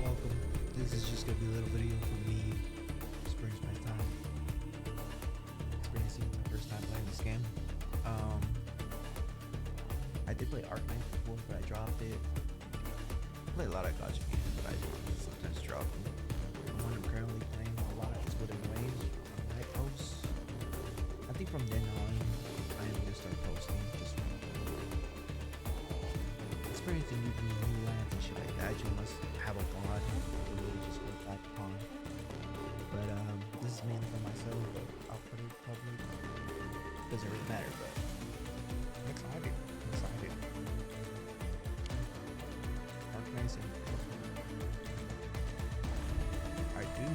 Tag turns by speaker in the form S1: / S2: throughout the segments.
S1: welcome. This is just gonna be a little video for me experiencing my time. Experiencing my first time playing this game. I did play Arknights before, but I dropped it. I play a lot of gacha games, but I sometimes drop them. The one I'm currently playing a lot is Within Waves on Night Posts. I think from then on, I am gonna start posting just experiencing new lands and shit like that. You must have a mod to really just look back upon. But this is mainly for myself, but I'll put it public. Doesn't really matter, but I'm excited. Arknights Endfiled. I do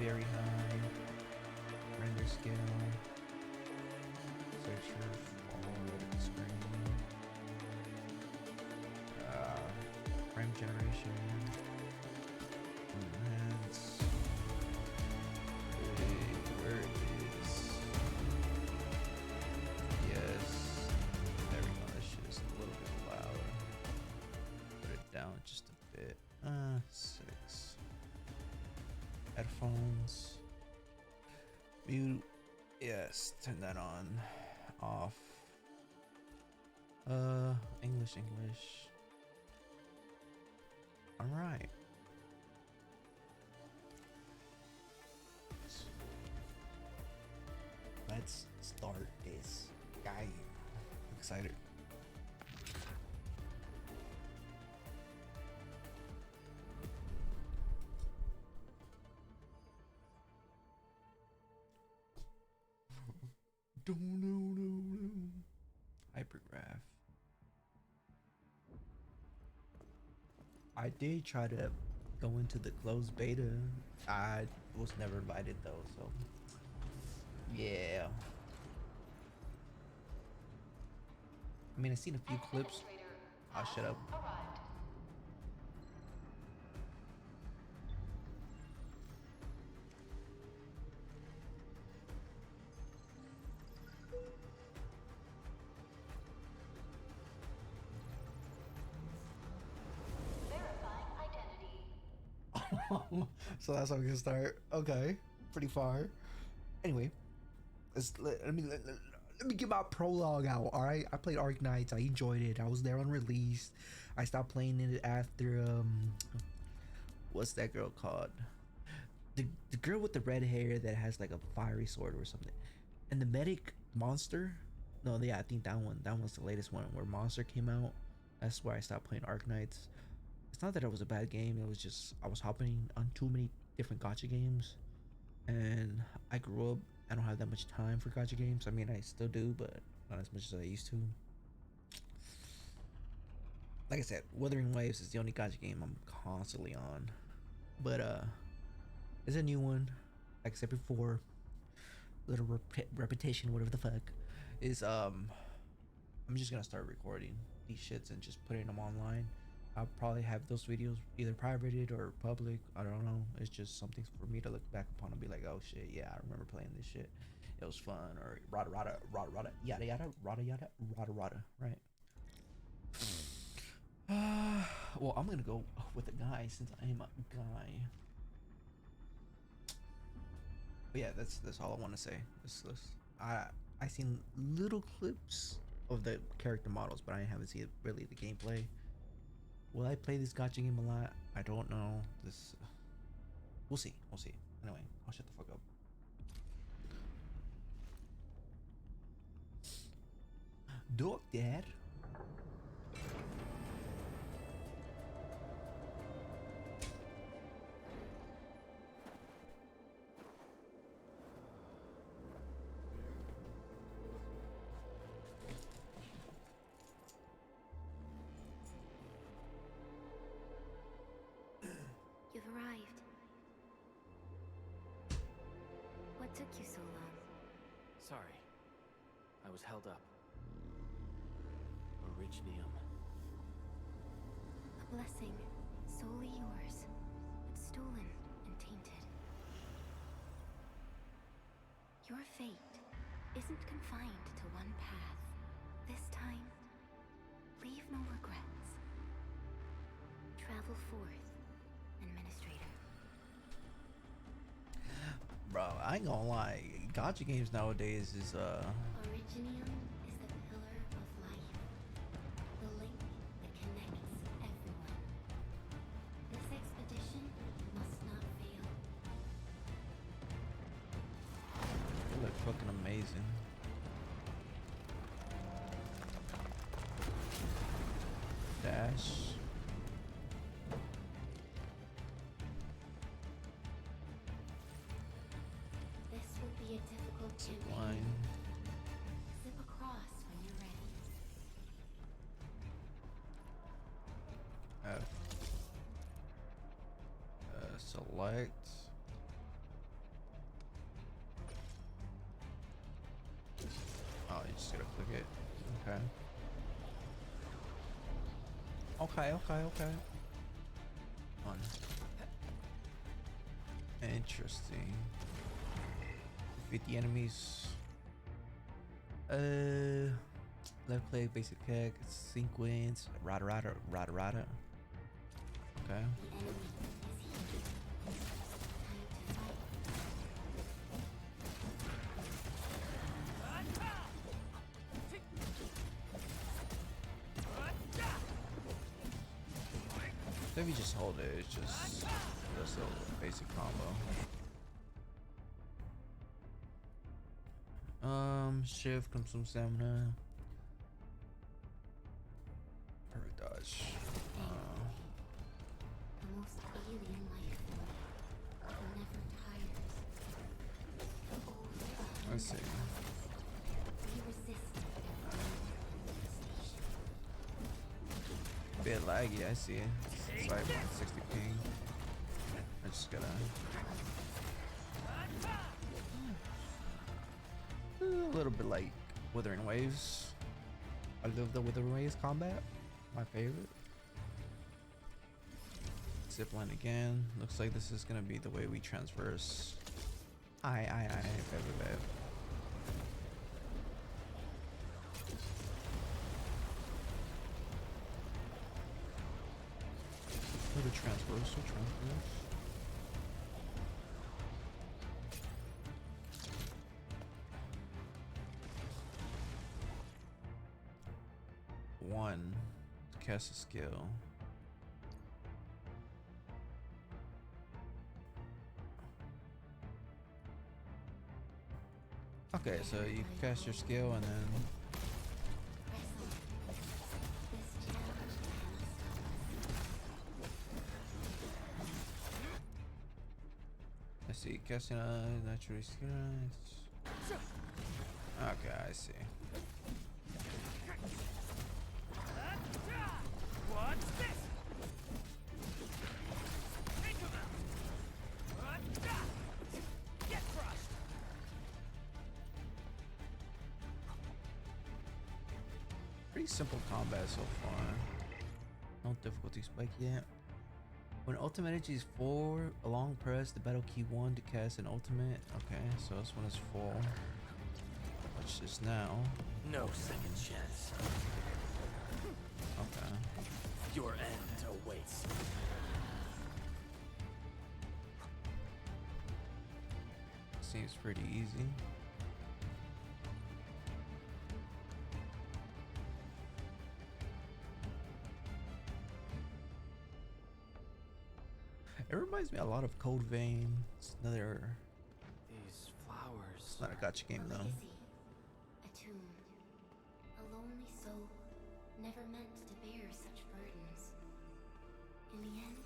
S1: very high render scale. Search for all over the screen. Frame generation. Enhance. Where is? Yes. There we go. This shit is a little bit louder. Put it down just a bit. 6. Headphones. Mute. Yes. Turn that on. Off. English. Alright. Let's start this guy. I'm excited. Hypergraph. I did try to go into the closed beta. I was never invited though, so yeah. I mean, I've seen a few clips. I'll shut up. So that's how we can start. Okay, pretty far. Anyway, let me get my prologue out. All right, I played Arknights. I enjoyed it. I was there on release. I stopped playing it after what's that girl called? The girl with the red hair that has like a fiery sword or something. And the medic monster. No, yeah, I think that was the latest one where Monster came out. That's where I stopped playing Arknights. It's not that it was a bad game, it was just I was hopping on too many different gacha games, and I grew up. I don't have that much time for gacha games. I mean, I still do, but not as much as I used to. Like I said, Wuthering Waves is the only gacha game I'm constantly on, but it's a new one. Like I said before, little repetition, whatever the fuck, is I'm just gonna start recording these shits and just putting them online. I'll probably have those videos either privated or public. I don't know. It's just something for me to look back upon and be like, oh shit, yeah, I remember playing this shit. It was fun. Or rada yada yada rada, right? Well, I'm gonna go with a guy since I am a guy. But yeah, that's all I want to say. I seen little clips of the character models, but I haven't seen really the gameplay. Will I play this gacha game a lot? I don't know. We'll see. Anyway, I'll shut the fuck up. Dog Dad.
S2: You've arrived. What took you so long?
S3: Sorry. I was held up. Originium.
S2: A blessing, solely yours, but stolen and tainted. Your fate isn't confined to one path. This time, leave no regrets. Travel forth, Administrator.
S1: Bro, I ain't gonna lie. Gacha games nowadays is
S2: Originium is the pillar of life, the link that connects everyone. This expedition must not fail.
S1: they look fucking amazing. Dash.
S2: This will be a difficult campaign.
S1: Line.
S2: Zip across when you're ready.
S1: Select. Oh, you just gotta click it. Okay. Okay. Fun. Interesting. Defeat the enemies. Left click, basic kick, sequence, rada. Okay.
S2: The enemy is here.
S1: So if you just hold it, it's just a basic combo. Shift, consume stamina. Perfect dodge.
S2: The most alien life form that never tires.
S1: I see.
S2: We resist devastation.
S1: Bit laggy, I see it. It's like 160 ping. I just gotta. A little bit like Withering Waves. I love the Withering Waves combat. My favorite. Zipline again. Looks like this is gonna be the way we transverse. Aye. Bad. The transversal. One to cast a skill. Okay, so you cast your skill and then
S2: This challenge cannot stop us.
S1: I see casting a natural skill. Okay, I see.
S4: What's this? Think of it. Get crushed.
S1: Pretty simple combat so far. No difficulty spike yet. When ultimate energy is full, long press the battle key 1 to cast an ultimate. Okay, so this one is full. Watch this now.
S3: No second chance.
S1: Okay.
S3: Your end awaits.
S1: Seems pretty easy. It reminds me a lot of Code Vein. It's another.
S3: These flowers.
S1: It's not a gacha game though.
S2: Legacy, a tomb, a lonely soul, never meant to bear such burdens. In the end,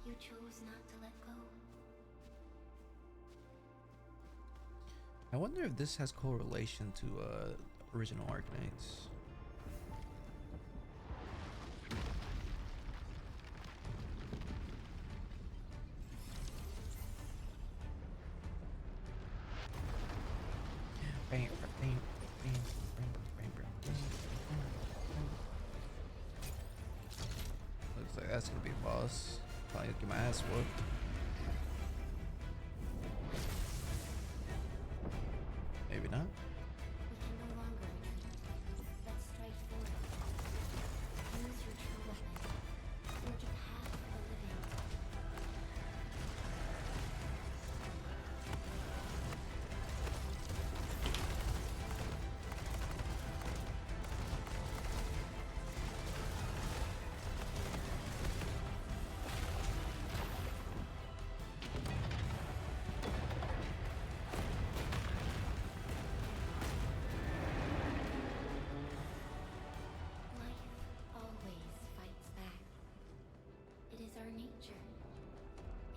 S2: you chose not to let go.
S1: I wonder if this has correlation to original Arknights. Looks like that's gonna be a boss. Probably get my ass whooped. Maybe not.
S2: We can no longer retreat. Let's strike forward. Use your true weapon. Forge a path for the living. Life always fights back. It is our nature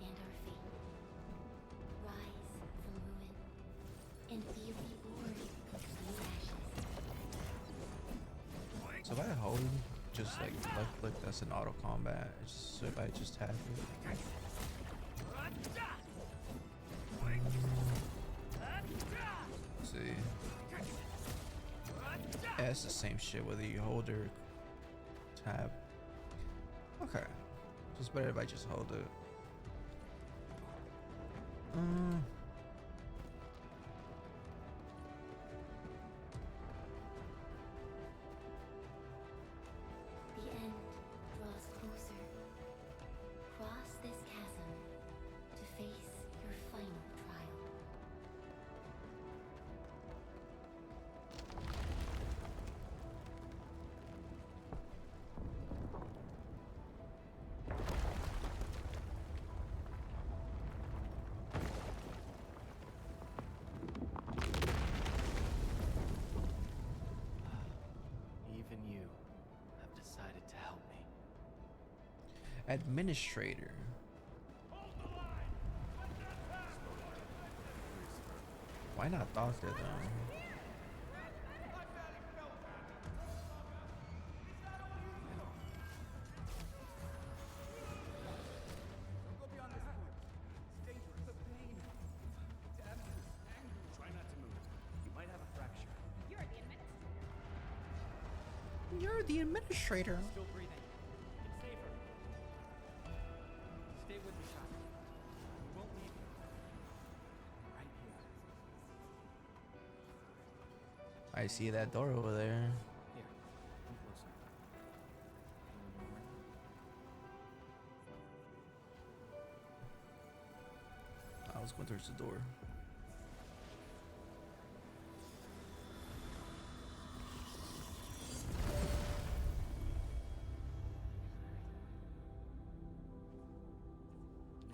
S2: and our fate. Rise from ruin and be reborn from ashes.
S1: So if I hold just like left click, that's an auto combat. So if I just tap it. See. Yeah, it's the same shit whether you hold or tap. Okay. Just better if I just hold it.
S2: The end draws closer. Cross this chasm to face your final trial.
S3: Even you have decided to help me.
S1: Administrator. Why not doctor though?
S4: Try not to move. You might have a fracture.
S1: You're the administrator.
S4: Still breathing. It's safer. Stay with me, child. We won't leave you. Right here.
S1: I see that door over there.
S3: Here, come closer.
S1: I was going towards the door.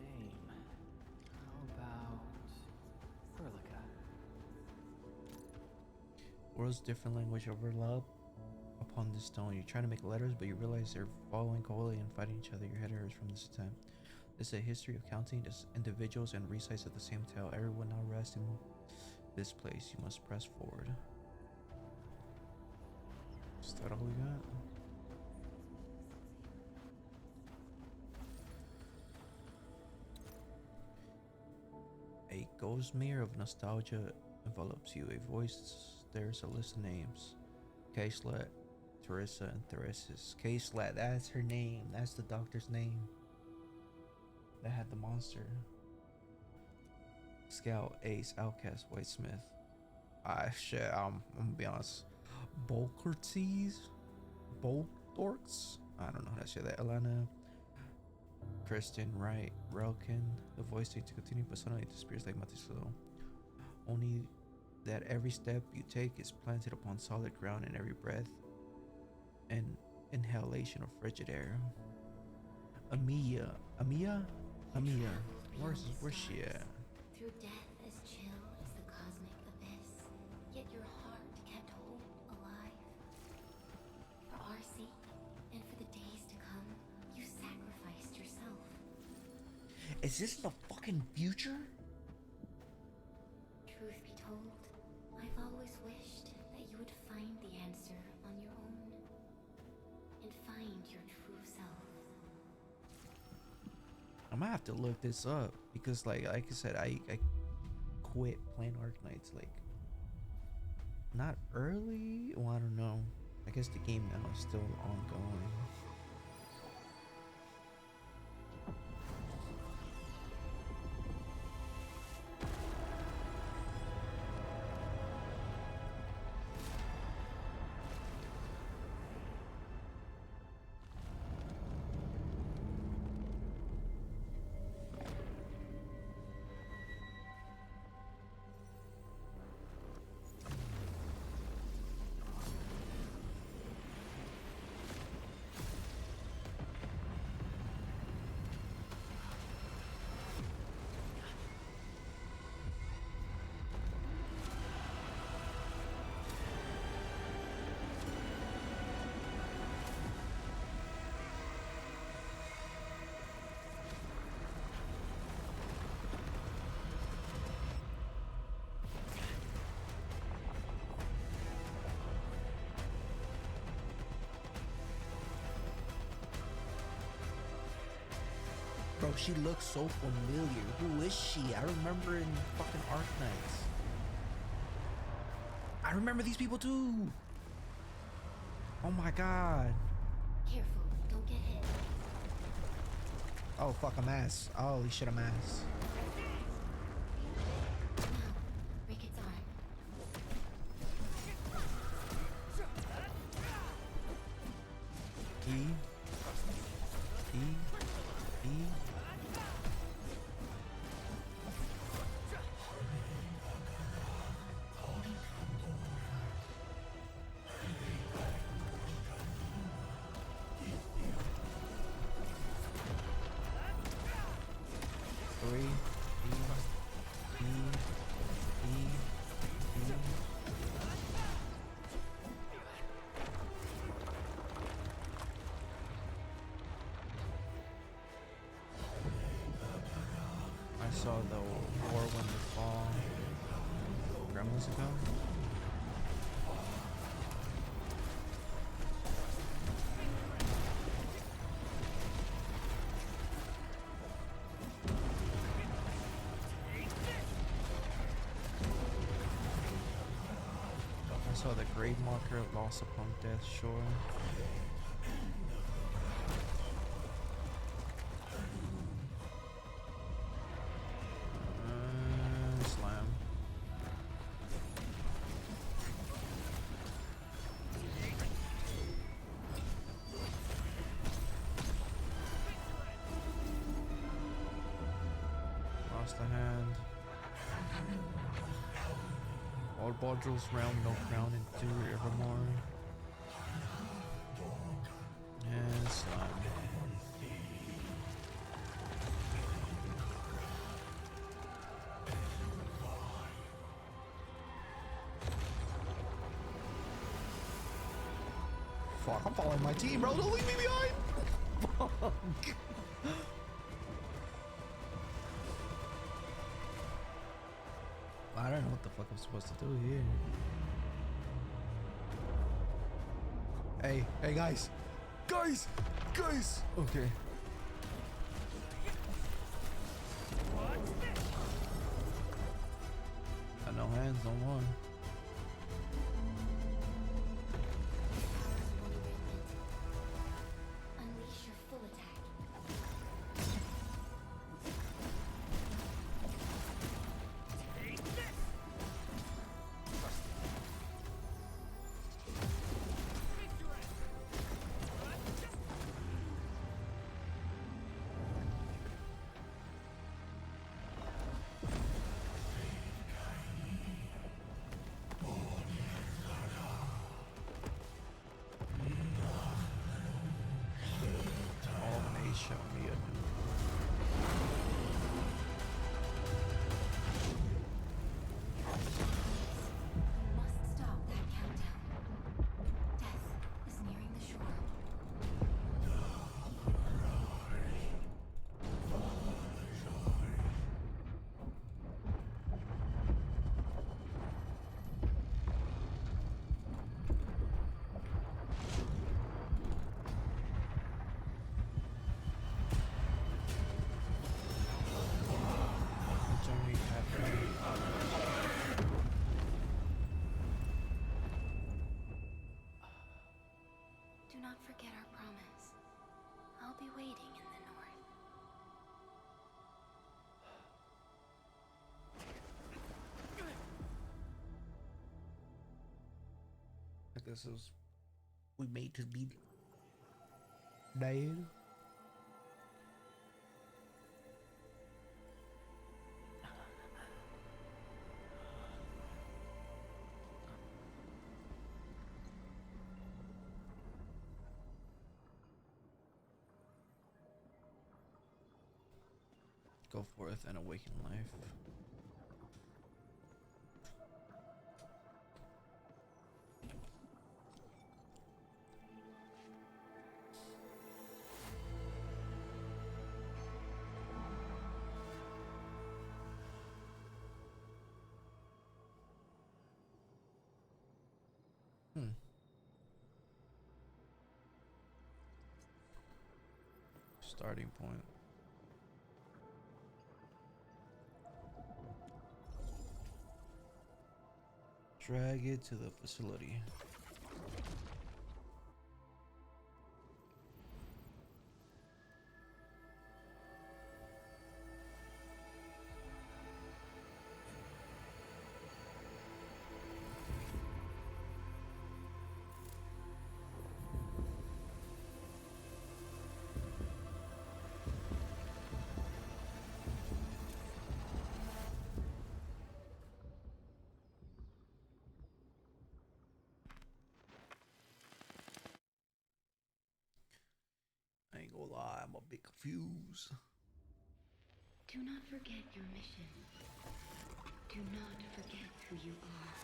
S3: Name. How about Furlica?
S1: World's different language overlap upon this stone. You're trying to make letters, but you realize they're following coldly and fighting each other. Your head hurts from this attempt. This is a history of counting as individuals and resides of the same tale. Everyone now rests in this place. You must press forward. Is that all we got? A ghost mirror of nostalgia envelops you. A voice stares a list of names. Caselet, Teresa, and Theresis. Caselet, that's her name. That's the doctor's name. That had the monster. Scout, Ace, Outcast, Whitesmith. Shit, I'm gonna be honest. Bolkertes? Boltorks? I don't know how to say that. Elena, Kristen, Wright, Relkin. The voice seems to continue, but suddenly disappears like Matislo. Only that every step you take is planted upon solid ground, and every breath an inhalation of frigid air. Amiya. Where's she at?
S2: Through death as chill as the cosmic abyss, yet your heart kept hope alive. For our sake, and for the days to come, you sacrificed yourself.
S1: Is this the fucking future?
S2: Truth be told, I've always wished that you would find the answer on your own, and find your true self.
S1: I'm gonna have to look this up because like I said, I quit playing Arknights like not early. Well, I don't know. I guess the game now is still ongoing. Bro, she looks so familiar. Who is she? I remember in fucking Arknights. I remember these people too. Oh my god.
S2: Careful, don't get hit.
S1: Oh fuck, I'm ass. Holy shit, I'm ass.
S2: Now, break its arm.
S1: E. E. E. 3. E. E. E. E. I saw the whirlwind fall. Gremlins ago. I saw the grave marker, lost upon death shore. Slam. Lost a hand. All Baldrill's realm, no crown, endure evermore. And slime. Fuck, I'm following my team, bro. Don't leave me behind. Fuck. I don't know what the fuck I'm supposed to do here. Hey guys. Guys! Okay. Got no hands, no more.
S2: Unleash your full attack.
S1: Show me a
S2: Must stop that countdown. Death is nearing the shore.
S1: journey happening.
S2: Do not forget our promise. I'll be waiting in the north.
S1: I guess it was we made to be dead. Go forth and awaken life. Starting point. Drag it to the facility. I ain't gonna lie, I'm a bit confused.
S2: Do not forget your mission. Do not forget who you are.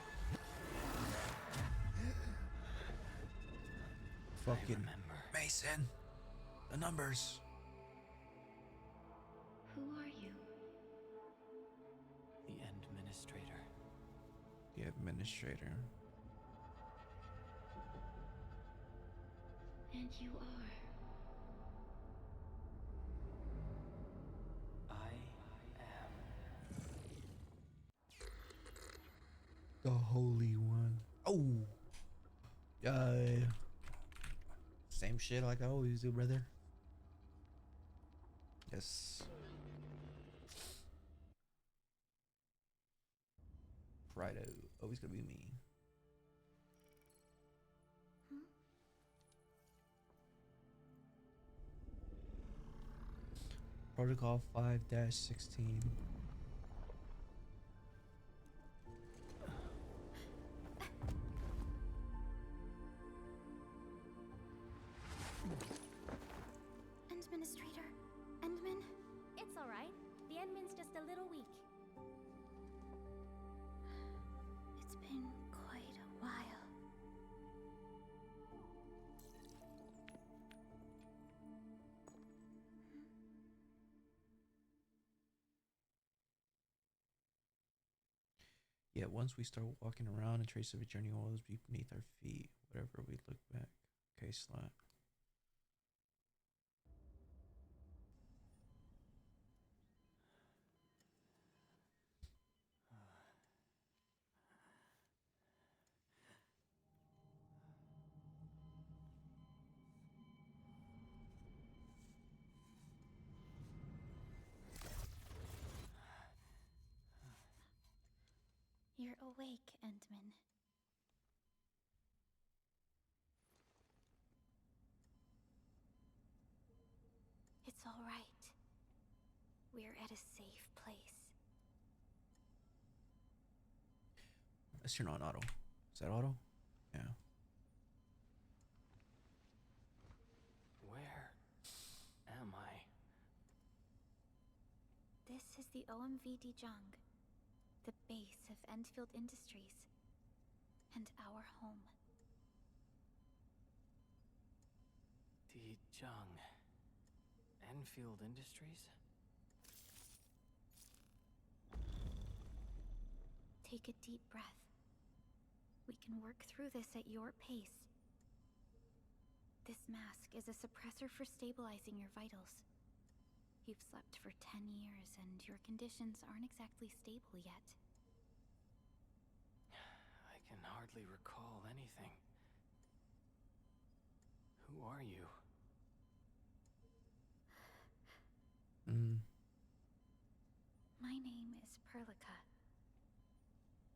S1: Fucking
S3: remember.
S1: Mason. The numbers.
S2: Who are you?
S3: The Administrator.
S1: The administrator.
S2: And you are.
S3: I am.
S1: The Holy One. Oh. Same shit like I always do, brother. Yes. Friday. Always gonna be me. Protocol 5-16.
S2: Administrator, Endman? It's all right. The Endman's just a little weak. It's been quite a while.
S1: Yeah, once we start walking around, a trace of a journey will always be beneath our feet, whatever we look back. Okay, slot.
S2: You're awake, Endman. It's all right. We're at a safe place.
S1: Let's turn on auto. Is that auto? Yeah.
S3: Where am I?
S2: This is the OMV Jung, the base of Endfield Industries, and our home.
S3: Jung. Enfield Industries?
S2: Take a deep breath. We can work through this at your pace. This mask is a suppressor for stabilizing your vitals. You've slept for 10 years, and your conditions aren't exactly stable yet.
S3: I can hardly recall anything. Who are you?
S2: My name is Perlica.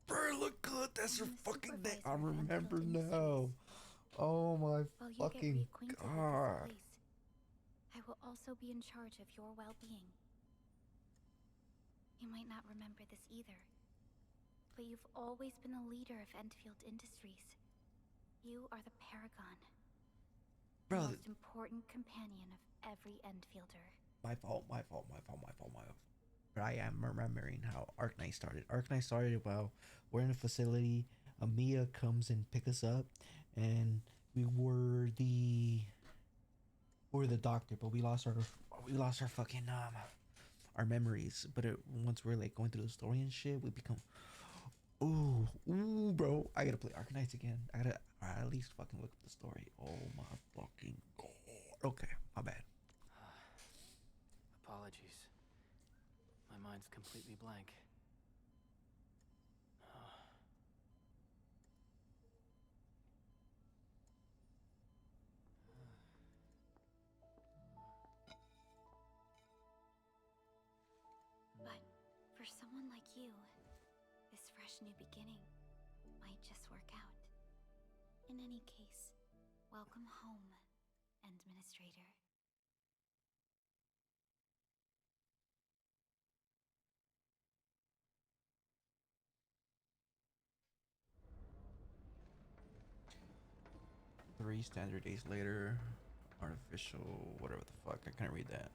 S1: Perlica, that's her
S2: I'm the
S1: fucking name. I
S2: supervisor of
S1: remember
S2: Enfield
S1: now.
S2: Industries.
S1: Oh my
S2: While you get
S1: fucking
S2: reacquainted with
S1: god.
S2: this place, I will also be in charge of your well-being. You might not remember this either, but you've always been the leader of Endfield Industries. You are the paragon, the
S1: Bro,
S2: most important companion of every Endfielder.
S1: my fault. But I am remembering how Arknight started. Arknight started while we're in a facility. Amia comes and pick us up, and we were the doctor, but we lost our fucking our memories. But once we're like going through the story and shit, we become ooh, bro. I gotta play Arknights again. I gotta at least fucking look up the story. Oh my fucking god. Okay, my bad.
S3: Apologies. My mind's completely blank.
S2: someone like you, this fresh new beginning might just work out. In any case, welcome home, Administrator.
S1: Three standard days later, artificial, whatever the fuck. I can't read that.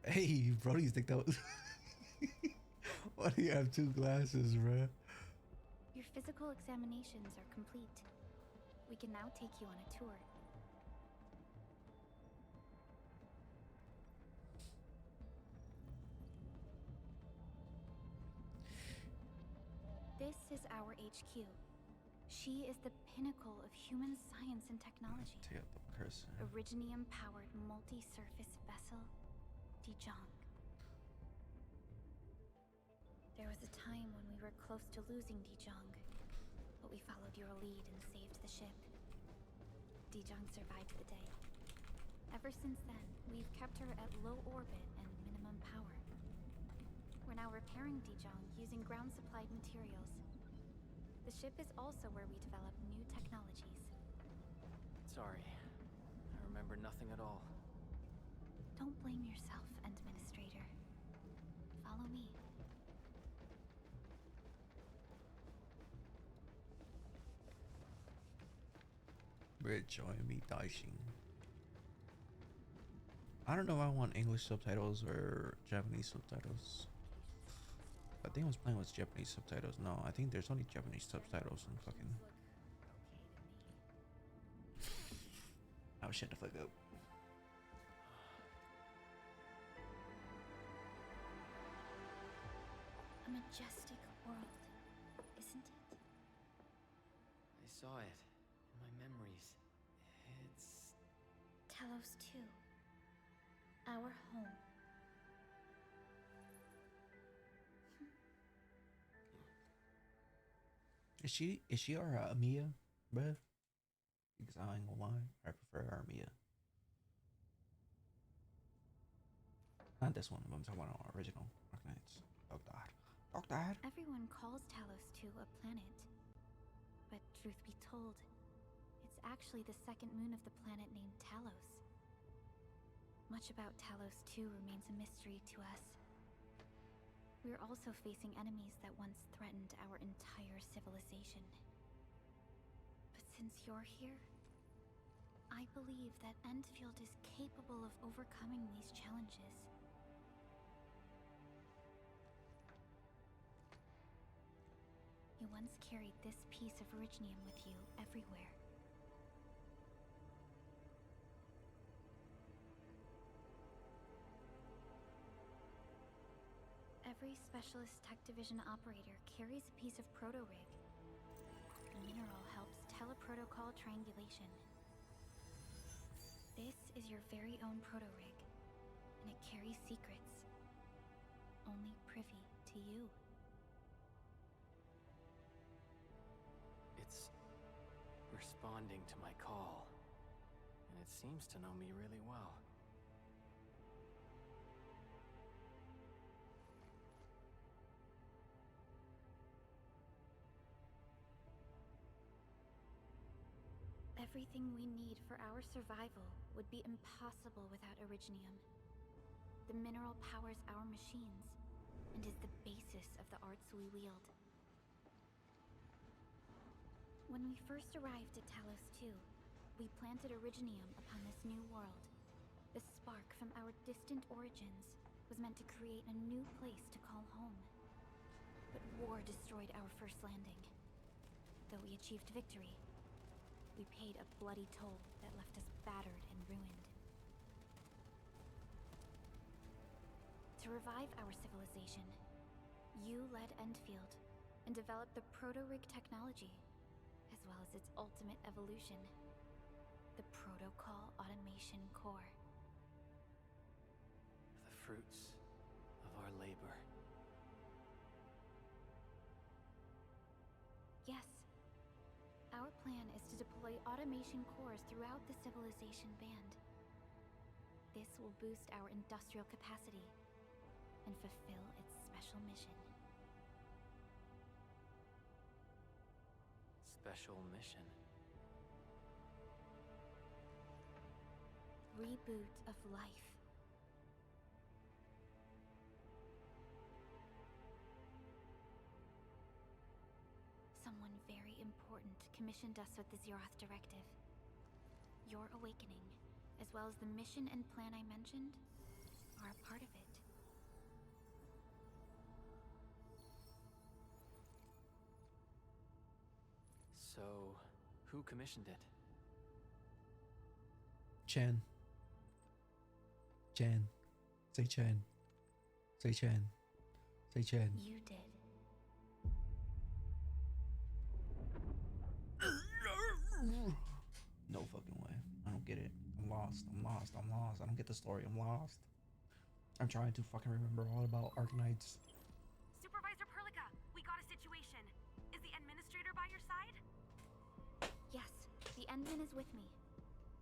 S1: Hey, bro, you think that was. Why do you have two glasses, bro?
S2: Your physical examinations are complete. We can now take you on a tour. This is our HQ. She is the pinnacle of human science and technology.
S1: Take out the cursor.
S2: Originium-powered multi-surface vessel, Dijong. There was a time when we were close to losing Dijong, but we followed your lead and saved the ship. Dijong survived the day. Ever since then, we've kept her at low orbit and minimum power. We're now repairing Dijong using ground-supplied materials. The ship is also where we develop new technologies.
S3: Sorry. I remember nothing at all.
S2: Don't blame yourself, Administrator. Follow me.
S1: Join me dashing. I don't know if I want English subtitles or Japanese subtitles. I think I was playing with Japanese subtitles. No, I think there's only Japanese subtitles in fucking. Oh, shut the fuck up.
S2: A majestic world, isn't it?
S3: I saw it in my memories. It's...
S2: Talos 2. Our home.
S1: Is she our Mia, bruh? Because I ain't gonna lie, I prefer our Mia. Not this one, I'm talking about our original Arknights. Doctor.
S2: Everyone calls Talos 2 a planet. But truth be told, it's actually the second moon of the planet named Talos. Much about Talos 2 remains a mystery to us. We're also facing enemies that once threatened our entire civilization. But since you're here, I believe that Endfield is capable of overcoming these challenges. You once carried this piece of Originium with you everywhere. Every Specialist Tech Division operator carries a piece of proto-rig. The mineral helps teleprotocol triangulation. This is your very own proto-rig, and it carries secrets, only privy to you.
S3: It's responding to my call, and it seems to know me really well.
S2: Everything we need for our survival would be impossible without Originium. The mineral powers our machines, and is the basis of the arts we wield. When we first arrived at Talos 2, we planted Originium upon this new world. The spark from our distant origins was meant to create a new place to call home. But war destroyed our first landing. Though we achieved victory, we paid a bloody toll that left us battered and ruined. To revive our civilization, you led Endfield and developed the proto-rig technology, as well as its ultimate evolution, the Protocol Automation Core.
S3: The fruits of our labor.
S2: Yes. Our plan is to deploy automation cores throughout the civilization band. This will boost our industrial capacity and fulfill its special mission.
S3: Special mission.
S2: Reboot of life. Someone very important commissioned us with the Zeroth Directive. Your awakening, as well as the mission and plan I mentioned, are a part of it.
S3: So, who commissioned it?
S1: Chen. Chen. Say Chen. Say Chen. Say Chen.
S2: You did.
S1: No fucking way. I don't get it. I'm lost. I'm lost. I'm lost. I don't get the story. I'm lost. I'm trying to fucking remember all about Arknights.
S5: Supervisor Perlica, we got a situation. Is the administrator by your side?
S2: Yes, the Endman is with me.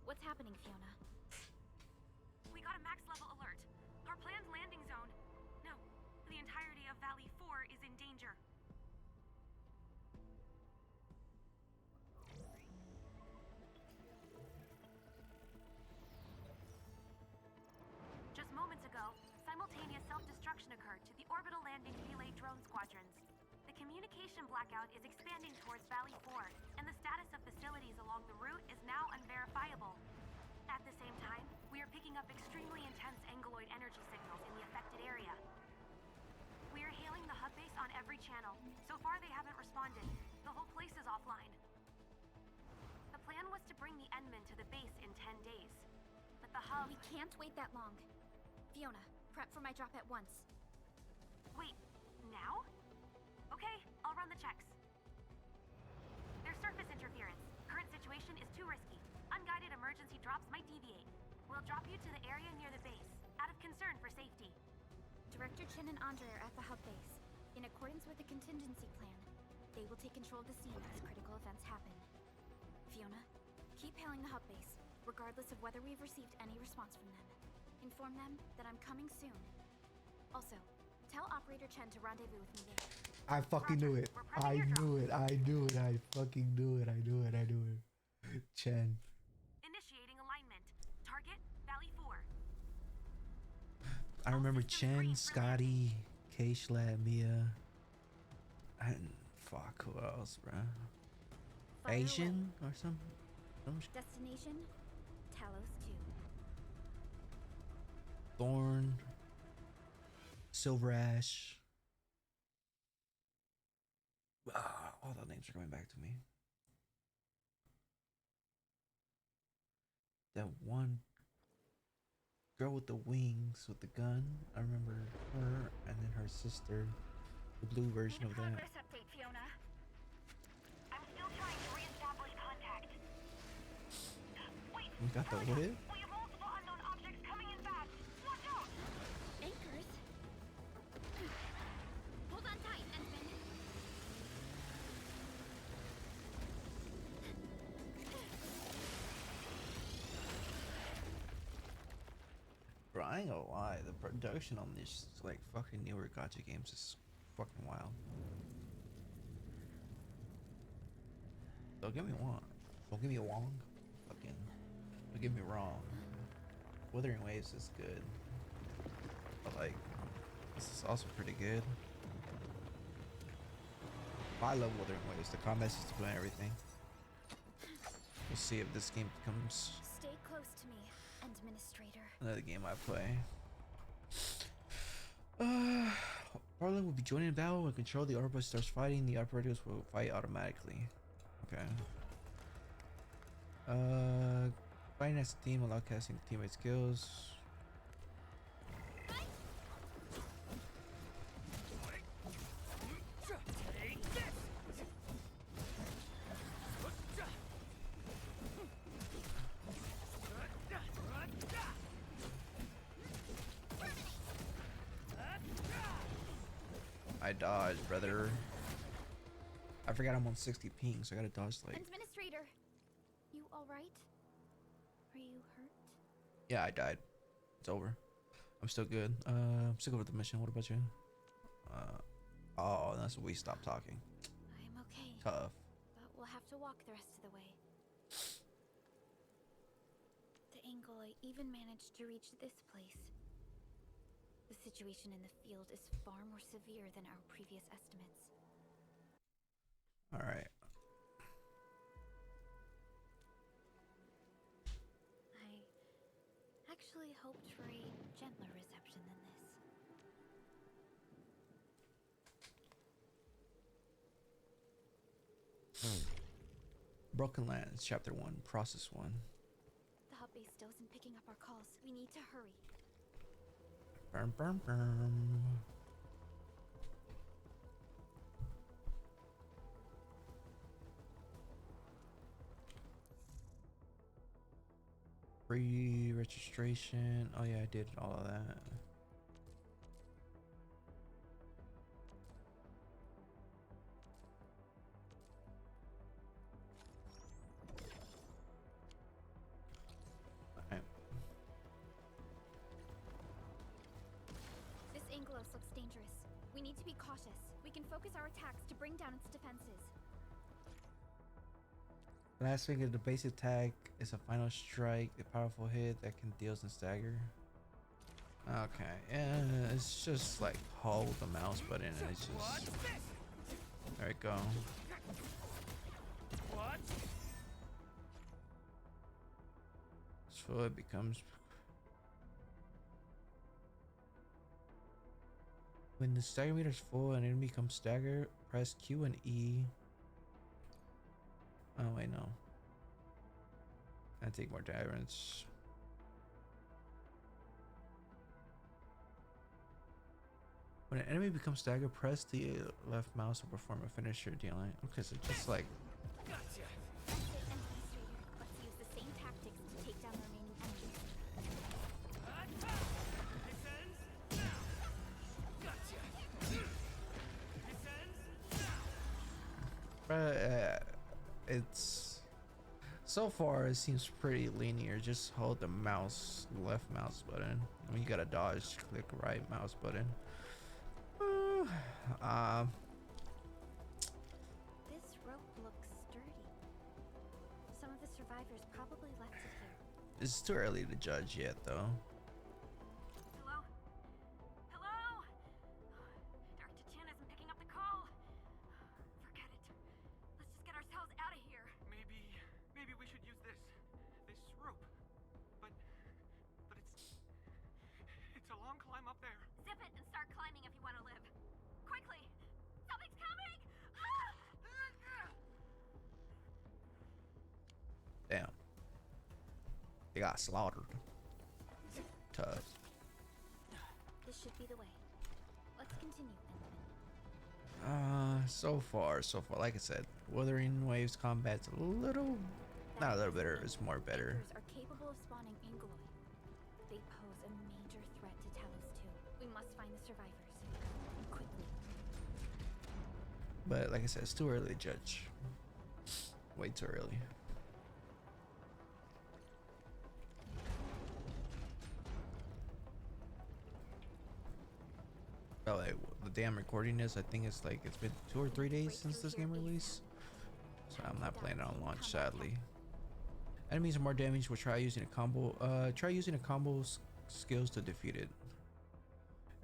S2: What's happening, Fiona?
S5: We got a max level alert. Our planned landing zone. No, the entirety of Valley 4 is in danger. Just moments ago, simultaneous self-destruction occurred to the orbital landing relay drone squadrons. The communication blackout is expanding towards Valley 4, and the status of facilities along the route is now unverifiable. At the same time, we are picking up extremely intense angeloid energy signals in the affected area. We are hailing the hub base on every channel. So far, they haven't responded. The whole place is offline. The plan was to bring the Endman to the base in 10 days. But the hub...
S2: We can't wait that long. Fiona, prep for my drop at once.
S5: Wait, now? Okay, I'll run the checks. There's surface interference. Current situation is too risky. Unguided emergency drops might deviate. We'll drop you to the area near the base, out of concern for safety.
S2: Director Chen and Andre are at the hub base. In accordance with the contingency plan, they will take control of the scene as critical events happen. Fiona, keep hailing the hub base, regardless of whether we've received any response from them. Inform them that I'm coming soon. Also, tell Operator Chen to rendezvous with me there.
S1: I fucking knew it. I knew it. I knew it. I fucking knew it. I knew it. I knew it. Chen.
S5: Initiating alignment. Target, Valley 4.
S1: I remember Chen, Scotty, K-Shlab, Mia. And fuck, who else, bro?
S2: Fire
S1: Asian or something?
S2: Destination, Talos 2.
S1: Thorn, Silver Ash. All the names are coming back to me. That one girl with the wings with the gun. I remember her, and then her sister, the blue version of that.
S5: Progress update, Fiona. I'm still trying to reestablish contact. Wait,
S1: We got the
S5: Perlica,
S1: whip.
S5: we have multiple unknown objects coming in fast. Watch out!
S2: Anchors? Hold on tight, Endman.
S1: Bro, I ain't gonna lie, the production on this like fucking newer gacha games is fucking wild. Don't get me wrong. Don't get me wrong. Fucking don't get me wrong. Wuthering Waves is good. But like this is also pretty good. I love Wuthering Waves, the combat system and everything. We'll see if this game becomes
S2: Stay close to me, Administrator.
S1: another game I play. Harlan will be joining the battle when control the Arbor starts fighting. The operators will fight automatically. Okay. Fighting as a team allow casting teammate skills. I dodged, brother. I forgot I'm on 60 ping, so I gotta dodge like.
S2: Administrator, you all right? Are you hurt?
S1: Yeah, I died. It's over. I'm still good. I'm still good with the mission. What about you? Oh, that's when we stopped talking.
S2: I'm okay,
S1: Tough.
S2: but we'll have to walk the rest of the way. The angle I even managed to reach this place. The situation in the field is far more severe than our previous estimates.
S1: All right.
S2: I actually hoped for a gentler reception than this.
S1: Broken Lands, Chapter 1, Process 1.
S2: The hub base still isn't picking up our calls. We need to hurry.
S1: Burm, burm, burm. Free registration. Oh yeah, I did all of that. Alright.
S2: This Anglos looks dangerous. We need to be cautious. We can focus our attacks to bring down its defenses.
S1: Last thing of the basic attack is a final strike, a powerful hit that can deal and stagger. Okay, yeah, it's just like hold the mouse button and it's just. There we go. So it becomes. When the stagger meter is full and enemy becomes stagger, press Q and E. Oh wait, no. I take more damage. When an enemy becomes stagger, press the left mouse to perform a finisher dealing. Okay, so just like.
S2: That's it, Administrator. Let's use the same tactics to take down the remaining enemies.
S1: It's. So far, it seems pretty linear. Just hold the left mouse button. I mean, you gotta dodge, click right mouse button.
S2: This rope looks sturdy. Some of the survivors probably left it here.
S1: It's too early to judge yet, though.
S5: Hello? Hello? Dr. Chan isn't picking up the call. Forget it. Let's just get ourselves out of here.
S4: Maybe we should use this rope. But it's a long climb up there.
S5: Zip it and start climbing if you want to live. Quickly! Something's coming!
S1: Damn. They got slaughtered. Tough.
S2: This should be the way. Let's continue,
S1: So far, like I said, Wuthering Waves combat's a little, not a little better, it's more better.
S2: Anchors are capable of spawning Angoloi. They pose a major threat to Talos too. We must find the survivors. And quickly.
S1: But like I said, it's too early to judge. Way too early. Oh, the damn recording is, I think it's like, it's been 2 or 3 days since this game released. So I'm not playing it on launch, sadly. Enemies are more damage will try using a combo. Try using a combo skills to defeat it.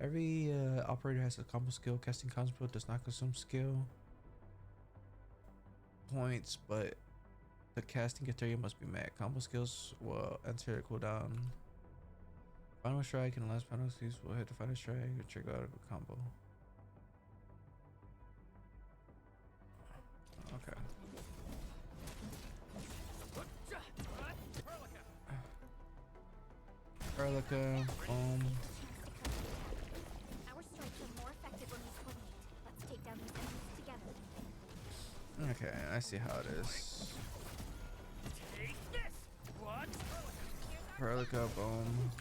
S1: Every operator has a combo skill. Casting combo does not consume skill points, but the casting criteria must be met. Combo skills will enter a cooldown. Final strike and last final skills will hit the final strike and trigger out a combo. Okay. Erlica, boom.
S2: Our strikes are more effective when we coordinate. Let's take down these enemies together.
S1: Okay, I see how it is.
S4: Take this! What?
S1: Erlica, boom.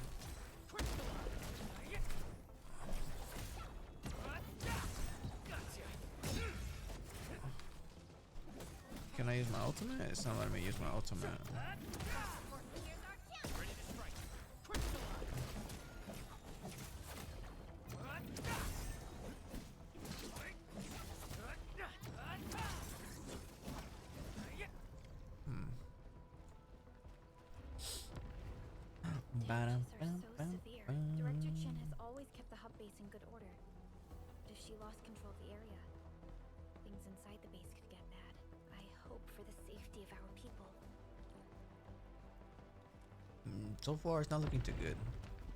S1: Can I use my ultimate? It's not letting me use my ultimate.
S2: she lost control of the area. Things inside the base could get bad. I hope for the safety of our people.
S1: So far, it's not looking too good.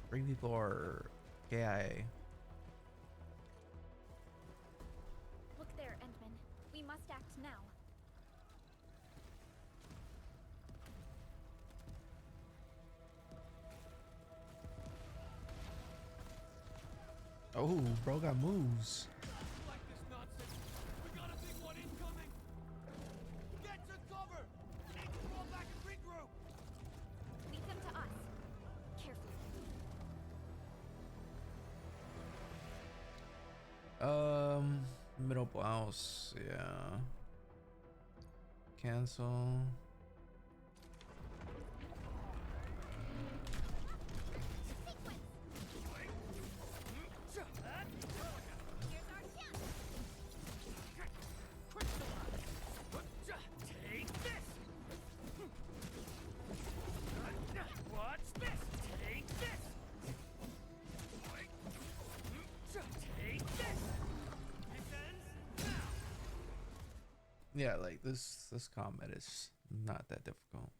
S1: 3 people are KIA.
S2: Look there, Endman. We must act now.
S1: Oh, bro got moves.
S4: Like this nonsense. We got a big one incoming. Get to cover. We need to fall back and regroup.
S2: Lead them to us. Carefully.
S1: Middle blouse, yeah. Cancel.
S4: Take this. Watch this. Take this. Take this. This ends now.
S1: Yeah, like this combat is not that difficult.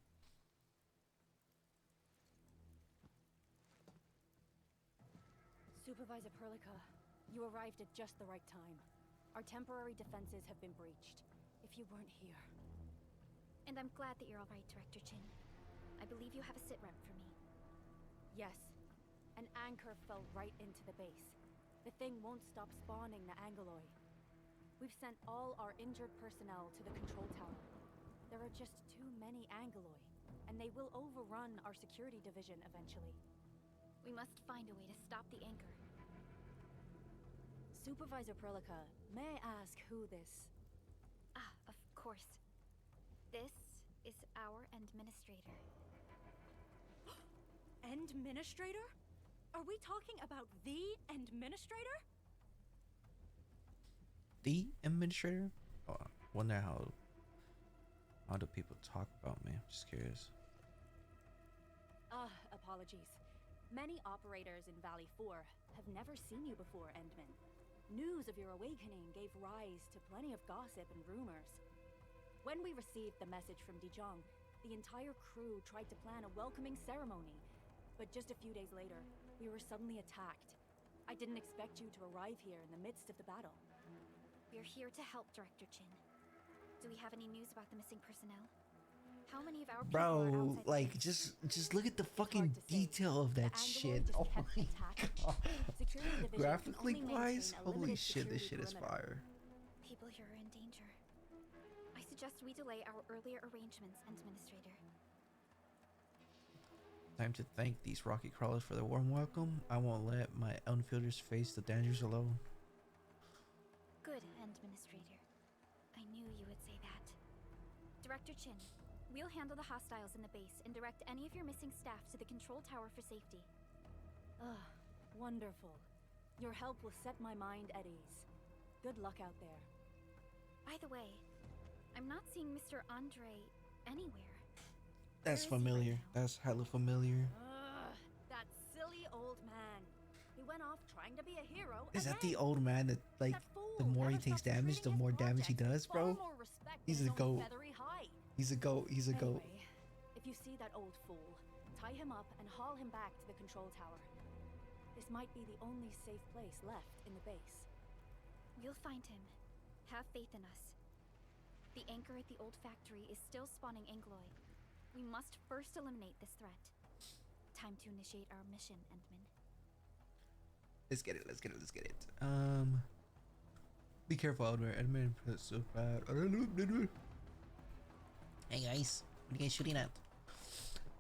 S6: Supervisor Perlica, you arrived at just the right time. Our temporary defenses have been breached. If you weren't here...
S2: And I'm glad that you're all right, Director Chin. I believe you have a sit rep for me.
S6: Yes. An anchor fell right into the base. The thing won't stop spawning the Angoloi. We've sent all our injured personnel to the control tower. There are just too many Angoloi, and they will overrun our security division eventually.
S2: We must find a way to stop the anchor.
S6: Supervisor Perlica, may I ask who this...
S2: Ah, of course. This is our administrator.
S6: Administrator? Are we talking about the administrator?
S1: The administrator? Oh, I wonder how do people talk about me? I'm just curious.
S6: Apologies. Many operators in Valley 4 have never seen you before, Endman. News of your awakening gave rise to plenty of gossip and rumors. When we received the message from Dijon, the entire crew tried to plan a welcoming ceremony. But just a few days later, we were suddenly attacked. I didn't expect you to arrive here in the midst of the battle.
S2: We're here to help, Director Chin. Do we have any news about the missing personnel? How many of our people are
S1: Bro,
S2: outside the
S1: like
S2: base?
S1: just look at the fucking
S6: Hard to say.
S1: detail of that
S6: The
S1: shit.
S6: Angoloi just
S1: Oh
S6: kept
S1: my
S6: attacking.
S1: god.
S6: Security division can
S1: Graphically
S6: only
S1: wise,
S6: maintain a
S1: holy
S6: limited
S1: shit, this shit
S6: security
S1: is
S6: perimeter.
S1: fire.
S2: People here are in danger. I suggest we delay our earlier arrangements, Administrator.
S1: Time to thank these rocky crawlers for their warm welcome. I won't let my Endfielders face the dangers alone.
S2: Good, Administrator. I knew you would say that. Director Chin, we'll handle the hostiles in the base and direct any of your missing staff to the control tower for safety.
S6: Wonderful. Your help will set my mind at ease. Good luck out there.
S2: By the way, I'm not seeing Mr. Andre anywhere.
S1: That's
S2: Where is he right
S1: familiar.
S2: now?
S1: That's hella familiar.
S6: That silly old man. He went off trying to be a hero.
S1: Is that
S6: again.
S1: the old man that, like,
S6: That fool
S1: the more he
S6: never
S1: takes
S6: stops
S1: damage, the
S6: treating his
S1: more damage he
S6: projects
S1: does,
S6: with
S1: bro?
S6: far more respect
S1: He's
S6: than
S1: a
S6: his own
S1: goat.
S6: feathery hide.
S1: He's a goat. He's a goat.
S6: Anyway, if you see that old fool, tie him up and haul him back to the control tower. This might be the only safe place left in the base.
S2: We'll find him. Have faith in us. The anchor at the old factory is still spawning Angoloi. We must first eliminate this threat. Time to initiate our mission, Endman.
S1: Let's get it. Let's get it. Let's get it. Be careful out there. Admin so bad. Hey guys, what are you guys shooting at?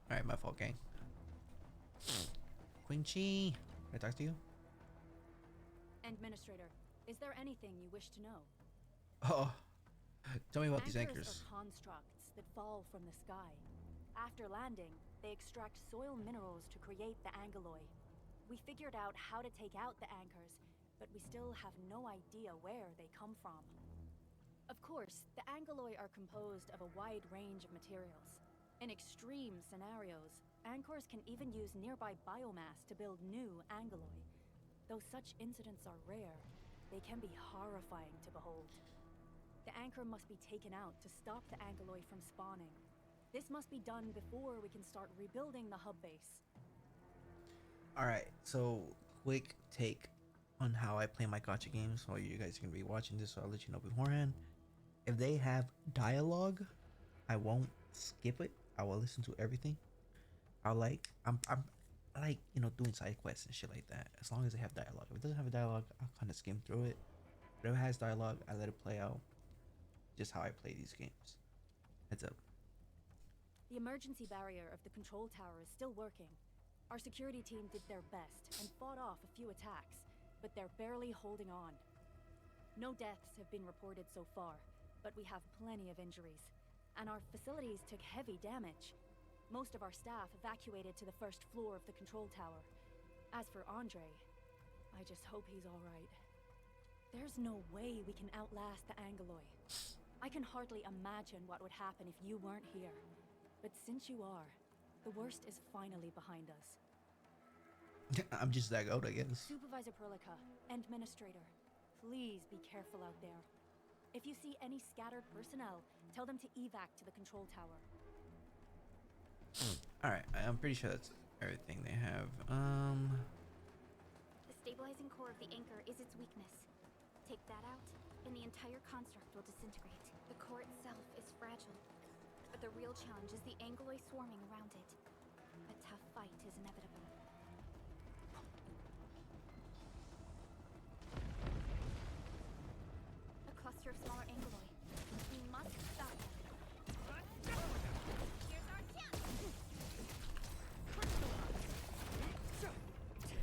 S1: Alright, my fault, gang. Queen Chi, can I talk to you?
S6: Administrator, is there anything you wish to know?
S1: Oh, tell me about these anchors.
S6: are constructs that fall from the sky. After landing, they extract soil minerals to create the Angoloi. We figured out how to take out the anchors, but we still have no idea where they come from. Of course, the Angoloi are composed of a wide range of materials. In extreme scenarios, anchors can even use nearby biomass to build new Angoloi. Though such incidents are rare, they can be horrifying to behold. The anchor must be taken out to stop the Ankyloid from spawning. This must be done before we can start rebuilding the hub base.
S1: Alright, so quick take on how I play my gacha games. While you guys are gonna be watching this, so I'll let you know beforehand. If they have dialogue, I won't skip it. I will listen to everything. I like I like, you know, doing side quests and shit like that. As long as they have dialogue. If it doesn't have a dialogue, I'll kind of skim through it. But if it has dialogue, I let it play out. Just how I play these games. Heads up.
S6: The emergency barrier of the control tower is still working. Our security team did their best and fought off a few attacks, but they're barely holding on. No deaths have been reported so far, but we have plenty of injuries, and our facilities took heavy damage. Most of our staff evacuated to the first floor of the control tower. As for Andre, I just hope he's all right. There's no way we can outlast the Angyloid. I can hardly imagine what would happen if you weren't here. But since you are, the worst is finally behind us.
S1: I'm just that old, I guess.
S6: Supervisor Perlica, Administrator, please be careful out there. If you see any scattered personnel, tell them to evac to the control tower.
S1: Alright, I'm pretty sure that's everything they have.
S2: The stabilizing core of the anchor is its weakness. Take that out, and the entire construct will disintegrate. The core itself is fragile, but the real challenge is the Ankyloid swarming around it. A tough fight is inevitable. A cluster of smaller Ankyloid. We must stop them. Here's our chance!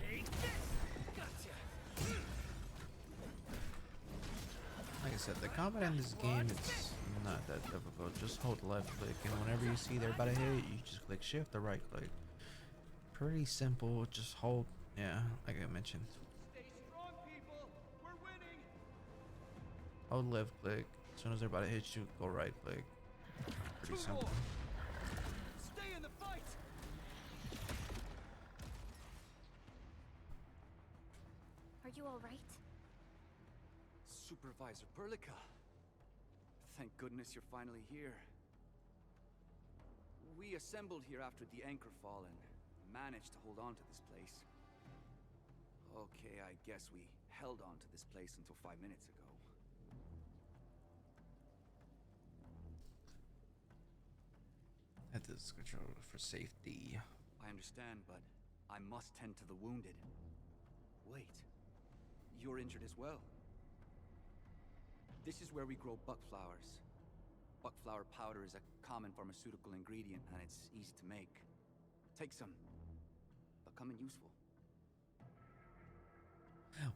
S4: Take this! Gotcha!
S1: Like I said, the combat in this game, it's not that difficult. Just hold left click, and whenever you see they're about to hit, you just click shift or right click. Pretty simple. Just hold. Yeah, like I mentioned.
S4: Stay strong, people! We're winning!
S1: Hold left click. As soon as they're about to hit you, go right click. Pretty
S4: Two
S1: simple.
S4: more! Stay in the fight!
S2: Are you all right?
S7: Supervisor Perlica. Thank goodness you're finally here. We assembled here after the anchor fall and managed to hold on to this place. Okay, I guess we held on to this place until 5 minutes ago.
S1: At this control for safety.
S7: I understand, but I must tend to the wounded. Wait, you're injured as well. This is where we grow buck flowers. Buck flower powder is a common pharmaceutical ingredient, and it's easy to make. Take some. They'll come in useful.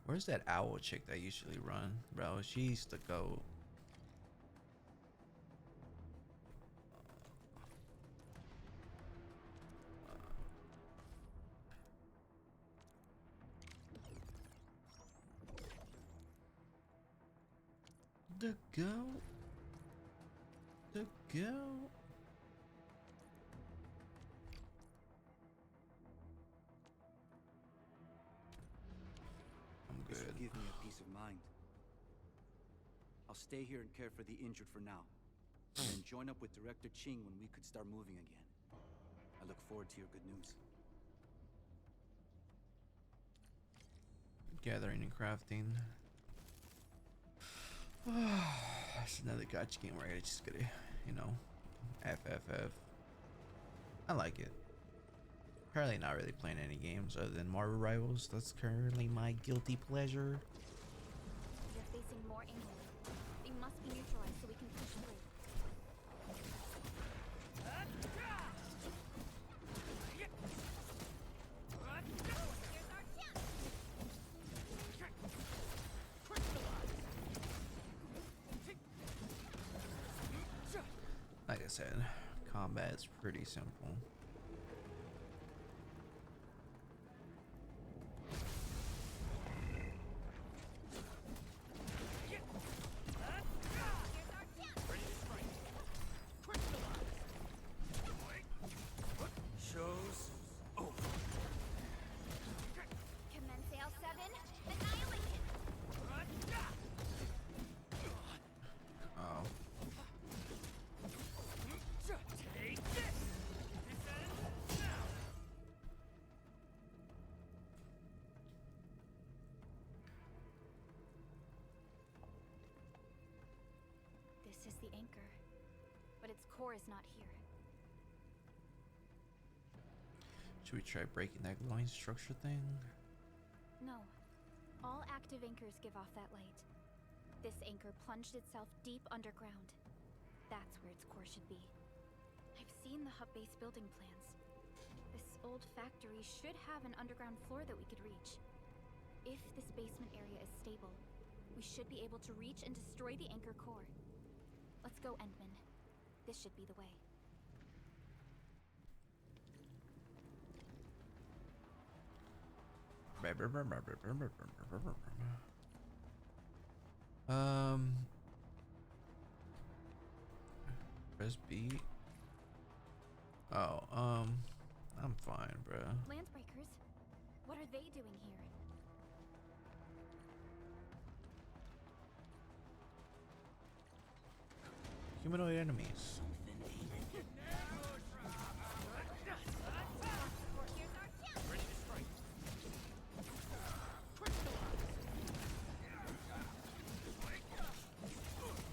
S1: Where's that owl chick that usually run, bro? She used to go. The go. The go. I'm
S7: This
S1: good.
S7: will give me a peace of mind. I'll stay here and care for the injured for now. And join up with Director Ching when we could start moving again. I look forward to your good news.
S1: Gathering and crafting. It's another gacha game where I just gotta, you know, FFF. I like it. Currently not really playing any games other than Marvel Rivals. That's currently my guilty pleasure.
S2: They're facing more Ankyloid. They must be neutralized so we can push through. Here's our chance!
S1: Like I said, combat's pretty simple.
S7: Shows over.
S2: Commence L7, annihilation!
S6: is the anchor, but its core is not here.
S1: Should we try breaking that glowing structure thing?
S6: No. All active anchors give off that light. This anchor plunged itself deep underground. That's where its core should be. I've seen the hub base building plans. This old factory should have an underground floor that we could reach. If this basement area is stable, we should be able to reach and destroy the anchor core. Let's go, Endman. This should be the way.
S1: Press B. Oh, I'm fine, bruh.
S6: Landsbreakers? What are they doing here?
S1: Humanoid enemies.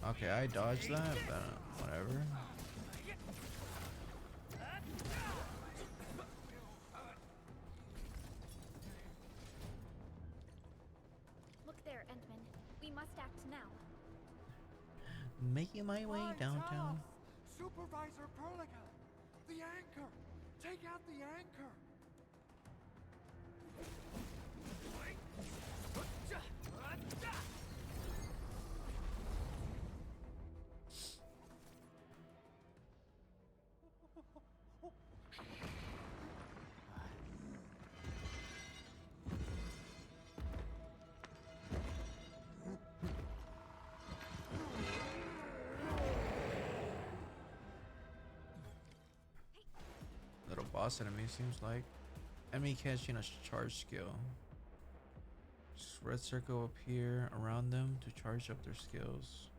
S1: Okay, I dodged that, but whatever.
S6: Look there, Endman. We must act now.
S1: Making my way
S4: Lights
S1: downtown.
S4: off! Supervisor Perlica! The anchor! Take out the anchor!
S1: Little boss enemy seems like. Enemy catching a charge skill. Just red circle appear around them to charge up their skills.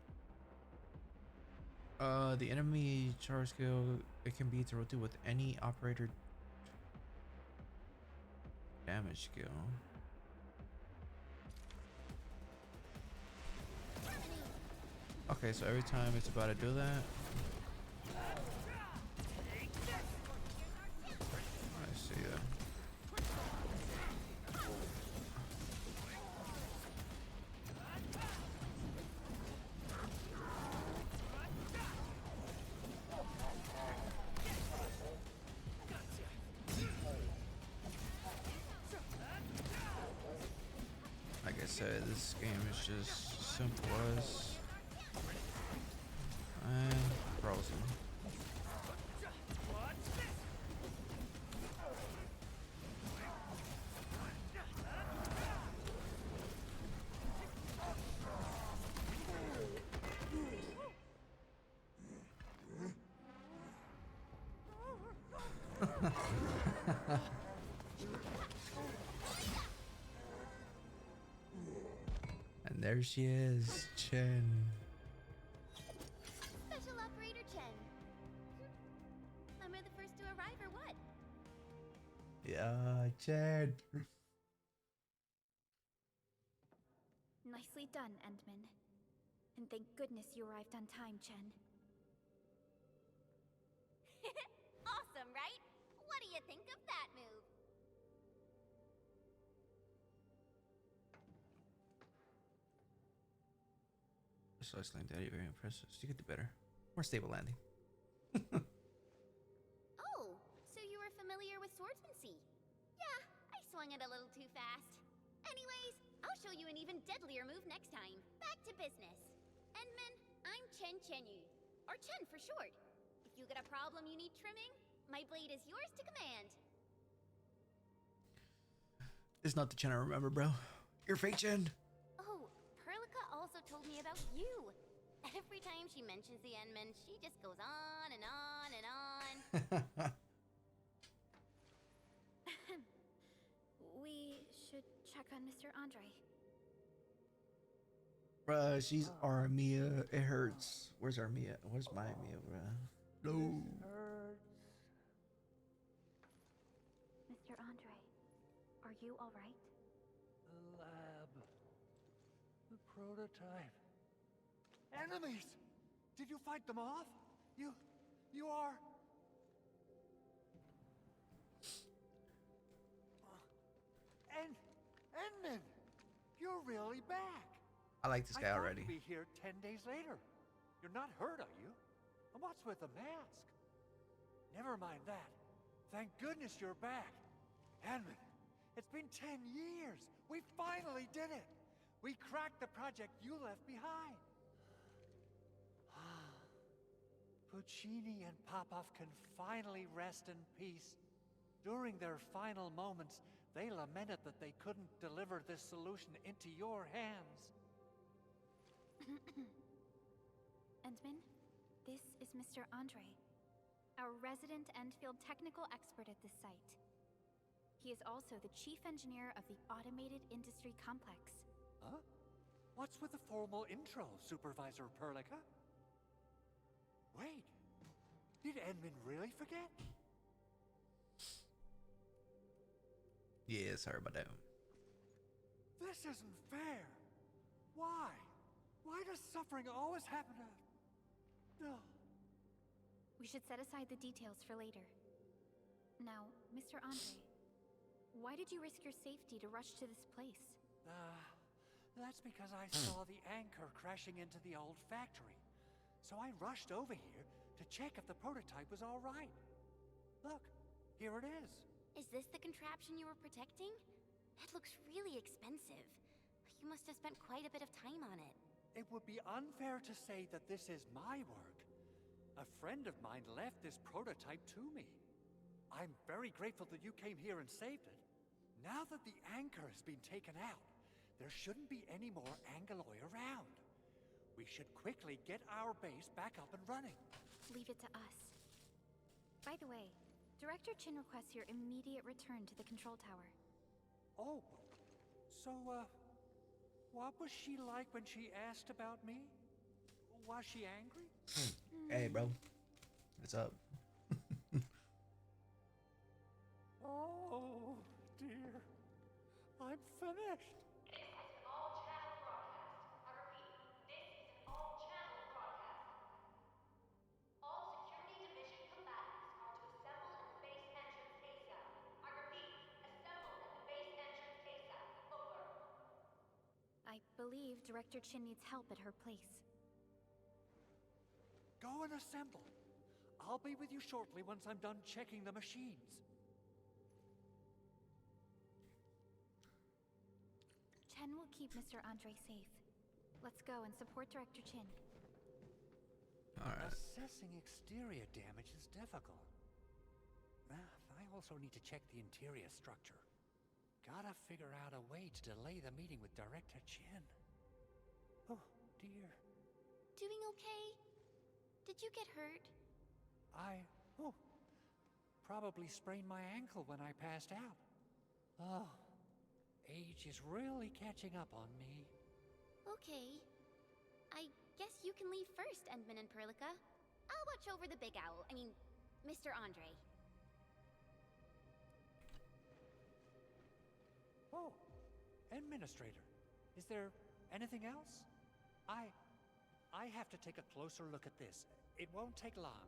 S1: The enemy charge skill, it can be thrown with any operator damage skill. Okay, so every time it's about to do that. I see that. Like I said, this game is just simple as and frozen. And there she is, Chen.
S2: Special Operator Chen. Am I the first to arrive or what?
S1: Yeah, Chen.
S6: Nicely done, Endman. And thank goodness you arrived on time, Chen.
S2: Awesome, right? What do you think of that move?
S1: So excellent, Daddy, very impressive. You could do better. More stable landing.
S2: Oh, so you were familiar with swordsmancy? Yeah, I swung it a little too fast. Anyways, I'll show you an even deadlier move next time. Back to business. Endman, I'm Chen Chenyu, or Chen for short. If you got a problem you need trimming, my blade is yours to command.
S1: It's not the Chen I remember, bro. You're fake Chen.
S2: Oh, Perlica also told me about you. Every time she mentions the Endman, she just goes on and on and on.
S6: We should check on Mr. Andre.
S1: Bruh, she's Armia. It hurts. Where's Armia? Where's my Armia, bruh? No.
S6: Mr. Andre, are you all right?
S4: The lab. The prototype. Enemies! Did you fight them off? You are... Endman! You're really back!
S1: I like this guy
S4: I thought
S1: already.
S4: you'd be here 10 days later. You're not hurt, are you? And what's with the mask? Never mind that. Thank goodness you're back. Endman, it's been 10 years. We finally did it. We cracked the project you left behind. Puccini and Popov can finally rest in peace. During their final moments, they lamented that they couldn't deliver this solution into your hands.
S5: Endman, this is Mr. Andre, our resident Endfield technical expert at this site. He is also the chief engineer of the Automated Industry Complex.
S4: Huh? What's with the formal intro, Supervisor Perlica? Wait, did Endman really forget?
S1: Yeah, sorry about that.
S4: This isn't fair. Why? Why does suffering always happen to... No.
S5: We should set aside the details for later. Now, Mr. Andre, why did you risk your safety to rush to this place?
S4: That's because I saw the anchor crashing into the old factory. So I rushed over here to check if the prototype was all right. Look, here it is.
S2: Is this the contraption you were protecting? It looks really expensive. You must have spent quite a bit of time on it.
S4: It would be unfair to say that this is my work. A friend of mine left this prototype to me. I'm very grateful that you came here and saved it. Now that the anchor has been taken out, there shouldn't be any more Angaloi around. We should quickly get our base back up and running.
S5: Leave it to us. By the way, Director Chin requests your immediate return to the control tower.
S4: Oh, so, what was she like when she asked about me? Was she angry?
S1: Hey, bro. What's up?
S4: Oh, dear. I'm finished.
S5: This is an all-channel broadcast. I repeat, this is an all-channel broadcast. All Security Division combatants are to assemble at the base entrance ASAP. I repeat, assemble at the base entrance ASAP. Over. I believe Director Chin needs help at her place.
S4: Go and assemble. I'll be with you shortly once I'm done checking the machines.
S5: Chen will keep Mr. Andre safe. Let's go and support Director Chin.
S1: Alright.
S4: Assessing exterior damage is difficult. I also need to check the interior structure. Gotta figure out a way to delay the meeting with Director Chin. Oh, dear.
S2: Doing okay? Did you get hurt?
S4: Probably sprained my ankle when I passed out. Oh, age is really catching up on me.
S2: Okay. I guess you can leave first, Endman and Perlica. I'll watch over the Big Owl. Mr. Andre.
S4: Oh, Administrator, is there anything else? I have to take a closer look at this. It won't take long.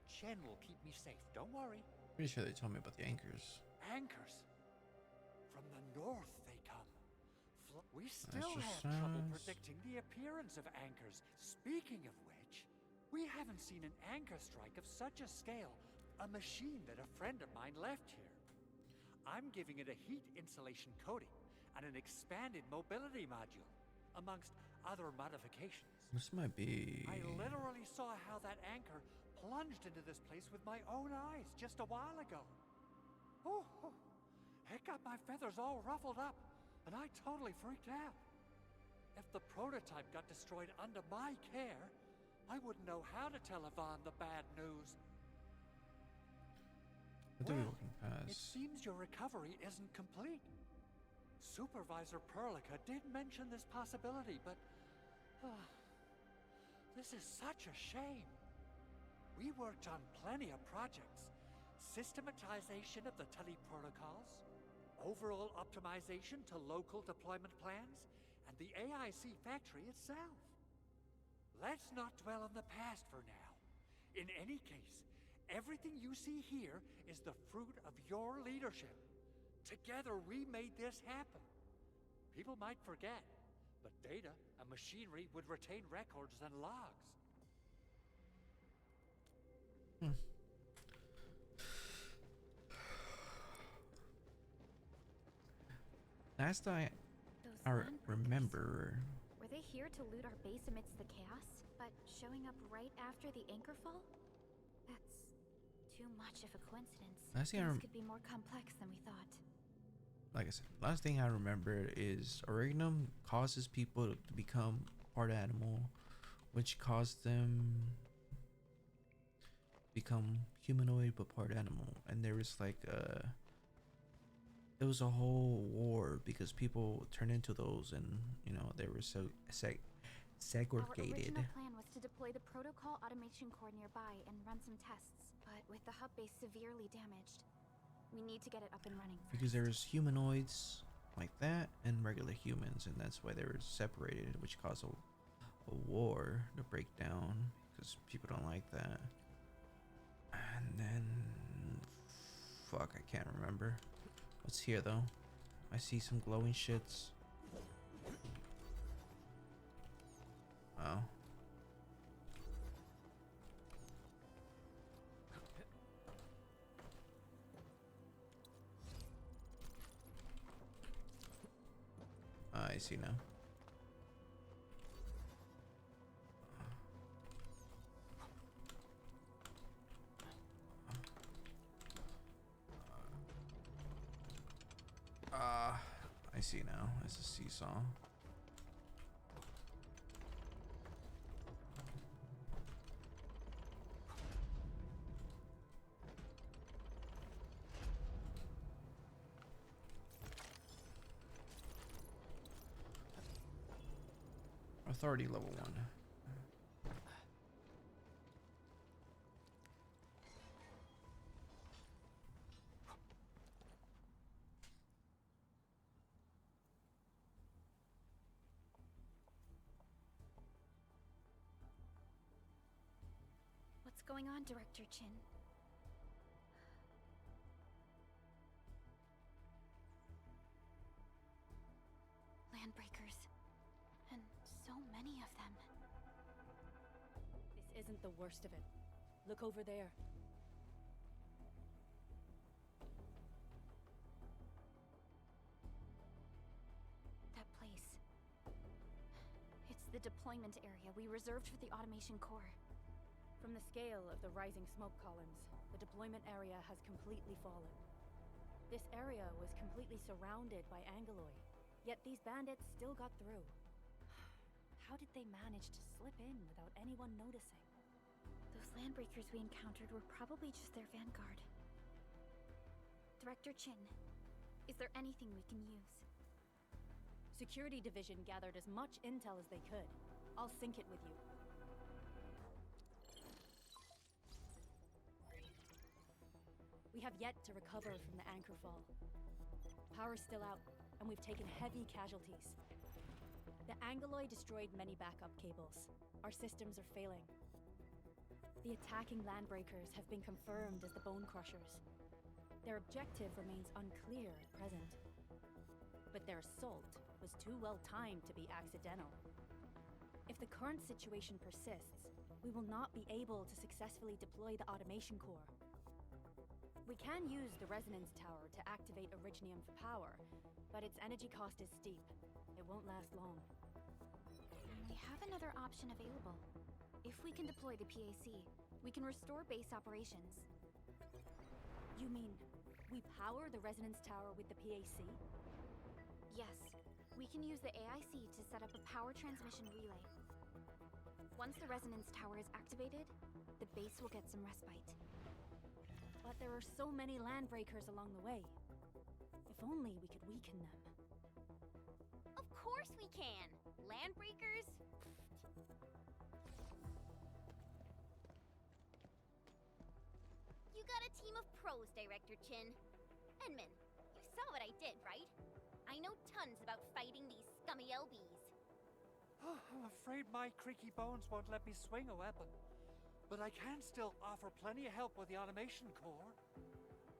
S4: Chen will keep me safe, don't worry.
S1: Pretty sure they told me about the anchors.
S4: Anchors? From the north they come. We still
S1: Exercise.
S4: have trouble predicting the appearance of anchors. Speaking of which, we haven't seen an anchor strike of such a scale. A machine that a friend of mine left here. I'm giving it a heat insulation coating and an expanded mobility module, amongst other modifications.
S1: This might be.
S4: I literally saw how that anchor plunged into this place with my own eyes just a while ago. Oh, it got my feathers all ruffled up, and I totally freaked out. If the prototype got destroyed under my care, I wouldn't know how to tell Yvonne the bad news.
S1: What are we
S4: Well,
S1: walking
S4: it
S1: past?
S4: seems your recovery isn't complete. Supervisor Perlica did mention this possibility, but... this is such a shame. We worked on plenty of projects. Systematization of the tele-protocols, overall optimization to local deployment plans, and the AIC factory itself. Let's not dwell on the past for now. In any case, everything you see here is the fruit of your leadership. Together, we made this happen. People might forget, but data and machinery would retain records and logs.
S1: Last I
S5: Those
S1: remember,
S5: Were they here to loot our base amidst the chaos, but showing up right after the anchor fall? That's too much of a coincidence.
S1: Last thing
S5: Things could be more complex than we thought.
S1: like I said, last thing I remember is Orignum causes people to become part animal, which caused them become humanoid but part animal. And there was like it was a whole war because people turned into those, and you know they were so segregated.
S5: Our original plan was to deploy the protocol automation core nearby and run some tests, but with the hub base severely damaged, we need to get it up and running first.
S1: Because there's humanoids like that and regular humans, and that's why they were separated, which caused a war to break down because people don't like that. And then fuck, I can't remember what's here though. I see some glowing shits. Wow. I see now. I see now. It's a seesaw. Authority level 1.
S5: What's going on, Director Chin? Landbreakers. And so many of them.
S6: This isn't the worst of it. Look over there.
S5: That place. It's the deployment area we reserved for the automation core.
S6: From the scale of the rising smoke columns, the deployment area has completely fallen. This area was completely surrounded by Angoloid, yet these bandits still got through. How did they manage to slip in without anyone noticing?
S5: Those landbreakers we encountered were probably just their vanguard. Director Chin, is there anything we can use?
S6: Security Division gathered as much intel as they could. I'll sync it with you. We have yet to recover from the anchor fall. Power's still out, and we've taken heavy casualties. The Angoloid destroyed many backup cables. Our systems are failing. The attacking landbreakers have been confirmed as the Bone Crushers. Their objective remains unclear at present. But their assault was too well timed to be accidental. If the current situation persists, we will not be able to successfully deploy the automation core. We can use the resonance tower to activate Originium for power, but its energy cost is steep. It won't last long.
S5: We have another option available. If we can deploy the PAC, we can restore base operations.
S6: You mean, we power the resonance tower with the PAC?
S5: Yes, we can use the AIC to set up a power transmission relay. Once the resonance tower is activated, the base will get some respite.
S6: But there are so many landbreakers along the way. If only we could weaken them.
S2: Of course we can! Landbreakers? You got a team of pros, Director Chin. Edmund, you saw what I did, right? I know tons about fighting these scummy LBs.
S4: I'm afraid my creaky bones won't let me swing a weapon. But I can still offer plenty of help with the automation core.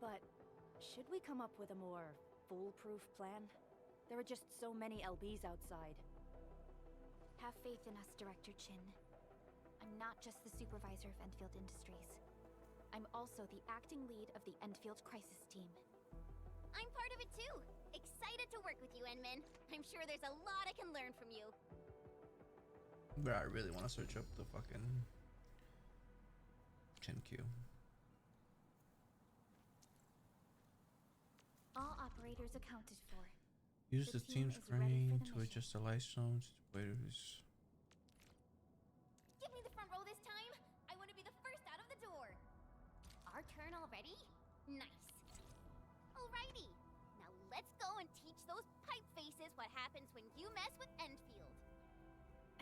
S6: But should we come up with a more foolproof plan? There are just so many LBs outside.
S2: Have faith in us, Director Chin. I'm not just the supervisor of Endfield Industries. I'm also the acting lead of the Endfield Crisis Team.
S8: I'm part of it too. Excited to work with you, Enmin. I'm sure there's a lot I can learn from you.
S1: But I really want to search up the fucking Q.
S2: All operators accounted for.
S1: Use
S2: The
S1: the
S2: team
S1: team
S2: is ready
S1: screen
S2: for the
S1: to
S2: mission.
S1: adjust the light zones. Waiters.
S8: Give me the front row this time. I want to be the first out of the door. Our turn already? Nice. Alrighty. Now let's go and teach those pipe faces what happens when you mess with Endfield.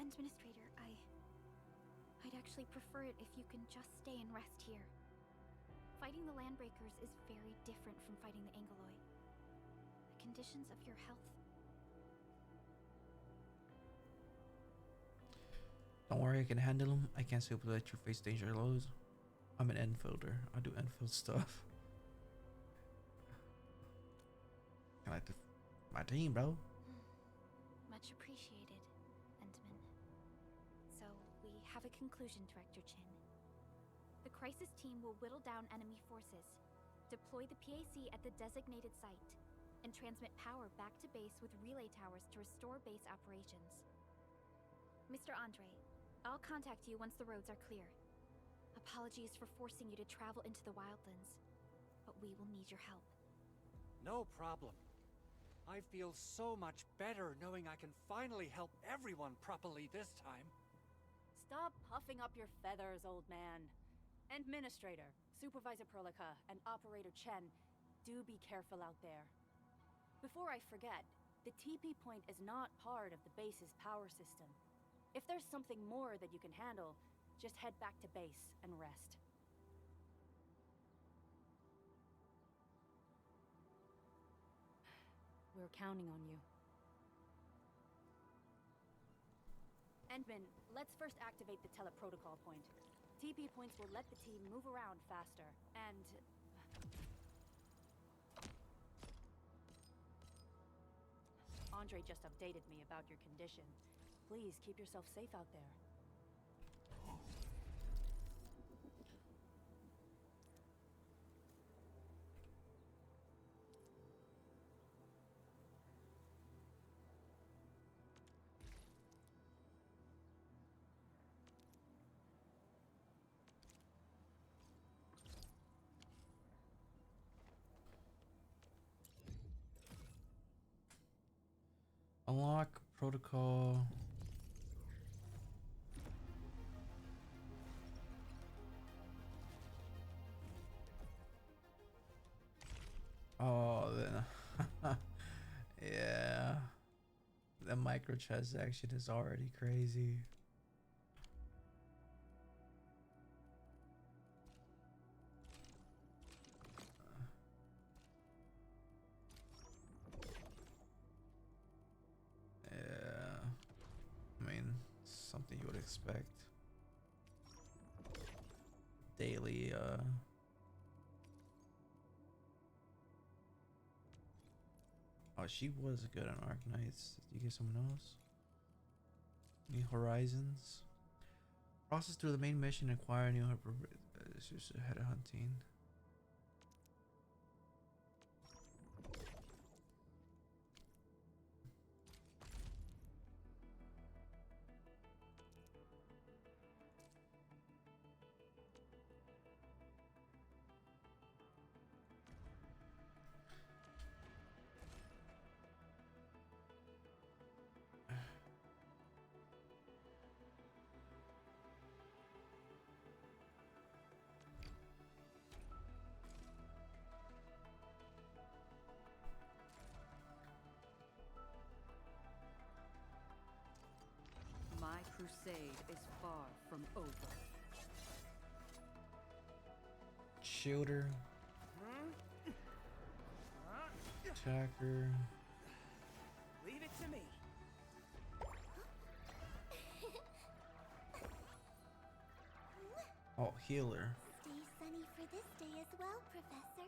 S2: Administrator, I'd actually prefer it if you can just stay and rest here. Fighting the Landbreakers is very different from fighting the Angoloi. The conditions of your health.
S1: Don't worry, I can handle them. I can't simply let you face danger loads. I'm an Enfielder. I do Enfield stuff. I like my team, bro.
S2: Much appreciated, Endman. So, we have a conclusion, Director Chin. The crisis team will whittle down enemy forces, deploy the PAC at the designated site, and transmit power back to base with relay towers to restore base operations. Mr. Andre, I'll contact you once the roads are clear. Apologies for forcing you to travel into the wildlands, but we will need your help.
S4: No problem. I feel so much better knowing I can finally help everyone properly this time.
S6: Stop puffing up your feathers, old man. Administrator, Supervisor Perlica, and Operator Chen, do be careful out there. Before I forget, the TP point is not part of the base's power system. If there's something more that you can handle, just head back to base and rest. We're counting on you. Endman, let's first activate the teleprotocol point. TP points will let the team move around faster, and... Andre just updated me about your condition. Please keep yourself safe out there.
S1: Unlock protocol. Oh, then. Yeah. The microtransaction is already crazy. Yeah. I mean, something you would expect. Daily, Oh, she was good on Arknights. Did you get someone else? New Horizons? Process through the main mission and acquire new head of hunting.
S9: My crusade is far from over.
S1: Shielder. Attacker.
S9: Leave it to me.
S1: Oh, healer.
S8: Stay sunny for this day as well, Professor.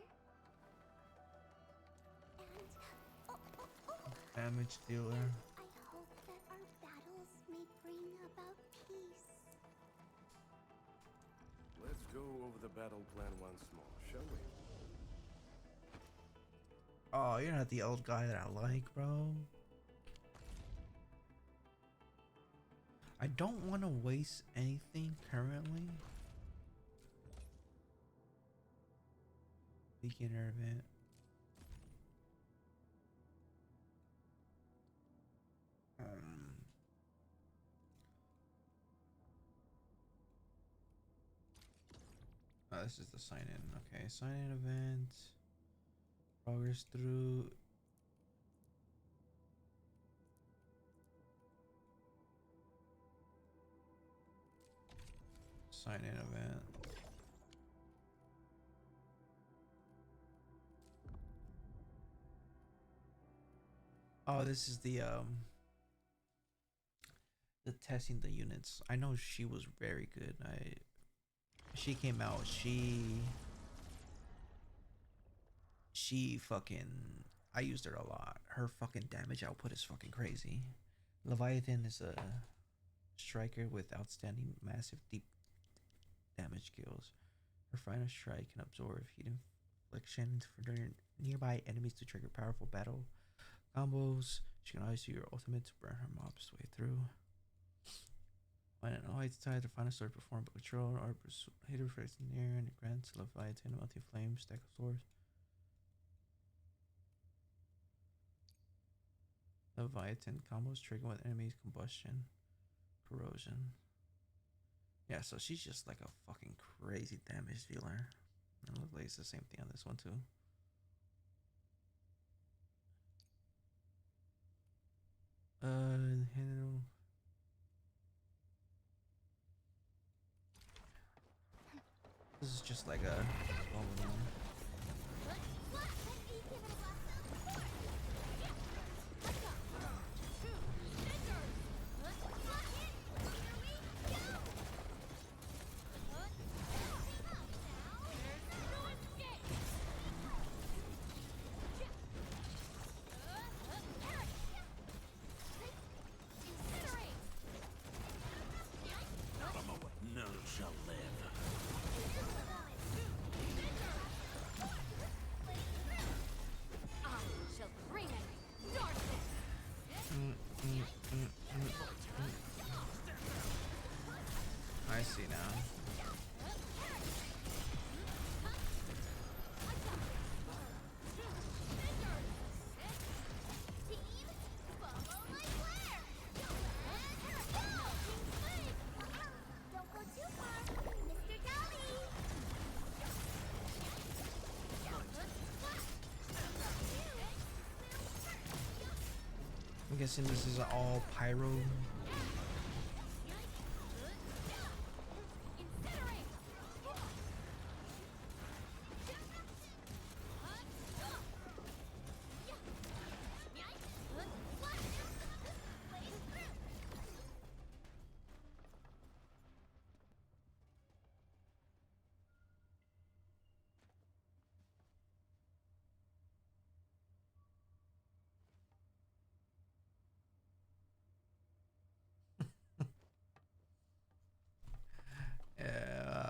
S8: And
S1: Damage dealer.
S8: I hope that our battles may bring about peace.
S10: Let's go over the battle plan once more, shall we?
S1: Oh, you're not the old guy that I like, bro. I don't want to waste anything currently. Beginner event. Oh, this is the sign in. Okay, sign in event. Progress through. Sign in event. Oh, this is the testing the units. I know she was very good. She came out. She fucking. I used her a lot. Her fucking damage output is fucking crazy. Leviathan is a striker with outstanding massive deep damage skills. Her final strike can absorb heat infliction for nearby enemies to trigger powerful battle combos. She can always use your ultimate to burn her mobs way through. When an allied's tied, the final sword perform control or hitter facing near and it grants Leviathan a multi flame stack of swords. Leviathan combos trigger with enemies combustion, corrosion. Yeah, so she's just like a fucking crazy damage dealer. It looks like it's the same thing on this one too. Handle. This is just like a. I see now.
S8: Don't go too far, Mr. Dolly.
S1: I'm guessing this is all pyro.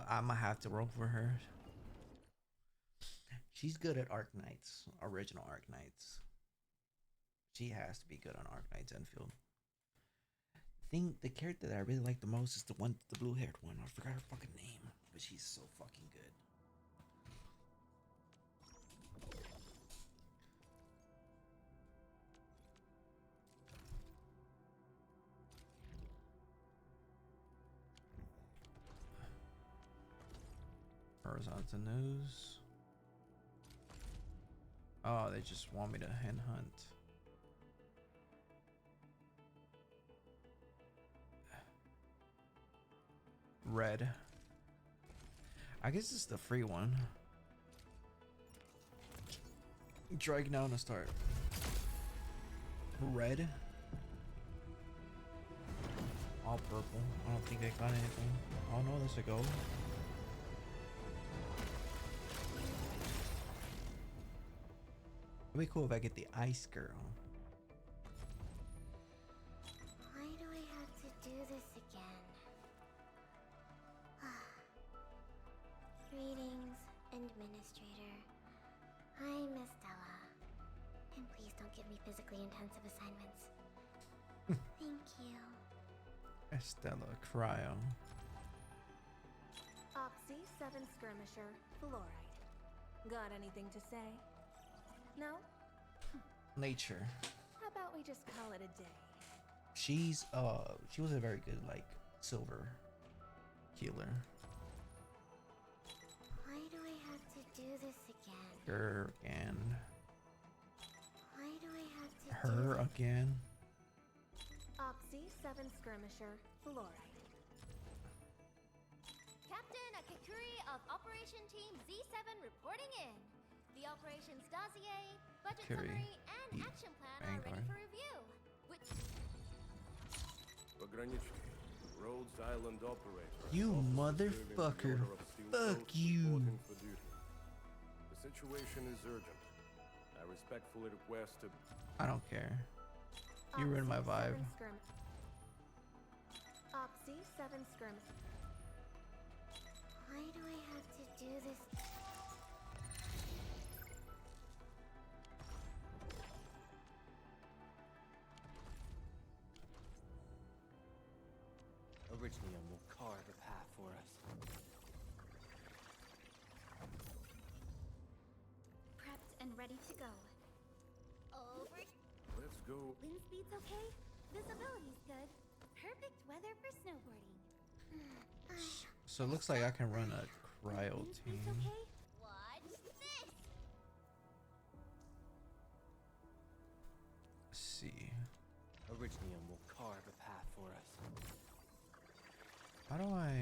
S1: I'm gonna have to roll for her. She's good at Arknights, original Arknights. She has to be good on Arknights Endfield. The character that I really like the most is the blue-haired one. I forgot her fucking name, but she's so fucking good. Horizontal news. Oh, they just want me to hen hunt. Red. I guess it's the free one. Drag down to start. Red. All purple. I don't think they got anything. Oh no, there's a gold. It'd be cool if I get the ice girl.
S2: Why do I have to do this again? Greetings, Administrator. I'm Estella. And please don't give me physically intensive assignments. Thank you.
S1: Estella Cryo.
S5: Opsy 7 Skirmisher, Fluorite. Got anything to say? No?
S1: Nature.
S5: How about we just call it a day?
S1: She was a very good like silver healer.
S2: Why do I have to do this again?
S1: Her again.
S2: Why do I have to
S1: Her
S2: do this?
S1: again.
S5: Opsy 7 Skirmisher, Fluorite.
S8: Captain Akakuri of Operation Team Z7 reporting in. The operations dossier, budget
S1: Kuri,
S8: summary, and
S1: the
S8: action plan are ready
S1: Vanguard.
S8: for review. Which
S10: Arknights, Rhodes Island operator.
S1: You
S10: Officer
S1: motherfucker.
S10: serving the order of Steel
S1: Fuck
S10: Coast
S1: you.
S10: reporting for duty. The situation is urgent. I respectfully request to...
S1: I don't care. You ruined my vibe.
S5: Opsy 7 Skirmisher.
S2: Why do I have to do this?
S3: Originium will carve a path for us.
S8: prepped and ready to go. Over.
S10: Let's go.
S8: Wind speed's okay. Visibility's good. Perfect weather for snowboarding.
S1: So it looks like I can run a cryo
S8: Wind
S1: team.
S8: speed's okay. Watch this.
S1: Let's see.
S3: Originium will carve a path for us.
S1: How do I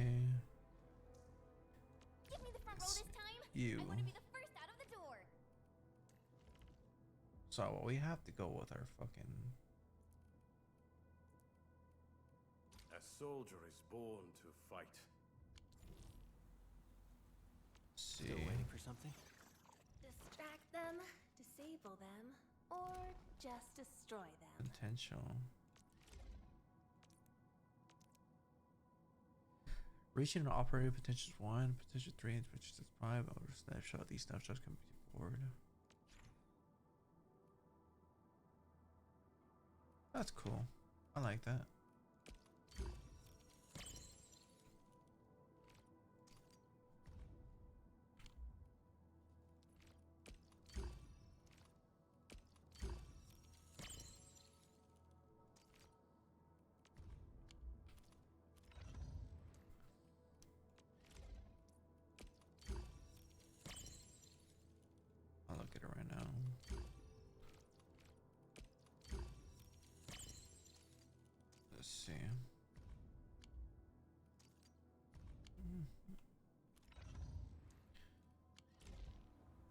S8: Give me the front row this time.
S1: you?
S8: I want to be the first out of the door.
S1: So we have to go with our fucking
S10: A soldier is born to fight.
S1: see.
S3: Still waiting for something?
S5: Distract them, disable them, or just destroy them.
S1: Potential. Reaching an operator potential is 1, potential 3, and potential is 5. Over snapshot. These snapshots can be board. That's cool. I like that. I'll look at it right now. Let's see.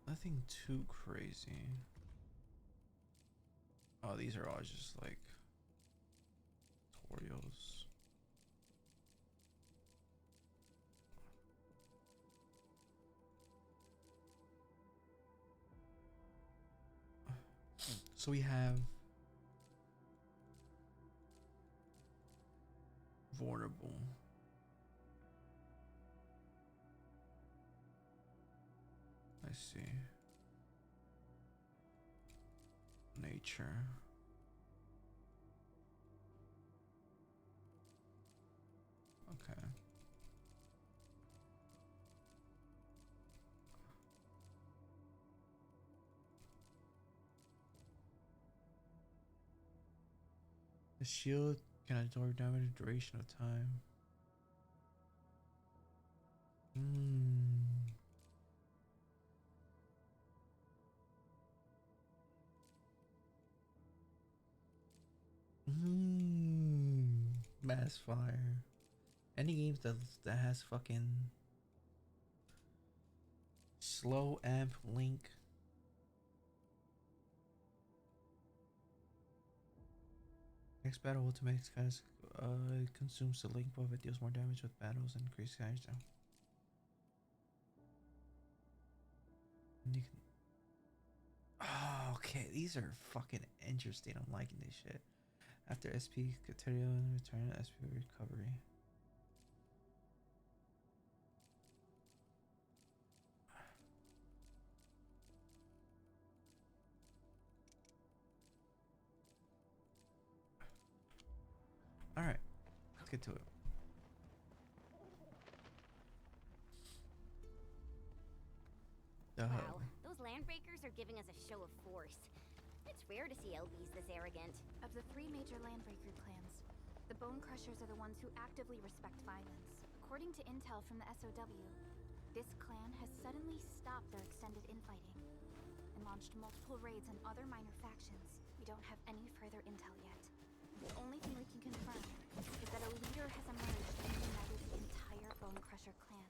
S1: Nothing too crazy. Oh, these are all just like tutorials. So we have vulnerable. I see. Nature. Okay. The shield can absorb damage duration of time. Mass fire. Any games that has fucking slow amp link. Next battle ultimate guys consumes the link buff. It deals more damage with battles and increases damage down. And you can. Oh Okay, these are fucking interesting. I'm liking this shit. After SP continue and return to SP recovery. All right, let's get to it.
S8: Wow, those landbreakers are giving us a show of force. It's rare to see LBs this arrogant.
S5: Of the 3 major landbreaker clans, the Bone Crushers are the ones who actively respect violence. According to intel from the SOW, this clan has suddenly stopped their extended infighting and launched multiple raids on other minor factions. We don't have any further intel yet. The only thing we can confirm is that a leader has emerged and united the entire Bone Crusher clan.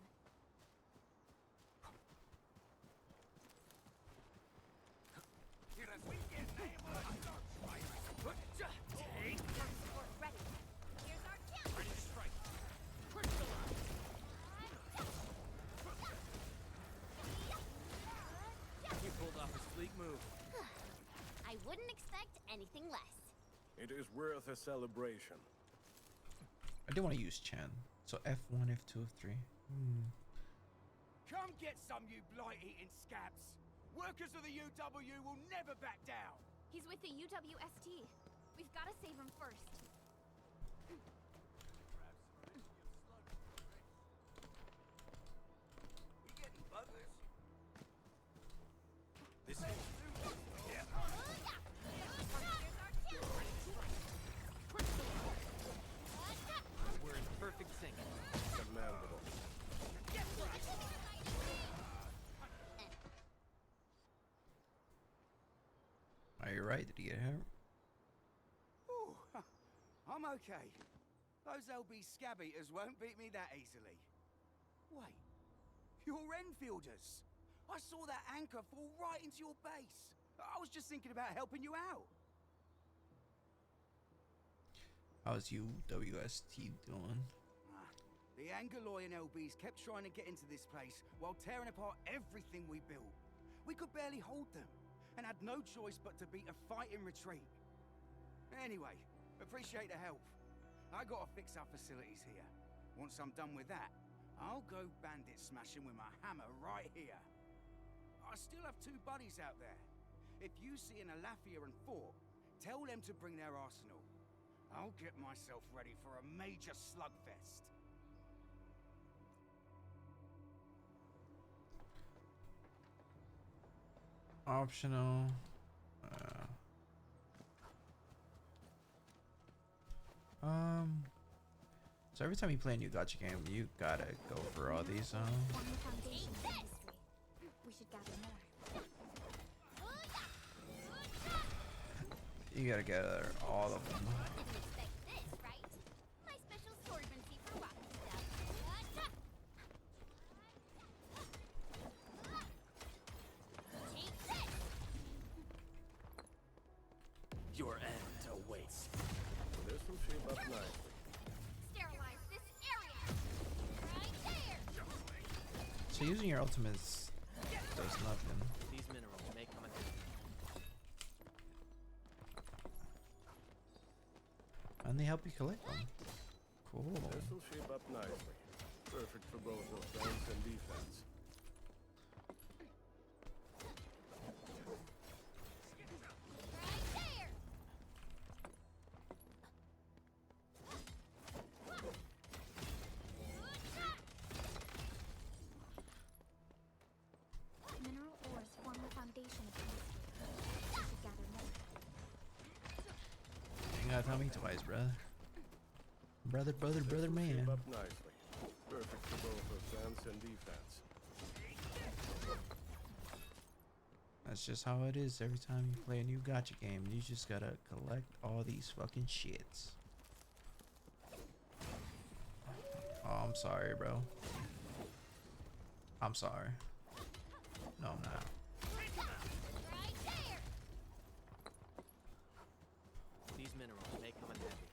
S3: You pulled off a sleek move.
S8: I wouldn't expect anything less.
S10: It is worth a celebration.
S1: I do want to use Chen. So F1, F2, F3.
S11: Come get some, you blight-eating scabs! Workers of the UW will never back down!
S5: He's with the UWST. We've got to save him first.
S11: We getting buggers?
S3: This is we're in perfect sync.
S10: Commendable.
S1: Are you right? Did he get hurt?
S11: Ooh, I'm okay. Those LB scab eaters won't beat me that easily. Wait, you're Enfielders. I saw that anchor fall right into your base. I was just thinking about helping you out.
S1: How's UWST doing?
S11: The Angaloy and LBs kept trying to get into this place while tearing apart everything we built. We could barely hold them, and had no choice but to beat a fighting retreat. Anyway, appreciate the help. I gotta fix our facilities here. Once I'm done with that, I'll go bandit smashing with my hammer right here. I still have 2 buddies out there. If you see an Alafia and Fort, tell them to bring their arsenal. I'll get myself ready for a major slugfest.
S1: Optional. So every time you play a new gacha game, you gotta go for all these.
S5: Form the foundation of history. We should gather more.
S1: You gotta gather all of them.
S8: Didn't expect this, right? My special sorbency for rocky stuff. Take this!
S3: Your end awaits.
S10: This will shape up nicely.
S8: Sterilize this area! Right there!
S1: So using your ultimates does nothing.
S3: These minerals may come in.
S1: And they help you collect them. Cool.
S10: This will shape up nicely. Perfect for both offense and defense.
S8: Right there!
S5: Mineral ores form the foundation of history. We should gather more.
S1: You gotta tell me twice, brother. Brother, man.
S10: Shape up nicely. Perfect for both offense and defense.
S1: That's just how it is every time you play a new gacha game. You just gotta collect all these fucking shits. Oh, I'm sorry, bro. I'm sorry. No, I'm not.
S8: Right there!
S3: These minerals may come in handy.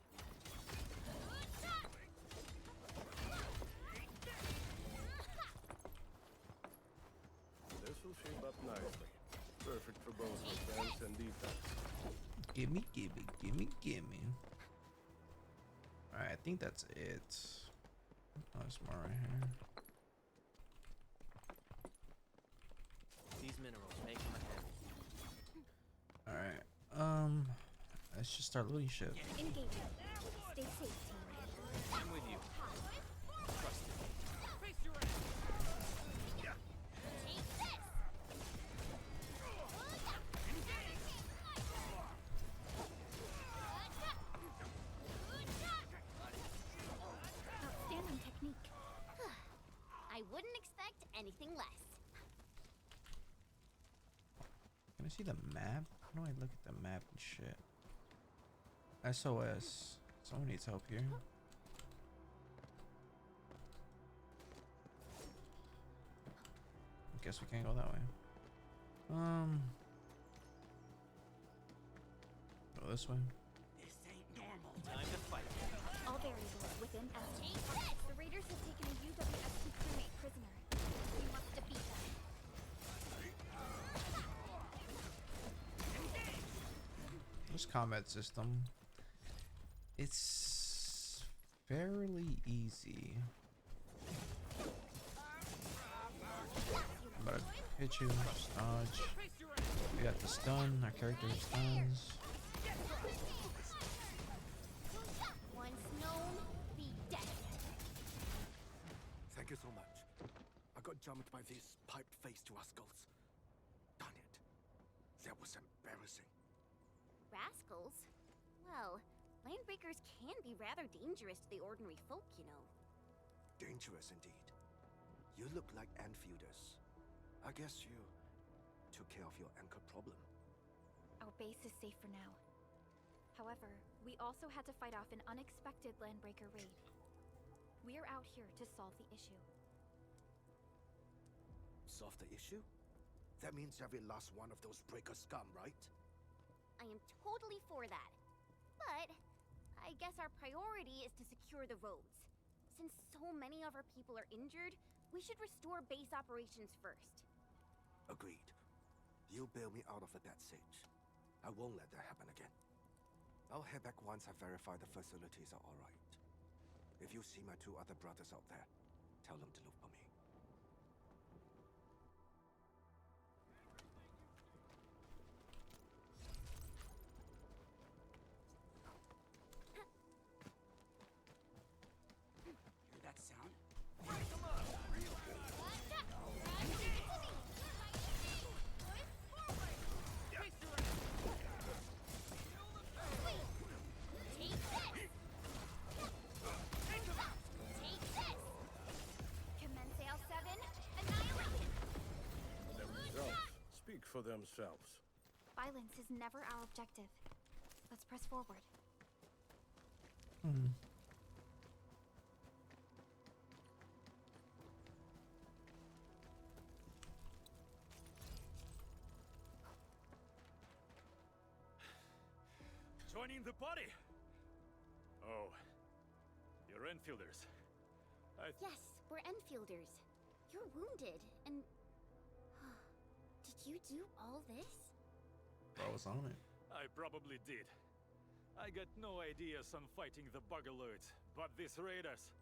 S10: This will shape up nicely. Perfect perfect for both offense and defense.
S1: Gimme, gimme, gimme, gimme. Alright, I think that's it. Oh, there's more right here.
S3: These minerals make them ahead.
S1: Alright, let's just start looting shit.
S6: Engaging. Stay safe, team.
S3: I'm with you. Trust me.
S6: Outstanding technique.
S8: I wouldn't expect anything less.
S1: Can I see the map? How do I look at the map and shit? SOS. Someone needs help here. I guess we can't go that way. Go this way.
S11: This ain't normal.
S3: Time to fight.
S6: All variables within estimate. The raiders have taken a UWST crewmate prisoner. We must defeat them.
S1: This combat system, it's fairly easy. I'm about to hit you, just dodge. We got the stun, our character stuns.
S8: Once known, be dead.
S10: Thank you so much. I got jumped by these pipe-faced rascals. Darn it. That was embarrassing.
S8: Rascals? Well, landbreakers can be rather dangerous to the ordinary folk, you know.
S10: Dangerous indeed. You look like Enfielders. I guess you took care of your anchor problem.
S6: Our base is safe for now. However, we also had to fight off an unexpected landbreaker raid. We're out here to solve the issue.
S10: Solve the issue? That means every last one of those breaker scum, right?
S8: I am totally for that. But I guess our priority is to secure the roads. Since so many of our people are injured, we should restore base operations first.
S10: Agreed. You bail me out of a death siege. I won't let that happen again. I'll head back once I verify the facilities are alright. If you see my two other brothers out there, tell them to look for me.
S11: Hear that sound?
S8: Commence AL7, annihilate!
S10: The results speak for themselves.
S6: Violence is never our objective. Let's press forward.
S4: Joining the party! Oh, you're Enfielders.
S8: Yes, we're Enfielders. You're wounded, and... Did you do all this?
S1: I was on it.
S4: I probably did. I got no ideas on fighting the buggerloids, but these raiders...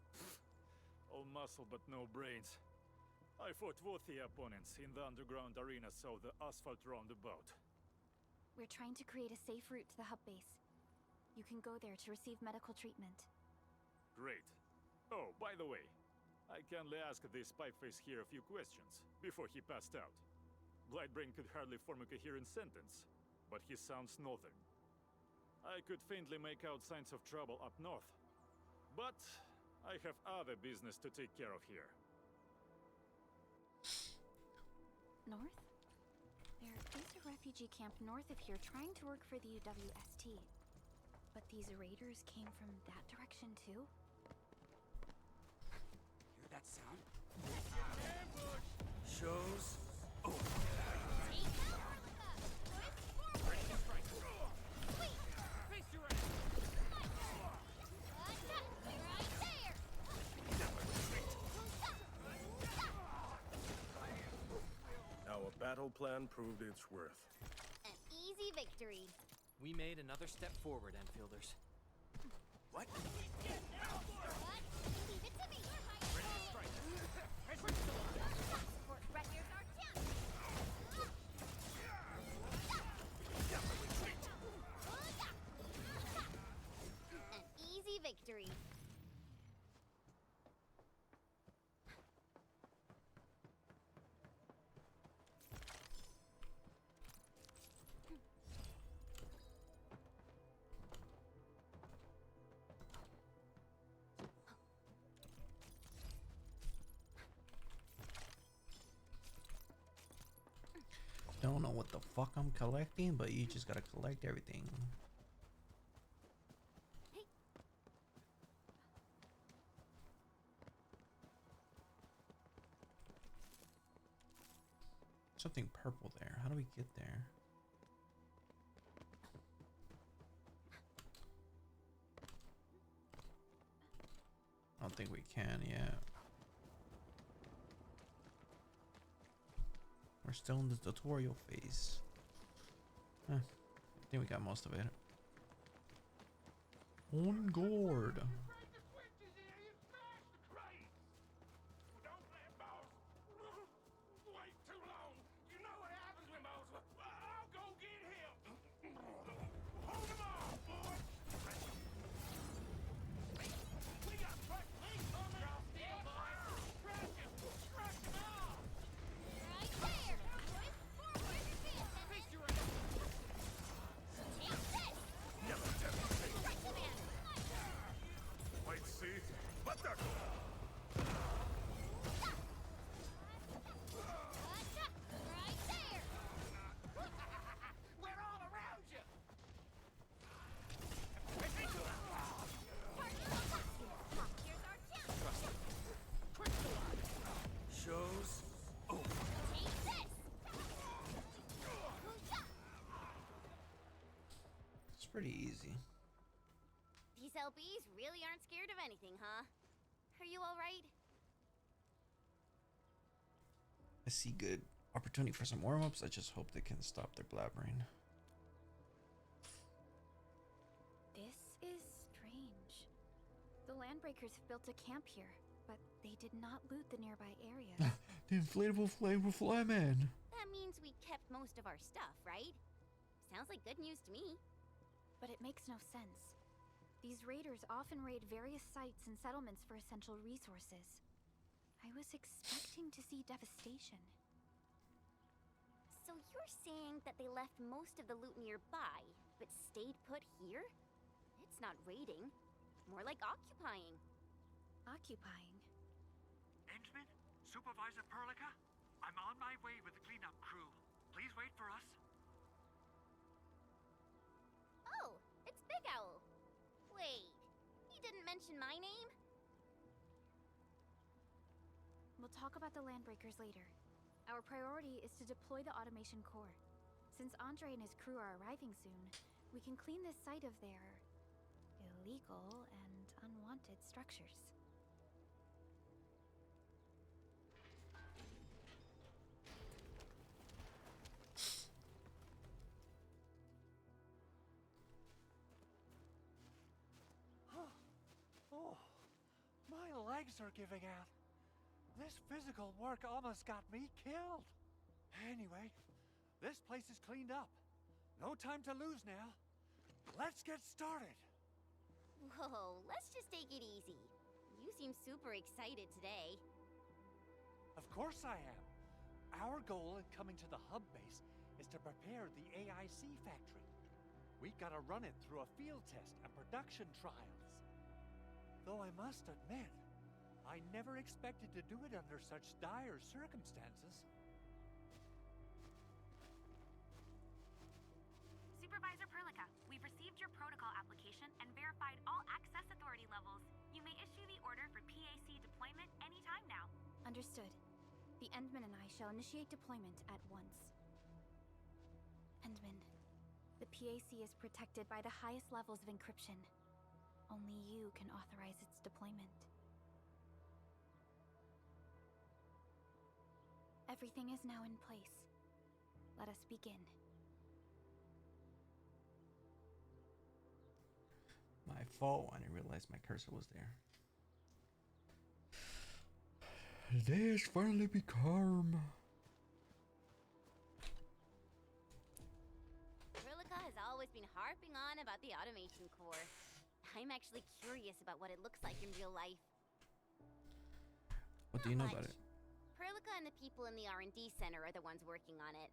S4: all muscle but no brains. I fought worthy opponents in the underground arena, so the asphalt roundabout.
S6: We're trying to create a safe route to the hub base. You can go there to receive medical treatment.
S4: Great. Oh, by the way, I kindly asked this pipeface here a few questions before he passed out. Blightbrain could hardly form a coherent sentence, but he sounds northern. I could faintly make out signs of trouble up north, but I have other business to take care of here.
S6: North? There is a refugee camp north of here trying to work for the UWST. But these raiders came from that direction too?
S11: Hear that sound?
S10: Shows. Our battle plan proved its worth.
S8: victory.
S3: We made another step forward, Enfielders.
S10: What?
S8: What? Leave it to me. Support right here's our chance. An easy victory.
S1: Don't know what the fuck I'm collecting, but you just gotta collect everything.
S8: Hey.
S1: Something purple there. How do we get there? I don't think we can yet. We're still in the tutorial phase. I think we got most of it. On guard. Pretty easy.
S8: These LBs really aren't scared of anything, huh? Are you alright?
S1: I see good opportunity for some warm-ups. I just hope they can stop their blabbering.
S6: This is strange. The Landbreakers built a camp here, but they did not loot the nearby areas.
S1: The inflatable flammable flyman.
S8: That means we kept most of our stuff, right? Sounds like good news to me.
S6: But it makes no sense. These raiders often raid various sites and settlements for essential resources. I was expecting to see devastation.
S8: So you're saying that they left most of the loot nearby, but stayed put here? It's not raiding. More like occupying.
S6: Occupying?
S4: Endman? Supervisor Perlica? I'm on my way with the cleanup crew. Please wait for us.
S8: Oh, it's Big Owl. Wait, he didn't mention my name?
S6: We'll talk about the Landbreakers later. Our priority is to deploy the automation core. Since Andre and his crew are arriving soon, we can clean this site of their illegal and unwanted structures.
S4: Oh, my legs are giving out. This physical work almost got me killed. Anyway, this place is cleaned up. No time to lose now. Let's get started.
S8: Whoa, let's just take it easy. You seem super excited today.
S4: Of course I am. Our goal in coming to the hub base is to prepare the AIC factory. We gotta run it through a field test and production trials. Though I must admit, I never expected to do it under such dire circumstances.
S5: Supervisor Perlica, we've received your protocol application and verified all access authority levels. You may issue the order for PAC deployment anytime now.
S6: Understood. The Endman and I shall initiate deployment at once. Endman, the PAC is protected by the highest levels of encryption. Only you can authorize its deployment. Everything is now in place. Let us begin.
S1: My fault. I didn't realize my cursor was there. The day has finally become.
S8: Prilica has always been harping on about the automation core. I'm actually curious about what it looks like in real life.
S1: What do you know about it?
S8: Prilica and the people in the R&D center are the ones working on it.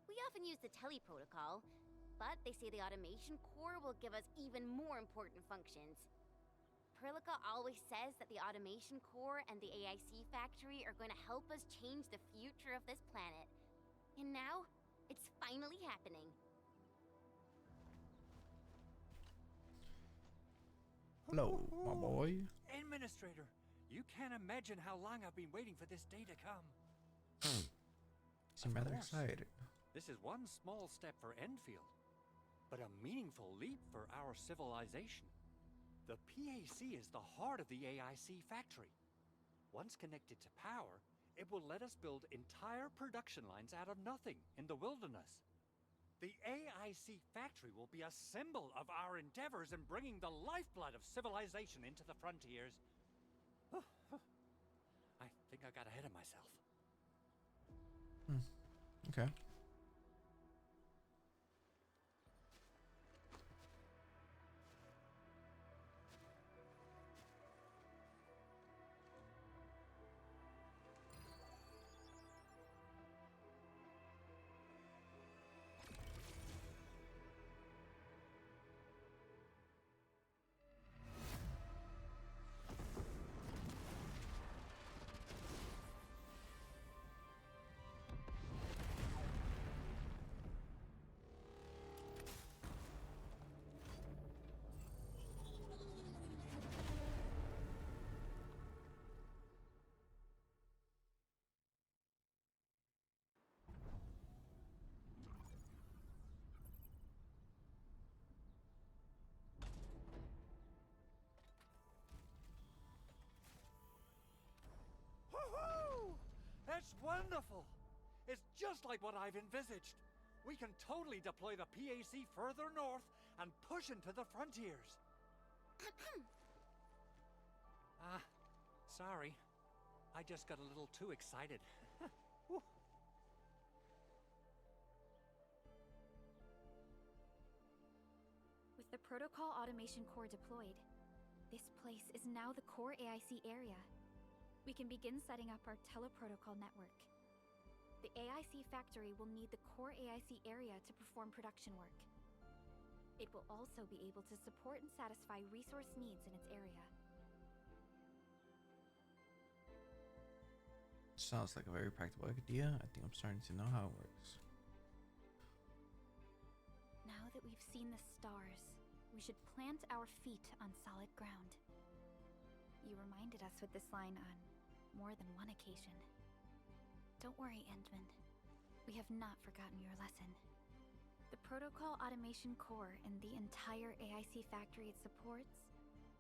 S8: We often use the tele protocol, but they say the automation core will give us even more important functions. Prilica always says that the automation core and the AIC factory are going to help us change the future of this planet. And now, it's finally happening.
S1: Hello, my boy.
S4: Administrator, you can't imagine how long I've been waiting for this day to come.
S1: Seem rather
S4: course.
S1: excited.
S4: This is one small step for Enfield, but a meaningful leap for our civilization. The PAC is the heart of the AIC factory. Once connected to power, it will let us build entire production lines out of nothing in the wilderness. The AIC factory will be a symbol of our endeavors in bringing the lifeblood of civilization into the frontiers. I think I got ahead of myself.
S1: Okay.
S4: Woohoo! That's wonderful! It's just like what I've envisaged. We can totally deploy the PAC further north and push into the frontiers. Sorry. I just got a little too excited.
S5: With the protocol automation core deployed, this place is now the core AIC area. We can begin setting up our teleprotocol network. The AIC factory will need the core AIC area to perform production work. It will also be able to support and satisfy resource needs in its area.
S1: Sounds like a very practical idea. I think I'm starting to know how it works.
S5: Now that we've seen the stars, we should plant our feet on solid ground. You reminded us with this line on more than one occasion. Don't worry, Endman. We have not forgotten your lesson. The protocol automation core and the entire AIC factory it supports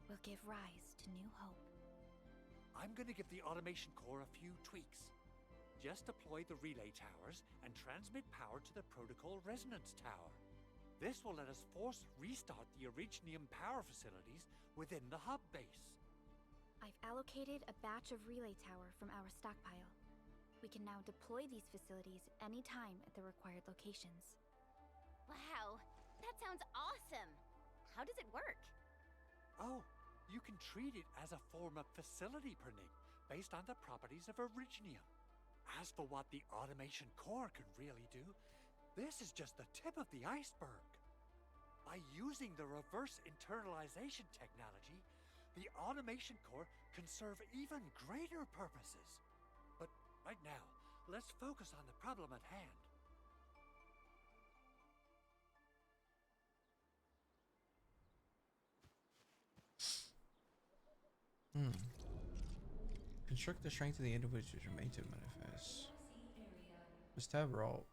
S5: will give rise to new hope.
S4: I'm gonna give the automation core a few tweaks. Just deploy the relay towers and transmit power to the protocol resonance tower. This will let us force restart the Originium power facilities within the hub base.
S5: I've allocated a batch of relay tower from our stockpile. We can now deploy these facilities anytime at the required locations.
S8: Wow, that sounds awesome! How does it work?
S4: Oh, you can treat it as a form of facility printing based on the properties of Originium. As for what the automation core can really do, this is just the tip of the iceberg. By using the reverse internalization technology, the automation core can serve even greater purposes. But right now, let's focus on the problem at hand.
S1: Construct the strength of the individuals remain to manifest. Let's tab roll.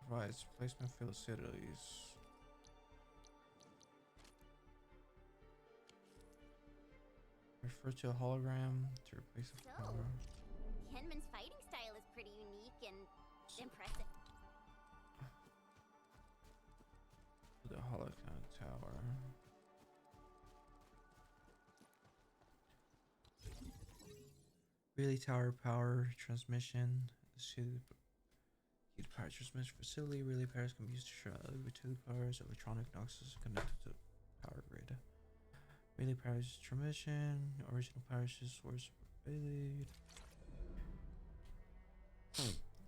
S1: Provides placement facilities. Refer to a hologram to replace a power.
S8: Henman's fighting style is pretty unique and impressive.
S1: to the Holocaust Tower. Relay tower power transmission to the power transmission facility. Relay powers can be used to share utility powers, electronic boxes connected to the power grid. Relay powers transmission, original power source relay.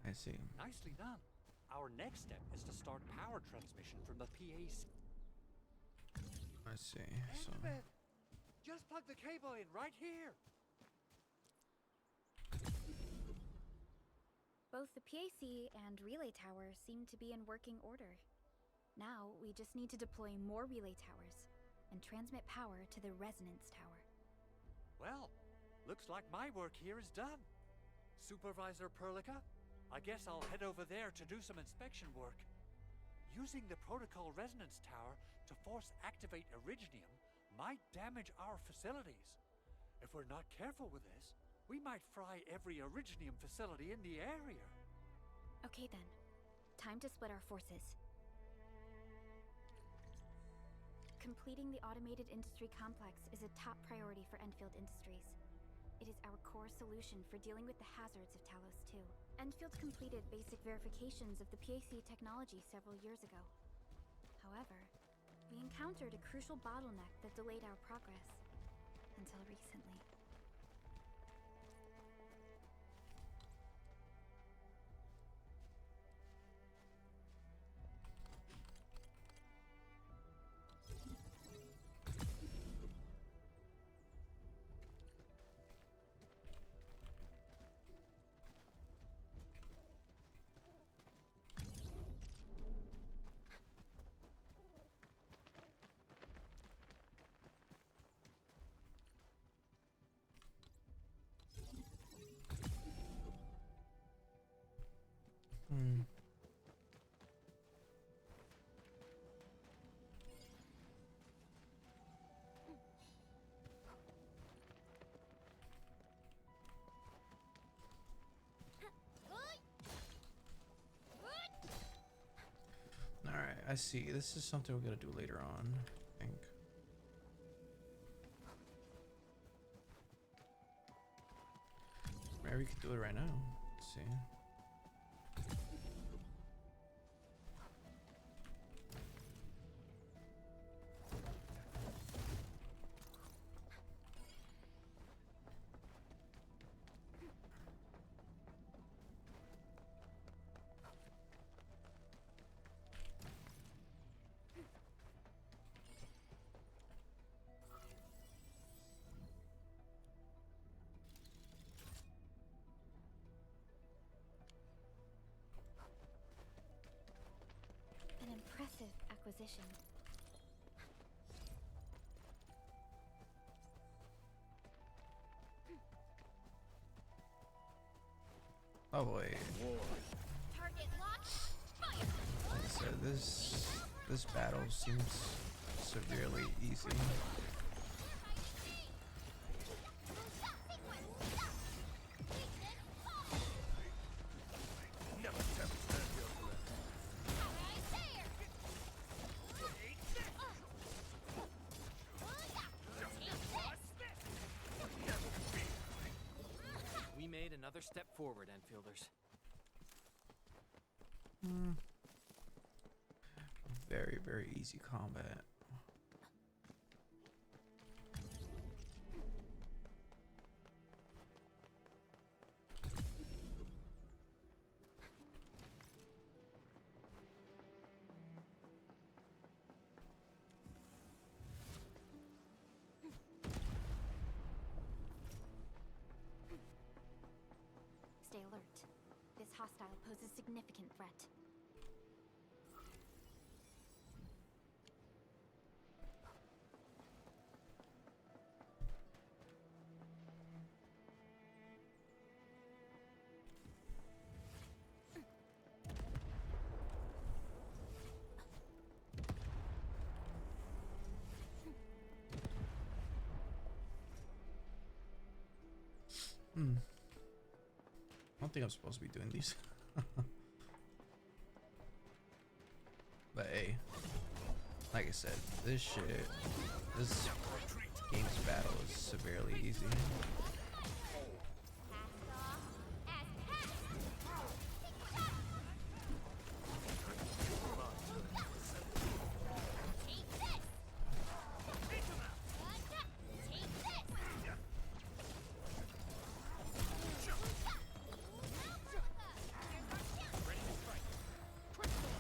S1: I see.
S4: Nicely done. Our next step is to start power transmission from the PAC.
S1: I see. So
S4: Edmund, just plug the cable in right here.
S6: Both the PAC and relay tower seem to be in working order. Now, we just need to deploy more relay towers and transmit power to the resonance tower.
S4: Well, looks like my work here is done. Supervisor Perlica, I guess I'll head over there to do some inspection work. Using the protocol resonance tower to force activate Originium might damage our facilities. If we're not careful with this, we might fry every Originium facility in the area.
S6: Okay then. Time to split our forces. Completing the automated industry complex is a top priority for Endfield Industries. It is our core solution for dealing with the hazards of Talos 2. Endfield completed basic verifications of the PAC technology several years ago. However, we encountered a crucial bottleneck that delayed our progress. Until recently.
S1: Alright, I see. This is something we're gonna do later on, I think. Maybe we could do it right now. Let's see.
S6: An impressive acquisition.
S1: Oh boy.
S8: Target locked. Fire.
S1: Like I said, this battle seems severely easy.
S3: We made another step forward, Enfielders.
S1: Very, very easy combat.
S6: Stay alert. This hostile poses significant threat.
S1: I don't think I'm supposed to be doing these. But hey. said, this game's battle is severely easy.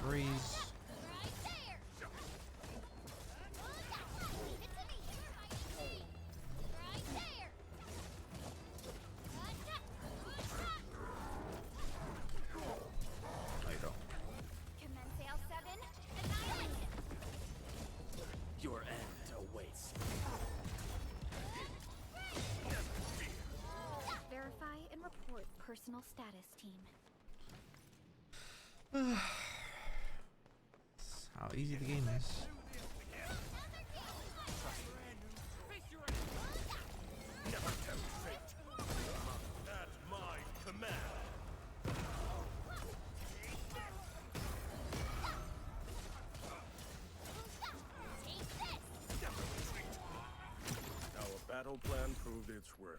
S1: Freeze.
S3: Your end awaits.
S6: Verify and report personal status, team.
S1: How easy the game is.
S12: Never tempt fate. At my command. Our battle plan proved its worth.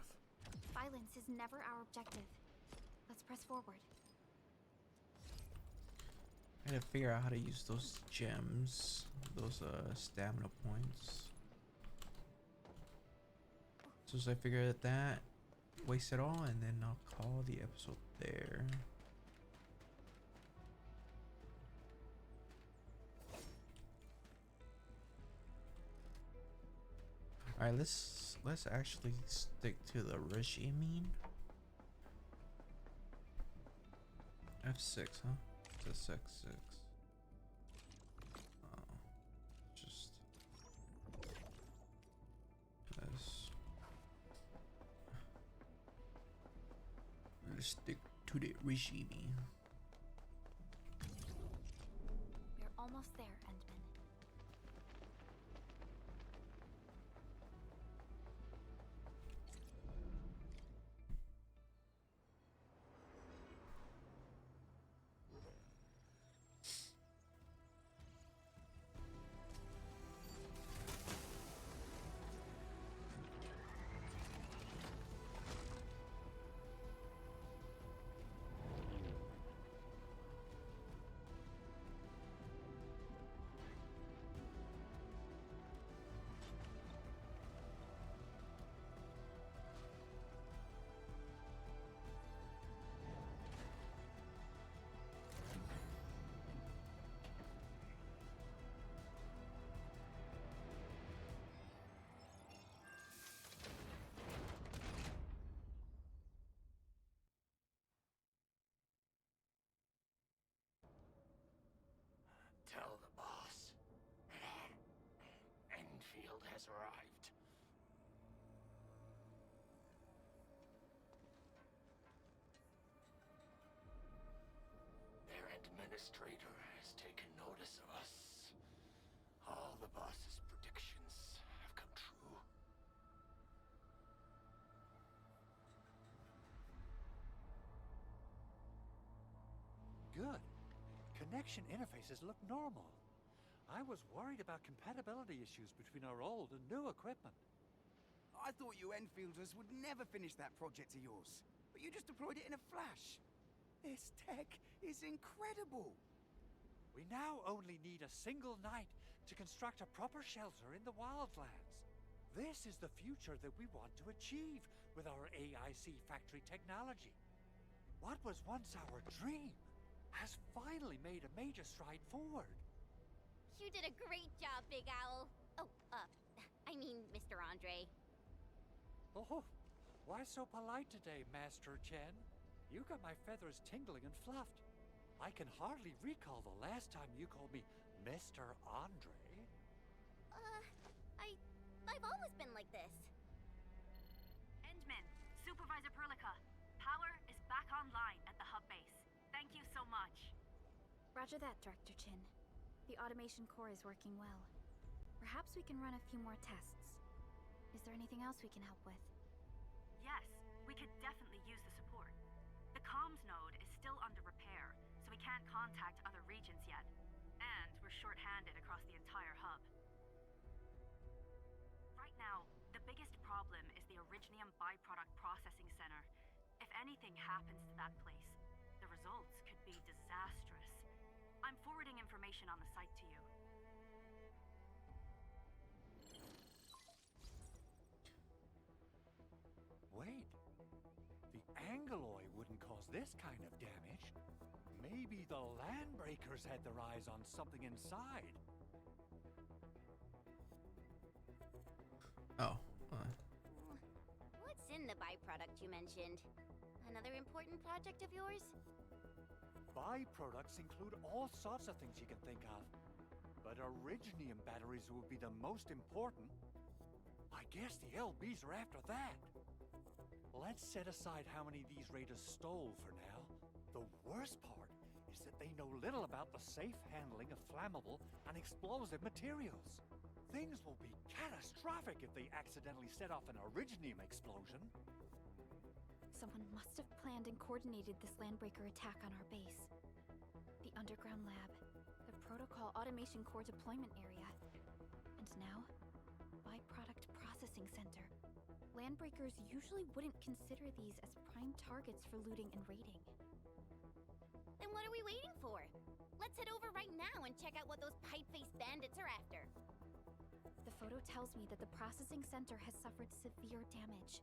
S6: Violence is never our objective. Let's press forward.
S1: I gotta figure out how to use those gems, those stamina points. So as I figure out that, waste it all, and then I'll call the episode there. All right, let's actually stick to the regime. F6, huh? It's X6. Oh, just this. Let's stick to the regime.
S6: We're almost there, Endman.
S12: Tell the boss. Enfield has arrived. Their administrator has taken notice of us. All the boss's predictions have come true.
S4: Good. Connection interfaces look normal. I was worried about compatibility issues between our old and new equipment.
S11: I thought you Enfielders would never finish that project of yours, but you just deployed it in a flash. This tech is incredible.
S4: We now only need a single night to construct a proper shelter in the wildlands. This is the future that we want to achieve with our AIC factory technology. What was once our dream has finally made a major stride forward.
S8: You did a great job, Big Owl. Oh, I mean, Mr. Andre.
S4: Oh, why so polite today, Master Chen? You got my feathers tingling and fluffed. I can hardly recall the last time you called me Mr. Andre.
S8: I've always been like this.
S5: Endman, Supervisor Perlica, power is back online at the hub base. Thank you so much.
S6: Roger that, Director Chin. The automation core is working well. Perhaps we can run a few more tests. Is there anything else we can help with?
S5: Yes, we could definitely use the support. The comms node is still under repair, so we can't contact other regions yet. And we're short-handed across the entire hub. Originium Byproduct Processing Center. If anything happens to that place, the results could be disastrous. I'm forwarding information on the site to you.
S4: Wait. The Angeloy wouldn't cause this kind of damage. Maybe the Landbreakers had their eyes on something inside.
S1: Oh.
S8: What's in the byproduct you mentioned? Another important project of yours?
S4: Byproducts include all sorts of things you can think of. But Originium batteries would be the most important. I guess the LBs are after that. Let's set aside how many these raiders stole for now. The worst part is that they know little about the safe handling of flammable and explosive materials. Things will be catastrophic if they accidentally set off an Originium explosion.
S13: Someone must have planned and coordinated this Landbreaker attack on our base. The underground lab, the protocol automation core deployment area, and now, byproduct processing center. Landbreakers usually wouldn't consider these as prime targets for looting and raiding.
S8: Then what are we waiting for? Let's head over right now and check out what those pipe-faced bandits are after.
S13: The photo tells me that the processing center has suffered severe damage.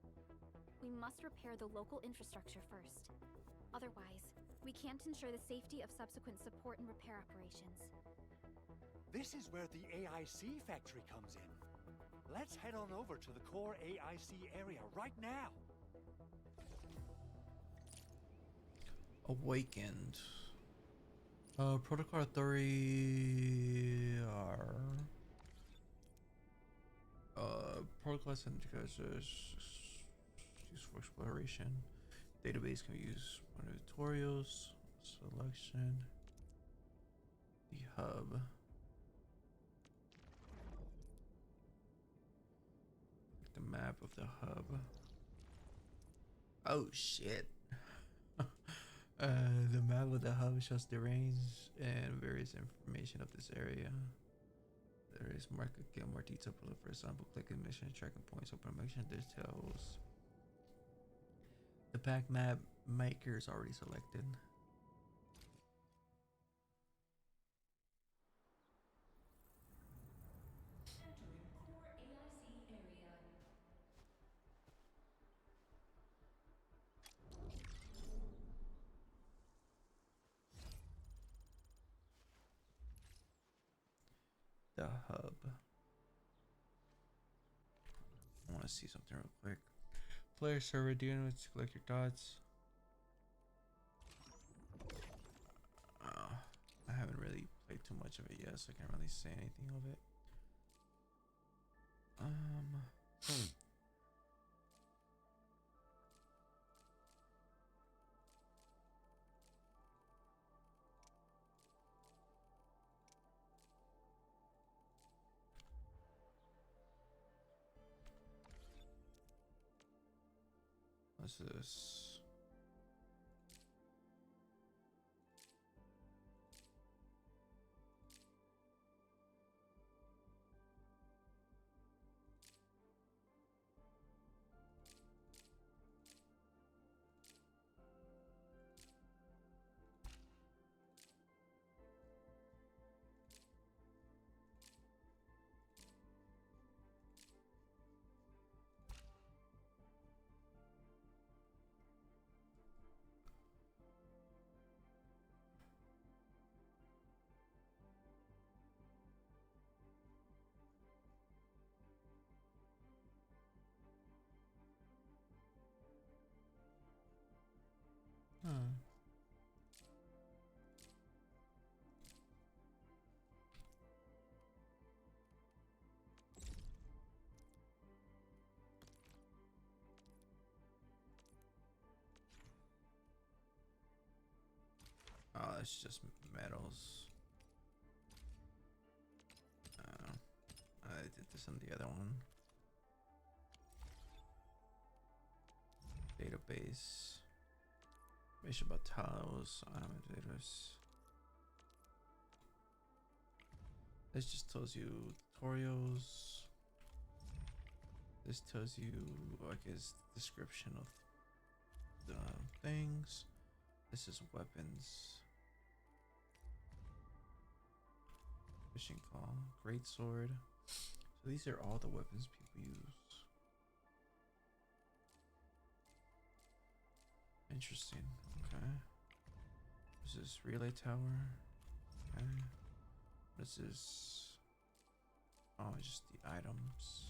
S13: We must repair the local infrastructure first. Otherwise, we can't ensure the safety of subsequent support and repair operations.
S4: This is where the AIC factory comes in. Let's head on over to the core AIC area right now.
S1: Awakened. Protocol Authority are protocols and used for exploration. Database can be used for tutorials, selection, the hub. The map of the hub. Oh shit. The map of the hub shows the range and various information of this area. There is market, get more detail below. For example, click mission tracking points, open mission details. The pack map maker is already selected.
S14: Entering core AIC area.
S1: The hub. I want to see something real quick. Player server dealing with collect your dots. I haven't really played too much of it yet, so I can't really say anything of it. What's this? Oh, it's just metals. I did this on the other one. Database. Information about tiles. Database. This just tells you tutorials.
S15: This tells you, I guess, description of the things. This is weapons. Fishing claw, great sword. So these are all the weapons people use. Interesting. Okay. This is relay tower. Okay. This is just the items.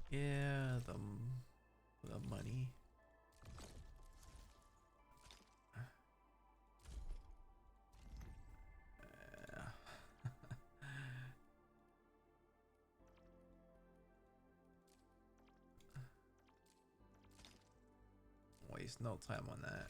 S15: Yeah, the money. Waste no time on that.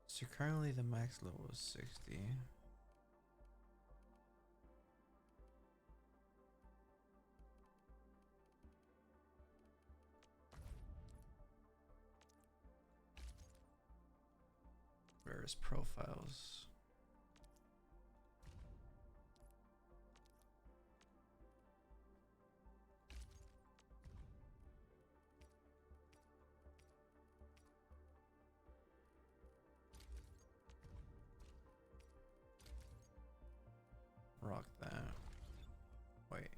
S15: So currently the max level is 60. Various profiles. Rock that. Wait.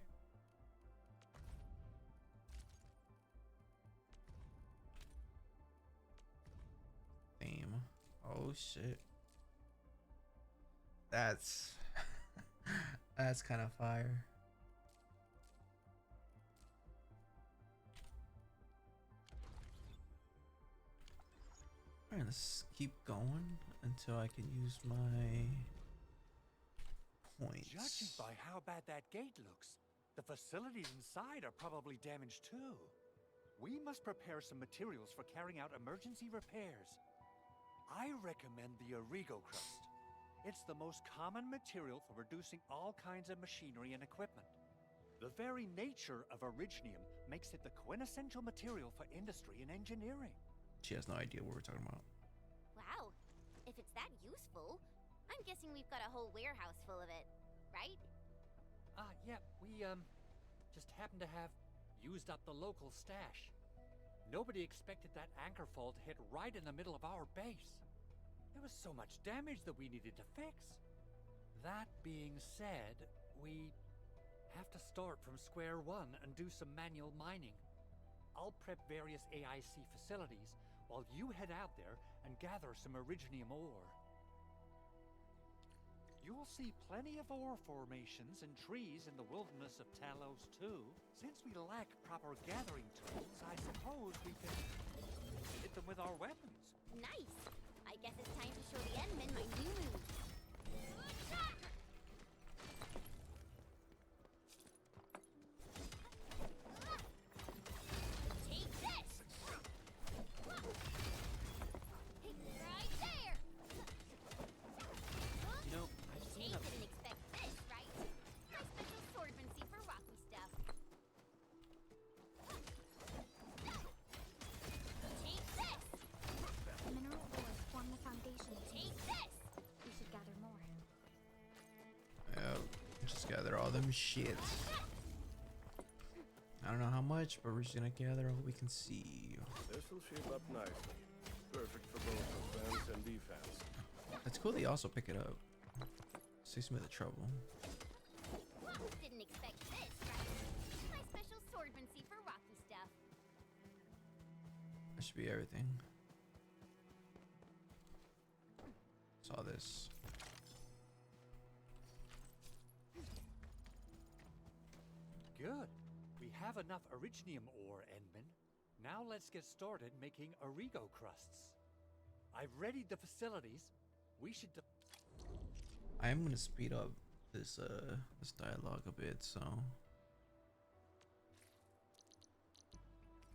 S15: Theme. Oh shit. That's that's kind of fire. Alright, let's keep going until I can use my points.
S4: Judging by how bad that gate looks, the facilities inside are probably damaged too. We must prepare some materials for carrying out emergency repairs. I recommend the Origo crust. It's the most common material for producing all kinds of machinery and equipment. The very nature of originium makes it the quintessential material for industry and engineering.
S15: She has no idea what we're talking about.
S8: Wow. If it's that useful, I'm guessing we've got a whole warehouse full of it, right?
S4: Yeah, we, just happen to have used up the local stash. Nobody expected that anchor fall to hit right in the middle of our base. There was so much damage that we needed to fix. That being said, we have to start from square one and do some manual mining. I'll prep various AIC facilities while you head out there and gather some originium ore. You'll see plenty of ore formations and trees in the wilderness of Talos too. Since we lack proper gathering tools, I suppose we can hit them with our weapons.
S8: Nice! I guess it's time to show the Endmen my new move. Take this! Hey, right there!
S3: You know, I've seen
S8: Jade didn't expect this, right? My special swordmancy for rocky stuff. Take this!
S13: The mineral ores form the foundation.
S8: Take this!
S13: We should gather more.
S15: Yep. Just gather all them shits. I don't know how much, but we're just gonna gather all we can see.
S12: This will shape up nicely. Perfect for both offense and defense.
S15: It's cool they also pick it up. Saves me the trouble.
S8: Didn't expect this, right? My special swordmancy for rocky stuff.
S15: That should be everything. saw this.
S4: Good. We have enough Originium ore, Endman. Now let's get started making Origo crusts. I've readied the facilities. We should...
S15: I am gonna speed up this this dialogue a bit, so
S14: Core AIC area.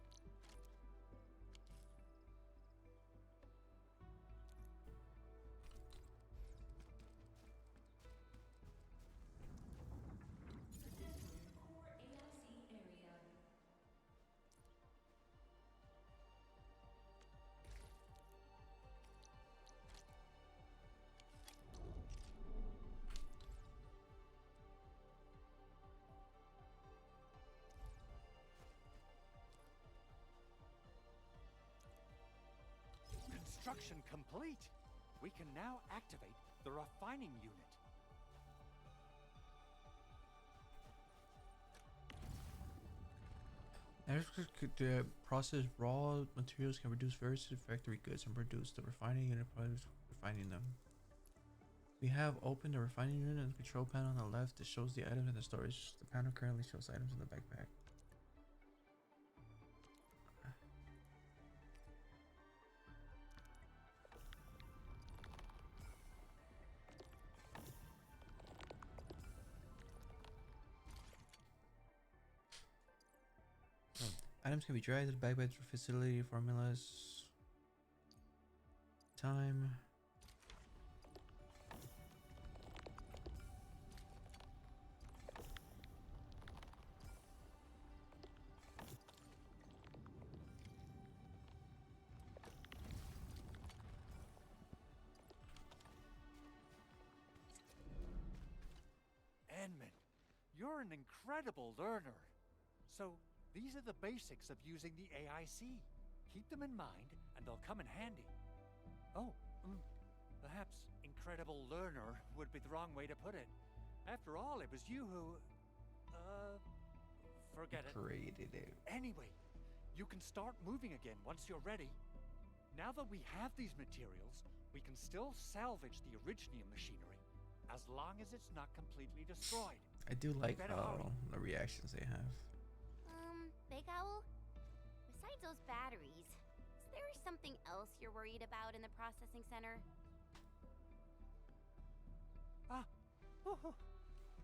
S4: Construction complete. We can now activate the refining unit.
S15: Agriculture could process raw materials, can produce various factory goods, and produce the refining unit products refining them. We have opened the refining unit and the control panel on the left. It shows the items in the storage. The panel currently shows items in the backpack. Items can be dragged to the backpack through facility formulas. Time.
S4: Enman, you're an incredible learner. So, these are the basics of using the AIC. Keep them in mind, and they'll come in handy. Oh, perhaps incredible learner would be the wrong way to put it. After all, it was you who... forget it.
S15: Created it.
S4: Anyway, you can start moving again once you're ready. Now that we have these materials, we can still salvage the Originium machinery, as long as it's not completely destroyed.
S15: I do like
S4: Better hurry.
S15: the reactions they have.
S8: Big Owl? Besides those batteries, is there something else you're worried about in the processing center?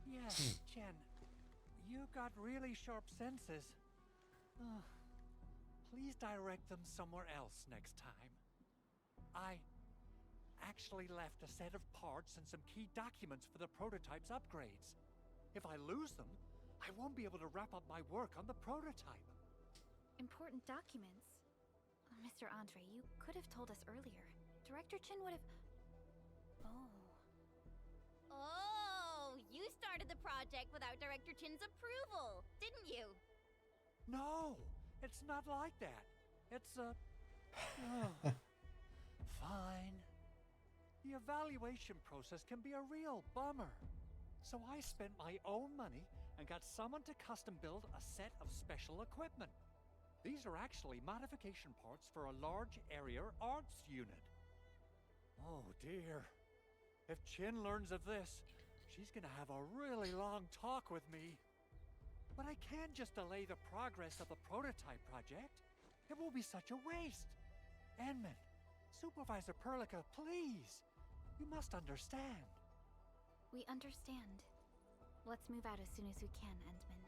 S4: Yes, Jen. You got really sharp senses. Please direct them somewhere else next time. I actually left a set of parts and some key documents for the prototype's upgrades. If I lose them, I won't be able to wrap up my work on the prototype.
S13: Important documents. Mr. Andre, you could have told us earlier. Director Chin would have...
S8: Oh, you started the project without Director Chin's approval, didn't you?
S4: No, it's not like that. It's fine. The evaluation process can be a real bummer. So I spent my own money and got someone to custom build a set of special equipment. These are actually modification parts for a large area arts unit. Oh dear. If Chin learns of this, she's gonna have a really long talk with me. But I can't just delay the progress of the prototype project. It will be such a waste. Enman, Supervisor Perlica, please. You must understand.
S13: We understand. Let's move out as soon as we can, Endman.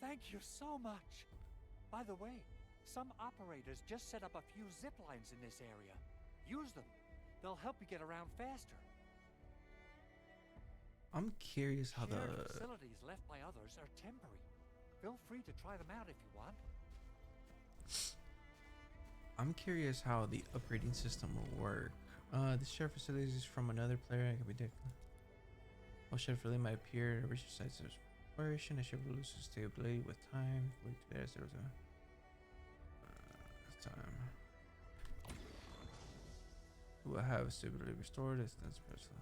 S4: Thank you so much. By the way, some operators just set up a few zip lines in this area. Use them. They'll help you get around faster.
S15: I'm curious how
S4: Shared facilities left by others are temporary. Feel free to try them out if you want.
S15: I'm curious how the upgrading system will work. The shared facilities is from another player. It can be different. While shared facility might appear at reach size of exploration, it should lose stability with time. There's a time. Will have stability restored as that's personal.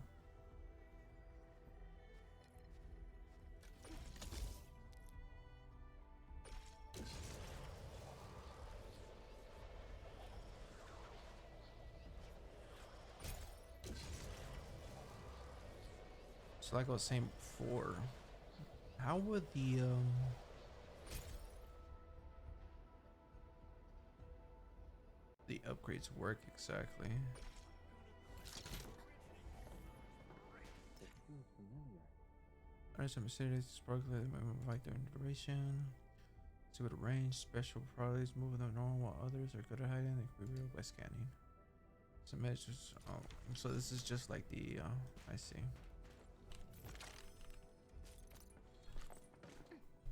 S15: So like I was saying before, how would the upgrades work exactly? Some Mercedes sparkly like their duration. See what range, special properties move them normal while others are good at hiding. They can be revealed by scanning. Some measures. Oh, so this is just like the. I see.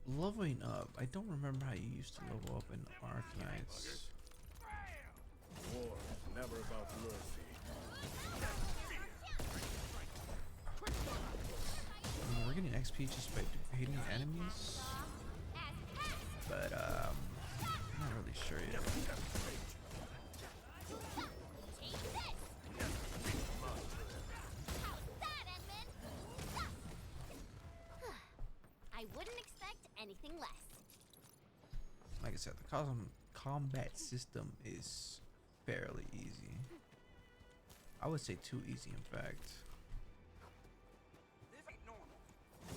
S15: Leveling up. I don't remember how you used to level up in Arknights.
S12: War is never about mercy.
S15: We're getting XP just by hitting enemies, but I'm not really sure yet.
S8: I wouldn't expect anything less.
S15: Like I said, the combat system is fairly easy. I would say too easy, in fact.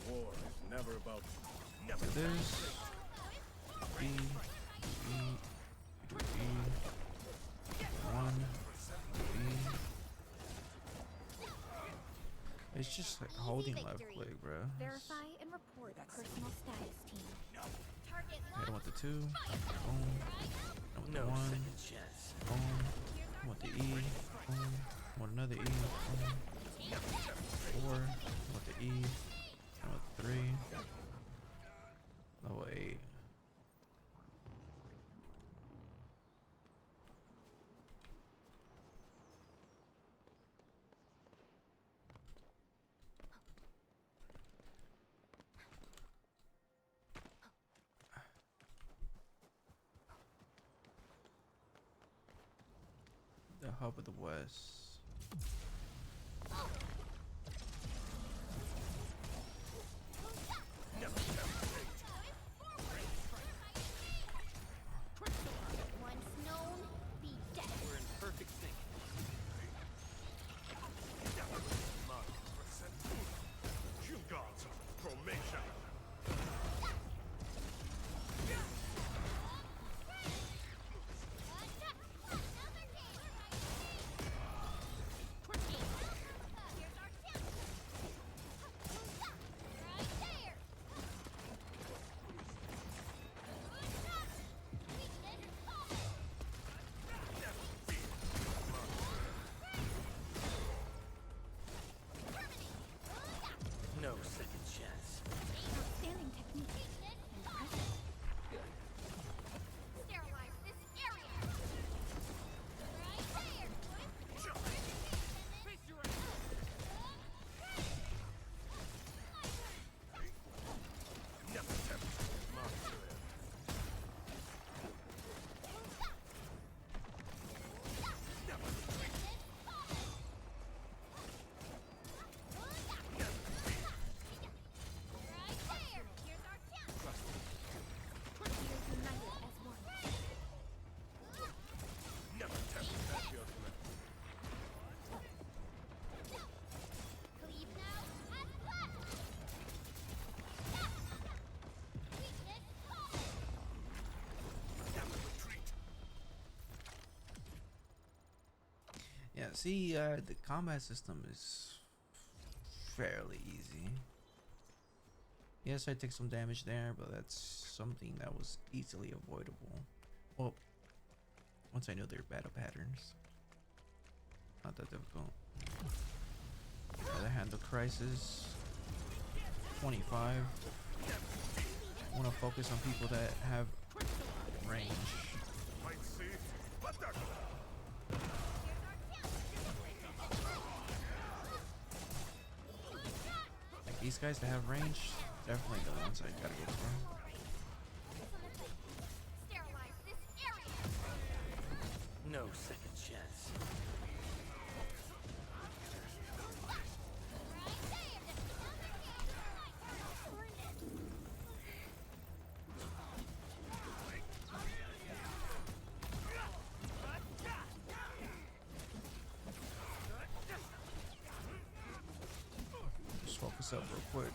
S12: War is never about
S15: So there's B, E, do E, 1, B. It's just like holding left click, bro.
S13: Verify and report personal status team.
S15: I don't want the 2. Boom. I want the 1. Boom. I want the E. Boom. I want another E. Boom. 4. I want the E. I want the 3. Level 8. The hub of the West.
S8: Once known, be dead.
S3: We're in perfect sync.
S12: Formation.
S3: No second chance.
S13: Outstanding technique. Impressive.
S8: Sterilize this area. Right there. Face your
S12: Never tempt. Never tempt. That's your command.
S8: Cleave now and blast. Weakness.
S12: Never retreat.
S15: Yeah, see, the combat system is fairly easy. Yes, I take some damage there, but that's something that was easily avoidable. Well, once I know their battle patterns. Not that difficult. Other hand, the crisis. 25. I want to focus on people that have range.
S12: Might see. What the?
S15: Like these guys that have range, definitely the ones I gotta go for.
S8: Sterilize this area.
S3: No second chance.
S15: Just focus this up real quick.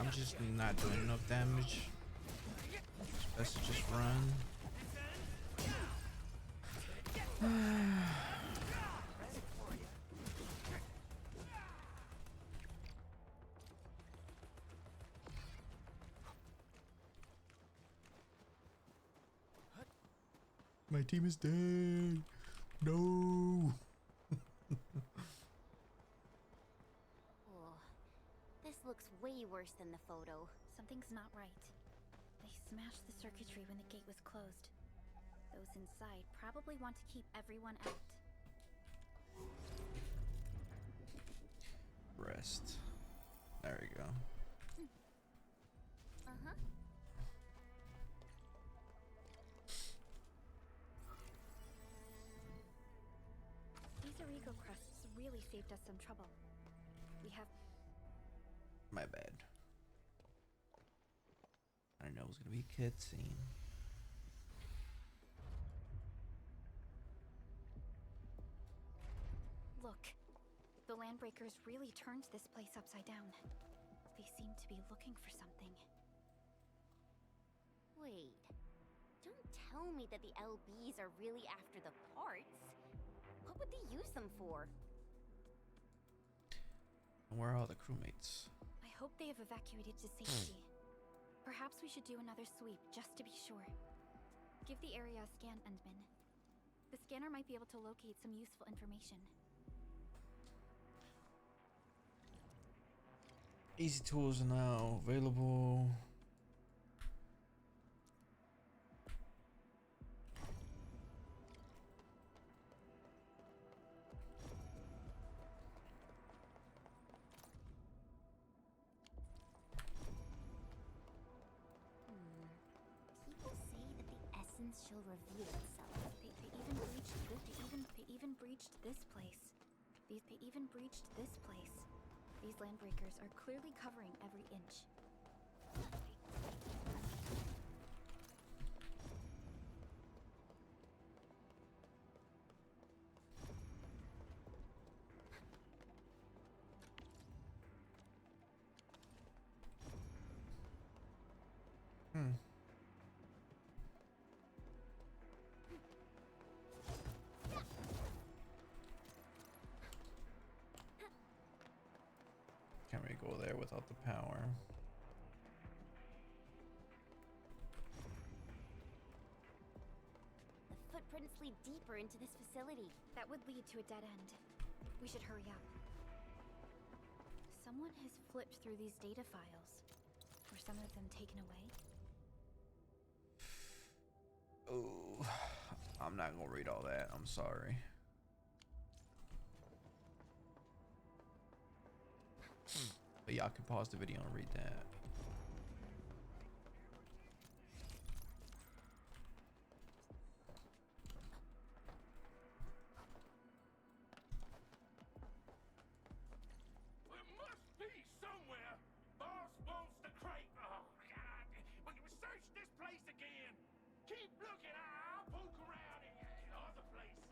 S15: I'm just not doing enough damage. It's best to just run. My team is dead. No.
S8: Oh, this looks way worse than the photo.
S13: Something's not right. They smashed the circuitry when the gate was closed. Those inside probably want to keep everyone out.
S15: Rest. There you go.
S8: Uh-huh.
S13: These Origo crusts really saved us some trouble. We have...
S15: My bad. I know it was gonna be a cutscene.
S13: Look. The Landbreakers really turned this place upside down. They seem to be looking for something.
S8: Wait. Don't tell me that the LBs are really after the parts. What would they use them for?
S15: And where are all the crewmates?
S13: I hope they have evacuated to safety. Perhaps we should do another sweep, just to be sure. Give the area a scan, Endman. The scanner might be able to locate some useful information.
S15: Easy tools are now available.
S8: People say that the essence shall reveal itself.
S13: They even breached this. They even breached this place. They even breached this place. These Landbreakers are clearly covering every inch.
S15: Can't really go there without the power.
S8: The footprints lead deeper into this facility.
S13: That would lead to a dead end. We should hurry up. Someone has flipped through these data files. Were some of them taken away?
S15: Oh, I'm not gonna read all that. I'm sorry. But y'all can pause the video and read that.
S12: There must be somewhere. Boss wants to crate. Oh, God. We can search this place again. Keep looking. I'll poke around in other places.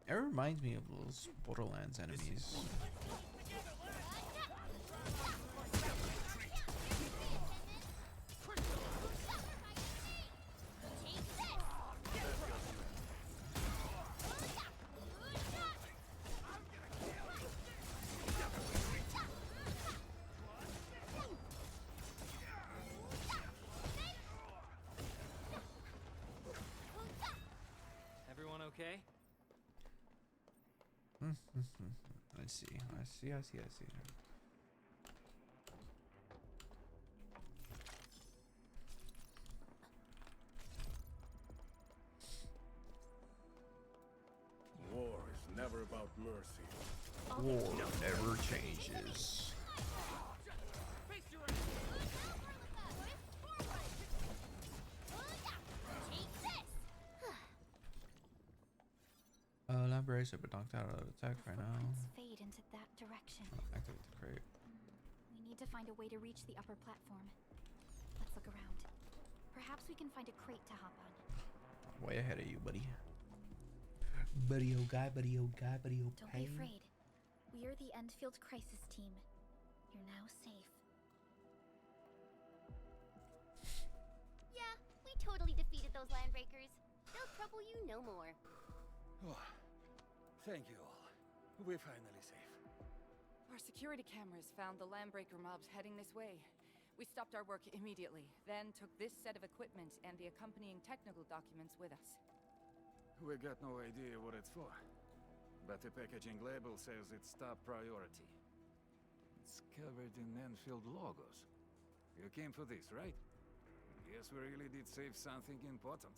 S15: It reminds me of those Borderlands enemies.
S3: Everyone okay?
S15: I see.
S12: War is never about mercy.
S15: War never changes. Land bracer, but knocked out of attack right now.
S13: Fade into that direction.
S15: Activate the crate.
S13: We need to find a way to reach the upper platform. Let's look around. Perhaps we can find a crate to hop on.
S15: I'm way ahead of you, buddy.
S1: Buddy oh guy, buddy oh guy, buddy oh
S13: Don't
S1: pain.
S13: be afraid. We are the Endfield Crisis Team. You're now safe.
S8: Yeah, we totally defeated those landbreakers. They'll trouble you no more.
S4: Oh, thank you all. We're finally safe.
S9: Our security cameras found the landbreaker mobs heading this way. We stopped our work immediately, then took this set of equipment and the accompanying technical documents with us.
S16: We got no idea what it's for, but the packaging label says it's top priority. It's covered in Enfield logos. You came for this, right? Yes, we really did save something important.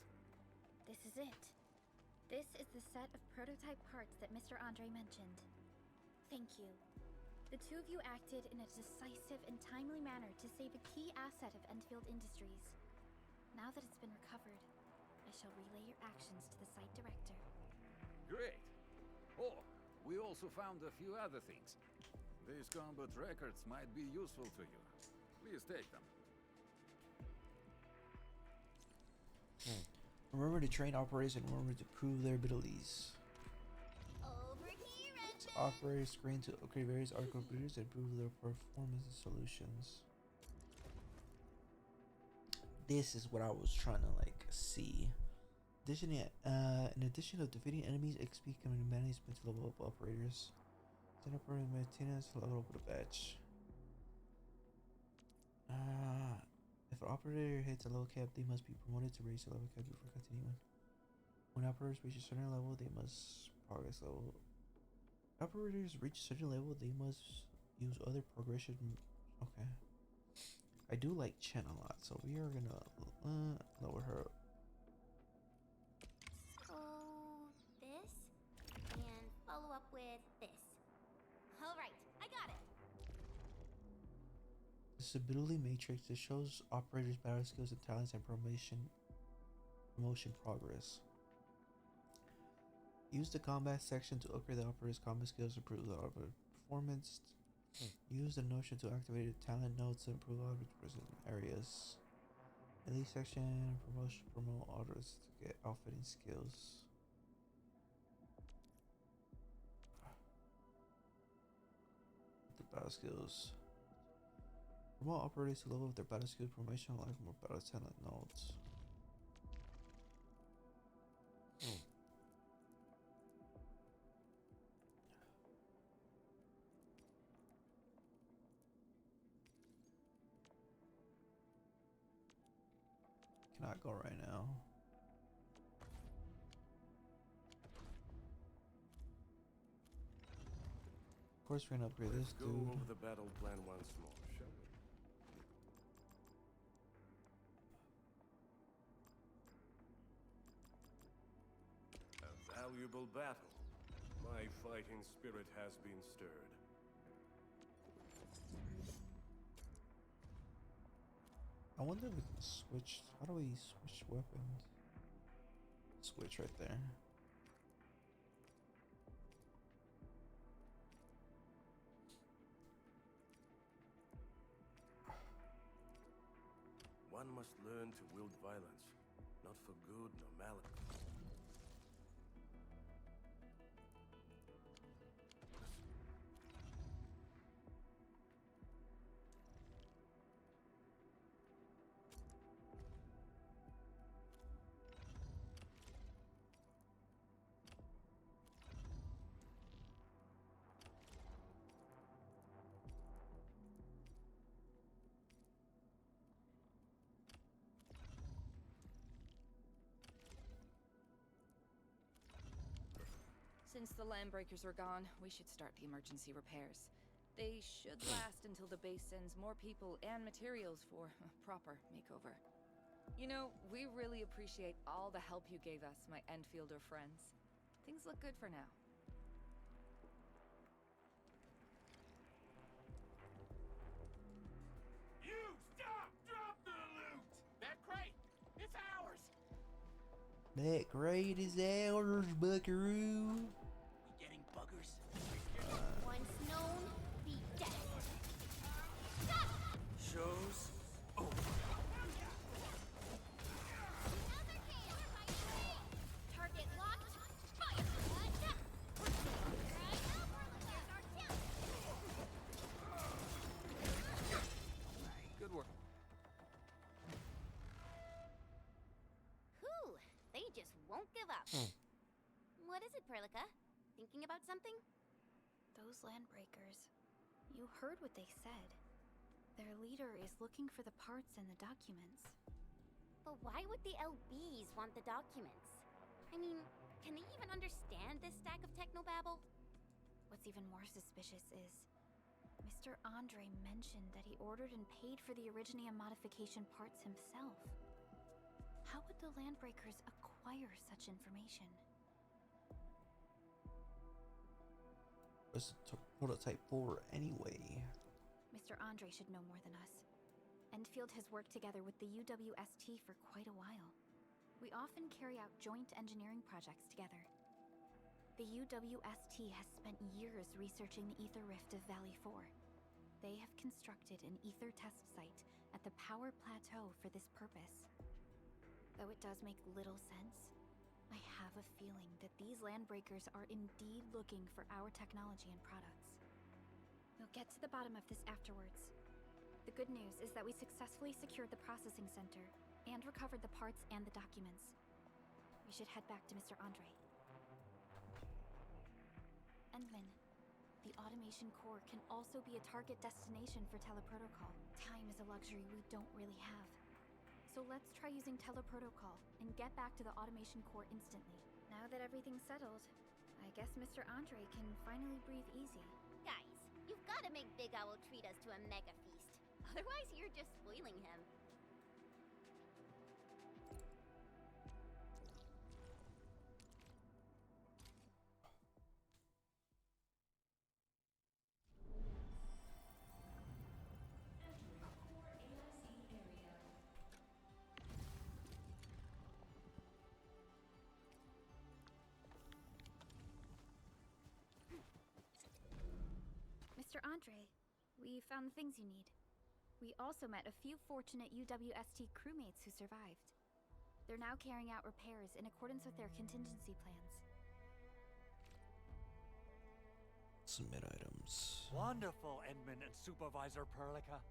S13: This is it. This is the set of prototype parts that Mr. Andre mentioned. Thank you. The two of you acted in a decisive and timely manner to save a key asset of Endfield Industries. Now that it's been recovered, I shall relay your actions to the site director.
S16: Great. Oh, we also found a few other things. These combat records might be useful to you. Please take them.
S15: Remember to train operators and remember to prove their abilities.
S8: Over here,
S15: Operators screen to upgrade various art computers and improve their performance and solutions. This is what I was trying to like see. In addition to defeating enemies, XP can be managed to level up operators. Then operator maintenance level up with a badge. If an operator hits a low cap, they must be promoted to raise the level cap before continuing. When operators reach a certain level, they must progress level. Operators reach a certain level, they must use other progression. Okay. I do like Chen a lot, so we are gonna lower her up.
S8: So, this, and follow up with this. Alright, I got it.
S15: This ability matrix, it shows operators' battle skills and talents and promotion progress. Use the combat section to upgrade the operator's combat skills, improve the operator performance. Use the notion to activate the talent nodes to improve operator areas. Elite section, promote others to get outfitting skills. The battle skills. Promote operators to level up their battle skill promotion like more battle talent nodes. Cannot go right now. Of course, we're gonna upgrade this dude.
S12: Go over the battle plan once more, shall we? A valuable battle. My fighting spirit has been stirred.
S15: I wonder if we can switch. How do we switch weapons? Switch right there.
S12: One must learn to wield violence, not for good nor malice.
S9: Since the landbreakers are gone, we should start the emergency repairs. They should last until the base sends more people and materials for a proper makeover. You know, we really appreciate all the help you gave us, my Enfielder friends. Things look good for now.
S1: That great is ours, buckaroo.
S11: We getting buggers?
S8: Once known, be dead.
S11: Shows. Oh.
S8: Target locked. Fire!
S11: Good work.
S8: Whew, they just won't give up. What is it, Perlica? Thinking about something?
S13: Those landbreakers. You heard what they said. Their leader is looking for the parts and the documents.
S8: But why would the LBs want the documents? I mean, can they even understand this stack of technobabble?
S13: What's even more suspicious is Mr. Andre mentioned that he ordered and paid for the Originium modification parts himself. How would the landbreakers acquire such information?
S1: What's the prototype for anyway?
S13: Mr. Andre should know more than us. Endfield has worked together with the UWST for quite a while. We often carry out joint engineering projects together. The UWST has spent years researching the ether rift of Valley 4. They have constructed an ether test site at the power plateau for this purpose. Though it does make little sense, I have a feeling that these landbreakers are indeed looking for our technology and products. We'll get to the bottom of this afterwards. The good news is that we successfully secured the processing center and recovered the parts and the documents. We should head back to Mr. Andre. Endman, the automation core can also be a target destination for teleprotocol. Time is a luxury we don't really have. So let's try using teleprotocol and get back to the automation core instantly. Now that everything's settled, I guess Mr. Andre can finally breathe easy.
S8: Guys, you've got to make Big Owl treat us to a mega feast. Otherwise, you're just spoiling him.
S13: Mr. Andre, we found the things you need. We also met a few fortunate UWST crewmates who survived. They're now carrying out repairs in accordance with their contingency plans.
S1: Submit items.
S4: Wonderful, Endman and Supervisor Perlica.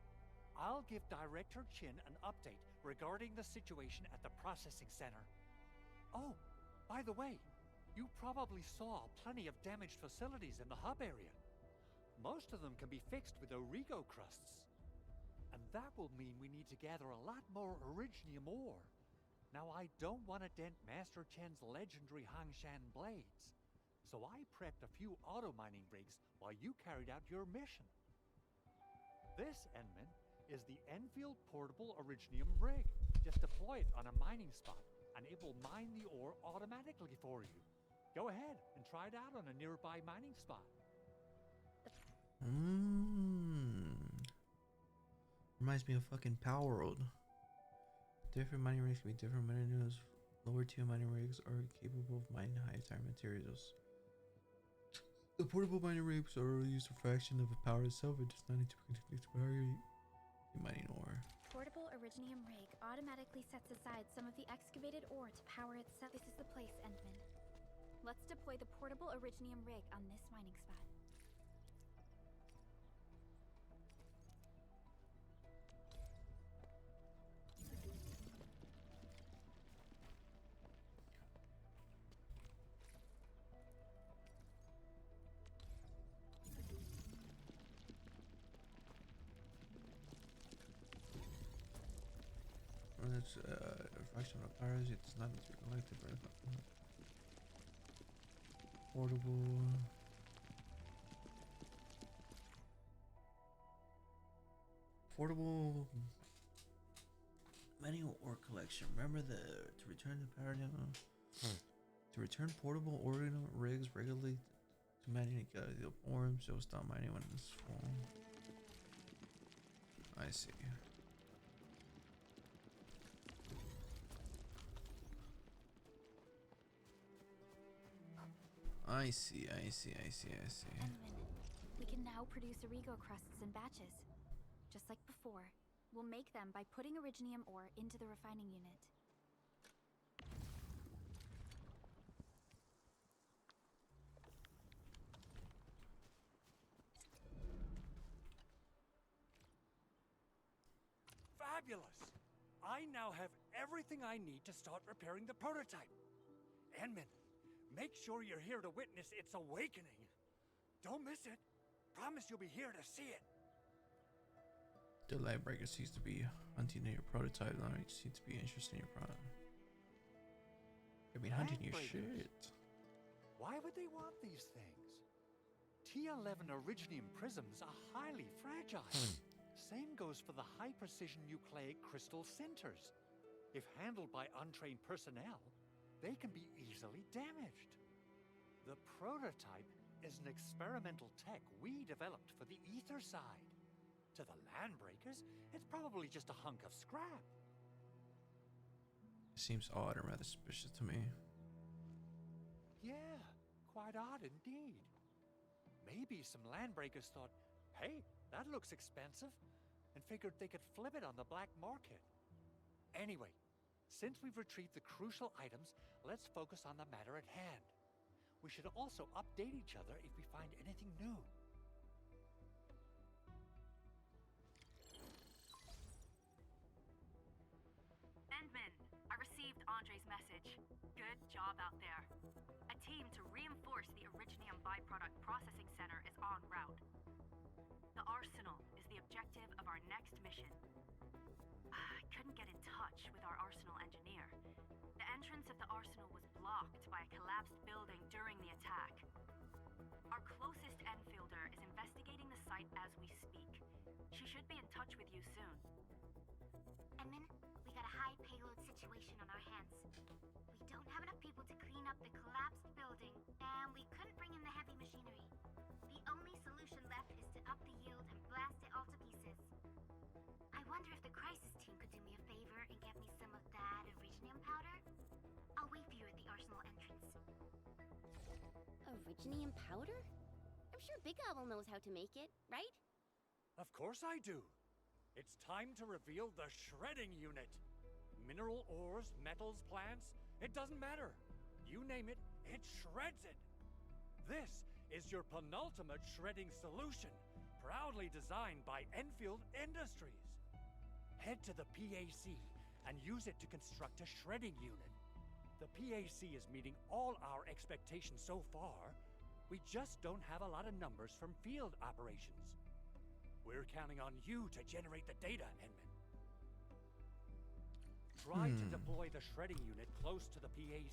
S4: I'll give Director Chin an update regarding the situation at the processing center. Oh, by the way, you probably saw plenty of damaged facilities in the hub area. Most of them can be fixed with Origo crusts. And that will mean we need to gather a lot more Originium ore. Now, I don't want to dent Master Chen's legendary Hangshan blades, so I prepped a few auto mining rigs while you carried out your mission. This, Endman, is the Endfield Portable Originium rig. Just deploy it on a mining spot, and it will mine the ore automatically for you. Go ahead and try it out on a nearby mining spot.
S15: Reminds me of fucking Power World. Different mining rigs can be different mining nodes. Lower tier mining rigs are capable of mining high tier materials. The portable mining rigs are used a fraction of the power itself. It does not need to be connected to power mining ore.
S13: Portable Originium rig automatically sets aside some of the excavated ore to power itself. This is the place, Endman. Let's deploy the portable Originium rig on this mining spot.
S15: That's a fraction of powers. It does not need to be collected. Portable. Portable manual ore collection. Remember to return the paradigm. To return portable organ rigs regularly to mining the ore, so stop mining when it's full. I see. I see, I see, I see, I see.
S13: Enman, we can now produce Origo crusts in batches. Just like before, we'll make them by putting Originium ore into the refining unit.
S4: Fabulous! I now have everything I need to start repairing the prototype. Enman, make sure you're here to witness its awakening. Don't miss it. Promise you'll be here to see it.
S15: The Lightbreaker seems to be hunting your prototype, now it seems to be interested in your product. I mean, hunting your shit.
S4: Why would they want these things? T11 Originium prisms are highly fragile. Same goes for the high-precision nucleic crystal sinters. If handled by untrained personnel, they can be easily damaged. The prototype is an experimental tech we developed for the ether side. To the Landbreakers, it's probably just a hunk of scrap.
S15: It seems odd and rather suspicious to me.
S4: Yeah, quite odd indeed. Maybe some Landbreakers thought, hey, that looks expensive, and figured they could flip it on the black market. Anyway, since we've retrieved the crucial items, let's focus on the matter at hand. We should also update each other if we find anything new.
S5: Endman, I received Andre's message. Good job out there. A team to reinforce the Originium byproduct processing center is en route. The arsenal is the objective of our next mission. I couldn't get in touch with our arsenal engineer. The entrance of the arsenal was blocked by a collapsed building during the attack. Our closest Enfielder is investigating the site as we speak. She should be in touch with you soon.
S8: Enman, we got a high payload situation on our hands. We don't have enough people to clean up the collapsed building, and we couldn't bring in the heavy machinery. The only solution left is to up the yield and blast it all to pieces. I wonder if the crisis team could do me a favor and get me some of that Originium powder? I'll wait for you at the arsenal entrance. Originium powder? I'm sure Big Owl knows how to make it, right?
S4: Of course I do. It's time to reveal the shredding unit. Mineral ores, metals, plants, it doesn't matter. You name it, it shreds it. This is your penultimate shredding solution, proudly designed by Enfield Industries. Head to the PAC and use it to construct a shredding unit. The PAC is meeting all our expectations so far. We just don't have a lot of numbers from field operations. We're counting on you to generate the data, Enman. Try to deploy the shredding unit close to the PAC.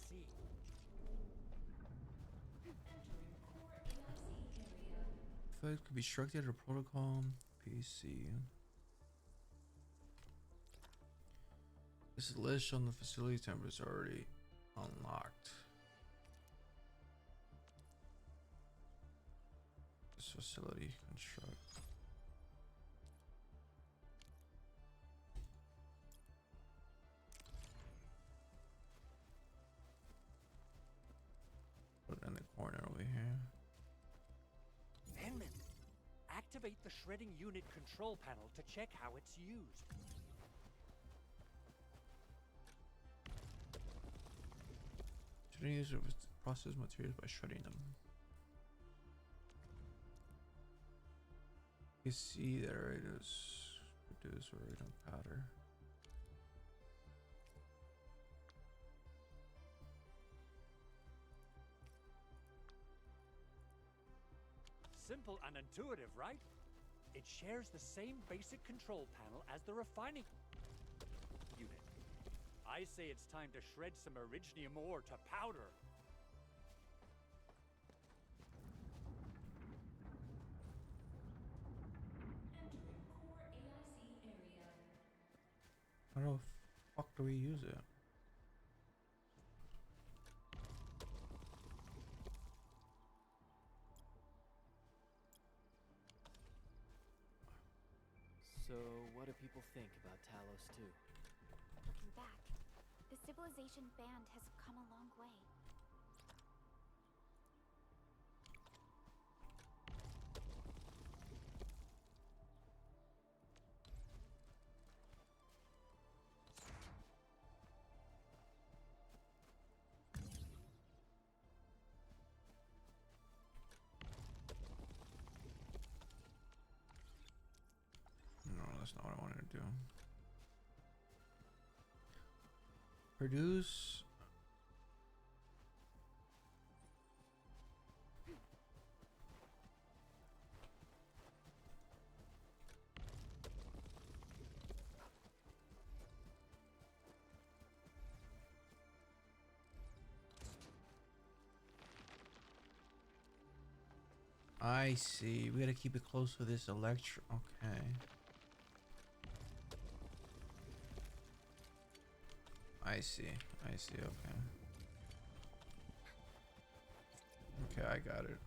S15: Effect could be structured or protocol PC. This list on the facility template is already unlocked. This facility construct. Put it in the corner over here.
S4: Enman, activate the shredding unit control panel to check how it's used.
S15: Shredding is process materials by shredding them. You see that already is produce iridium powder.
S4: Simple and intuitive, right? It shares the same basic control panel as the refining unit. I say it's time to shred some Originium ore to powder.
S15: How the fuck do we use it?
S3: So, what do people think about Talos 2?
S13: Looking back, the civilization band has come a long way.
S15: that's not what I wanted to do. Produce. I see. We gotta keep it close to this electro. Okay. I see. I see. Okay. Okay, I got it.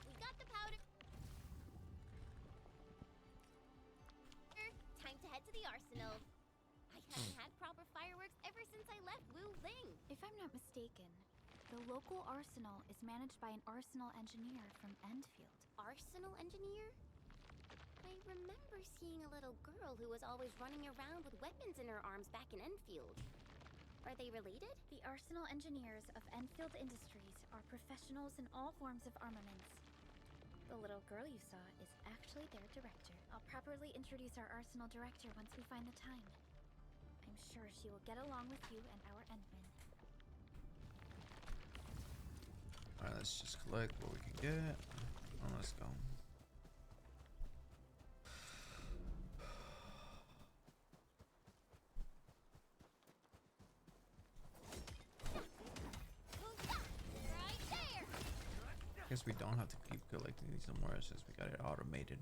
S8: We got the powder. Time to head to the arsenal. I haven't had proper fireworks ever since I left Wu Ling.
S13: If I'm not mistaken, the local arsenal is managed by an arsenal engineer from Endfield.
S8: Arsenal engineer? I remember seeing a little girl who was always running around with weapons in her arms back in Enfield. Are they related?
S13: The arsenal engineers of Enfield Industries are professionals in all forms of armaments. The little girl you saw is actually their director. I'll properly introduce our arsenal director once we find the time. I'm sure she will get along with you and our Endmen.
S15: Alright, let's just collect what we can get. And let's go.
S8: Right there!
S15: Guess we don't have to keep collecting these anymore since we got it automated.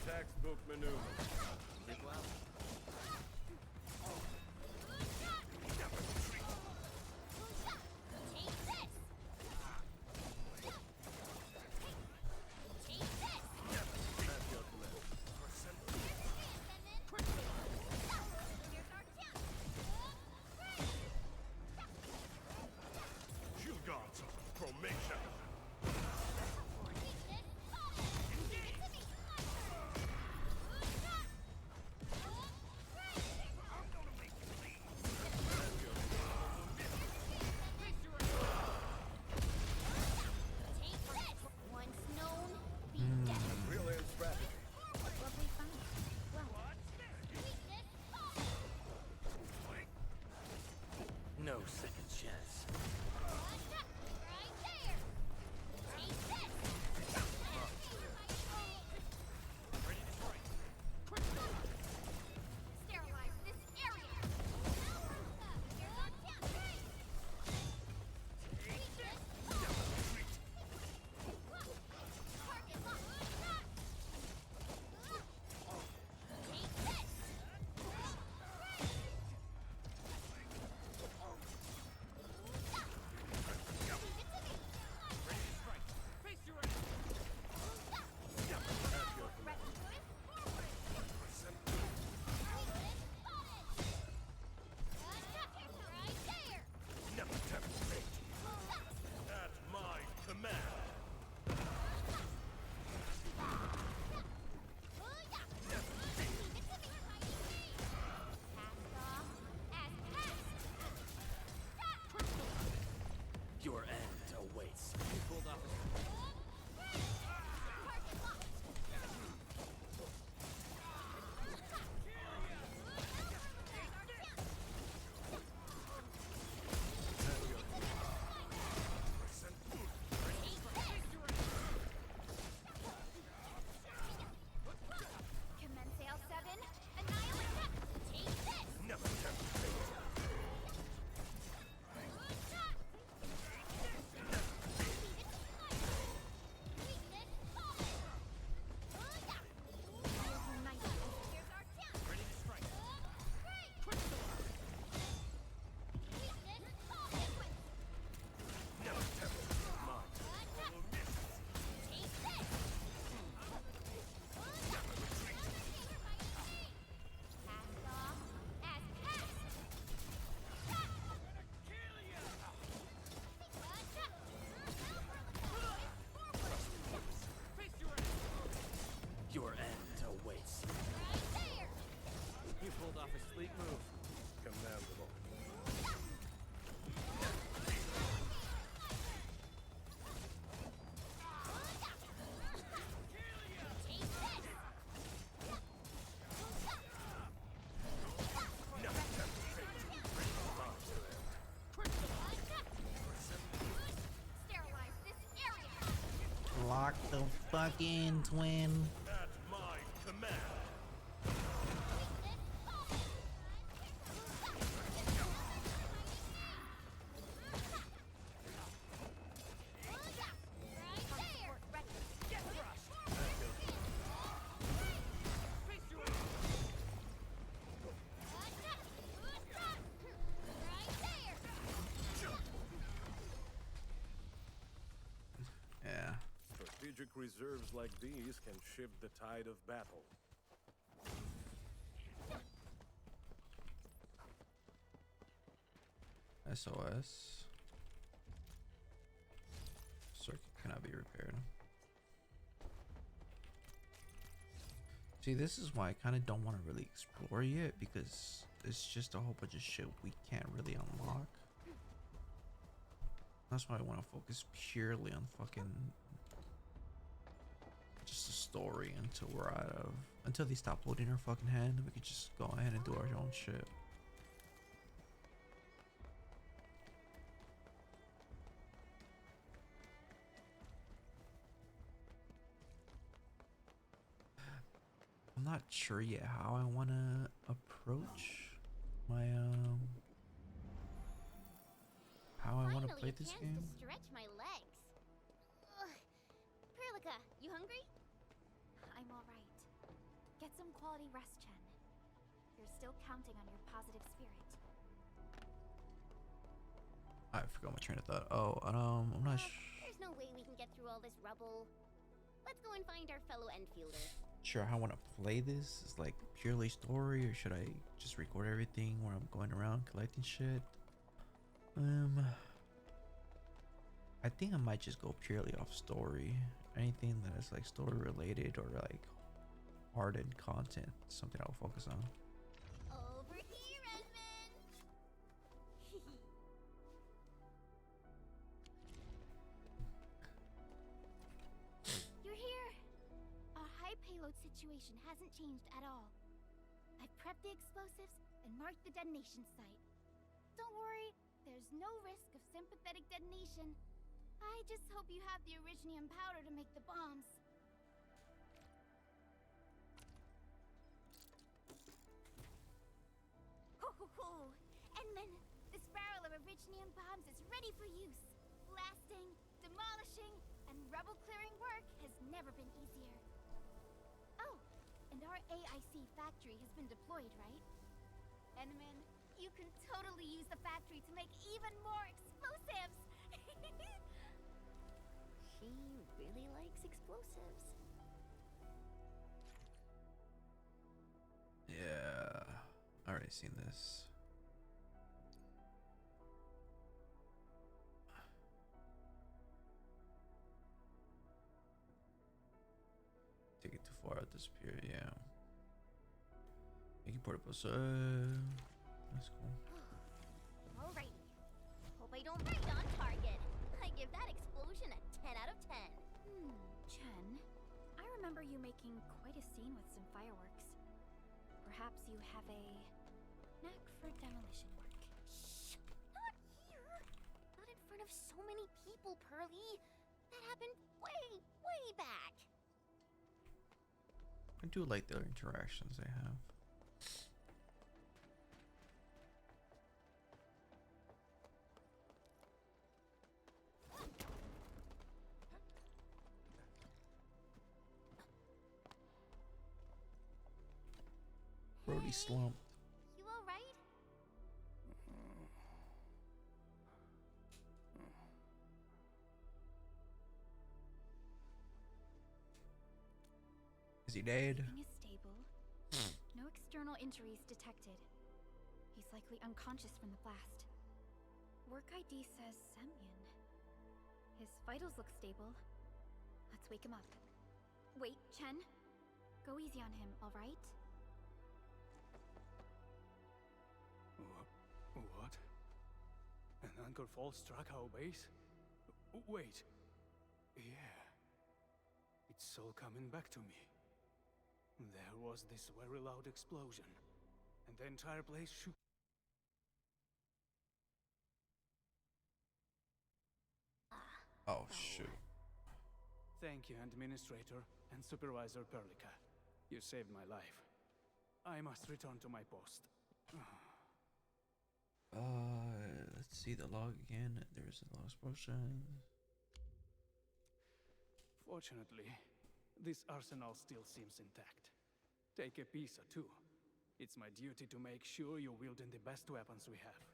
S12: Textbook maneuver.
S3: Big well.
S12: You got formation.
S1: fucking twin.
S12: At my command.
S1: Yeah.
S12: Strategic reserves like these can shift the tide of battle.
S15: SOS. Circuit cannot be repaired. See, this is why I kind of don't want to really explore yet, because it's just a whole bunch of shit we can't really unlock. That's why I want to focus purely on fucking just the story until we're out of, until they stop holding our fucking hand, and we could just go ahead and do our own shit. I'm not sure yet how I want to approach my how I want to play this game.
S8: To stretch my legs. Ugh. Perlica, you hungry?
S13: I'm alright. Get some quality rest, Chen. You're still counting on your positive spirit.
S15: I forgot my train of thought. Oh, I'm not
S8: There's no way we can get through all this rubble. Let's go and find our fellow Enfielder.
S15: sure how I want to play this. Is like purely story, or should I just record everything where I'm going around collecting shit? I think I might just go purely off story. Anything that is like story related or like hardened content, something I'll focus on.
S8: Over here, Edmund!
S13: You're here! Our high payload situation hasn't changed at all. I've prepped the explosives and marked the detonation site. Don't worry, there's no risk of sympathetic detonation. I just hope you have the originium powder to make the bombs. Ho! Edmund, this barrel of originium bombs is ready for use. Blasting, demolishing, and rubble-clearing work has never been easier. Oh, and our AIC factory has been deployed, right? Edmund, you can totally use the factory to make even more explosives!
S8: She really likes explosives.
S15: Yeah, I already seen this. Take it too far out this period, yeah. Make it portable, so that's cool.
S8: Alrighty. Hope I don't raid on target. I give that explosion a 10 out of 10.
S13: Chen, I remember you making quite a scene with some fireworks. Perhaps you have a knack for demolition work.
S8: Shh! Not here! Not in front of so many people, Pearly. That happened way back.
S15: I do like the interactions they have. Brody slumped.
S8: You alright?
S15: Is he dead?
S13: Everything is stable. No external injuries detected. He's likely unconscious from the blast. Work ID says Semyon. His vitals look stable. Let's wake him up. Wait, Chen. Go easy on him, alright?
S4: What? An anchor fall struck our base? Wait. Yeah. It's all coming back to me. There was this very loud explosion, and the entire place shook.
S15: Oh shoot.
S17: Thank you, Administrator and Supervisor Perlica. You saved my life. I must return to my post.
S15: Let's see the log again. There's a log explosion.
S17: Fortunately, this arsenal still seems intact. Take a piece or two. It's my duty to make sure you're wielding the best weapons we have.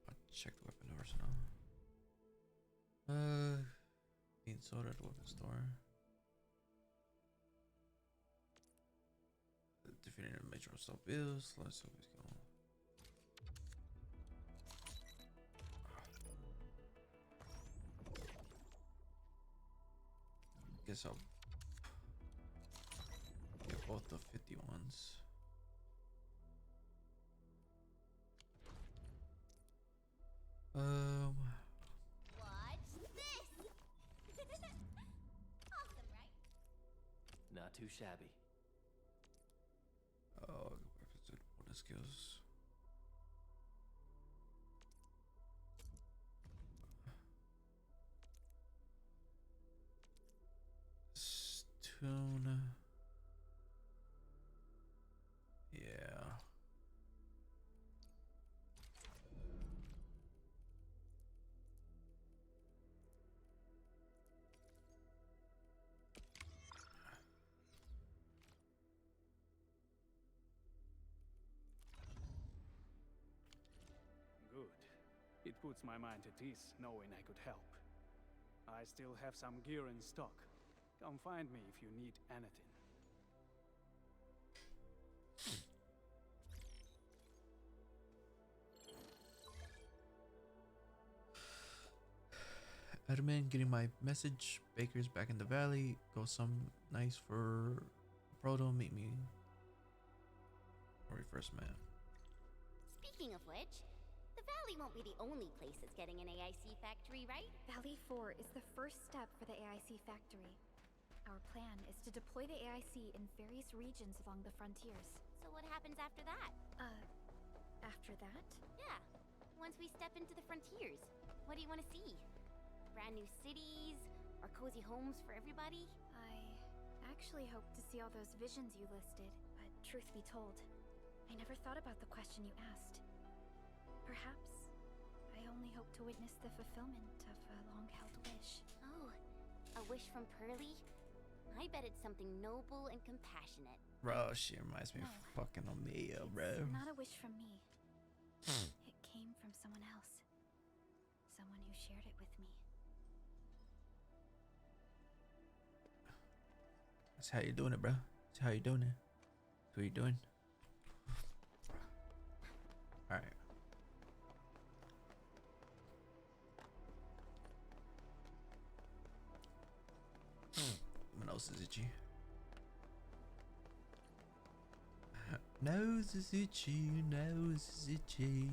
S15: I'll check the weapon arsenal. Being sold at the weapon store. Defeating a major assault bills. Let's always go. Guess I'll get both the 51s.
S8: Watch this! Awesome, right?
S3: Not too shabby.
S15: Oh, bonus skills. Stone. Yeah.
S17: Good. It puts my mind at ease knowing I could help. I still have some gear in stock. Come find me if you need anything.
S15: Admin getting my message. Baker's back in the valley. Go some nice for Proto. Meet me. Where we first met.
S8: Speaking of which, the Valley won't be the only place that's getting an AIC factory, right?
S13: Valley 4 is the first step for the AIC factory. Our plan is to deploy the AIC in various regions along the frontiers.
S8: So what happens after that?
S13: After that?
S8: Yeah. Once we step into the frontiers, what do you want to see? Brand new cities? Or cozy homes for everybody?
S13: I actually hoped to see all those visions you listed, but truth be told, I never thought about the question you asked. Perhaps I only hope to witness the fulfillment of a long-held wish.
S8: Oh, a wish from Pearly? I bet it's something noble and compassionate.
S15: Bro, she reminds me of fucking Omea, bro.
S13: It's not a wish from me. It came from someone else. Someone who shared it with me.
S15: That's how you doing it, bro. That's how you doing it. That's what you doing. Alright. My nose is itchy. Nose is itchy, nose is itchy.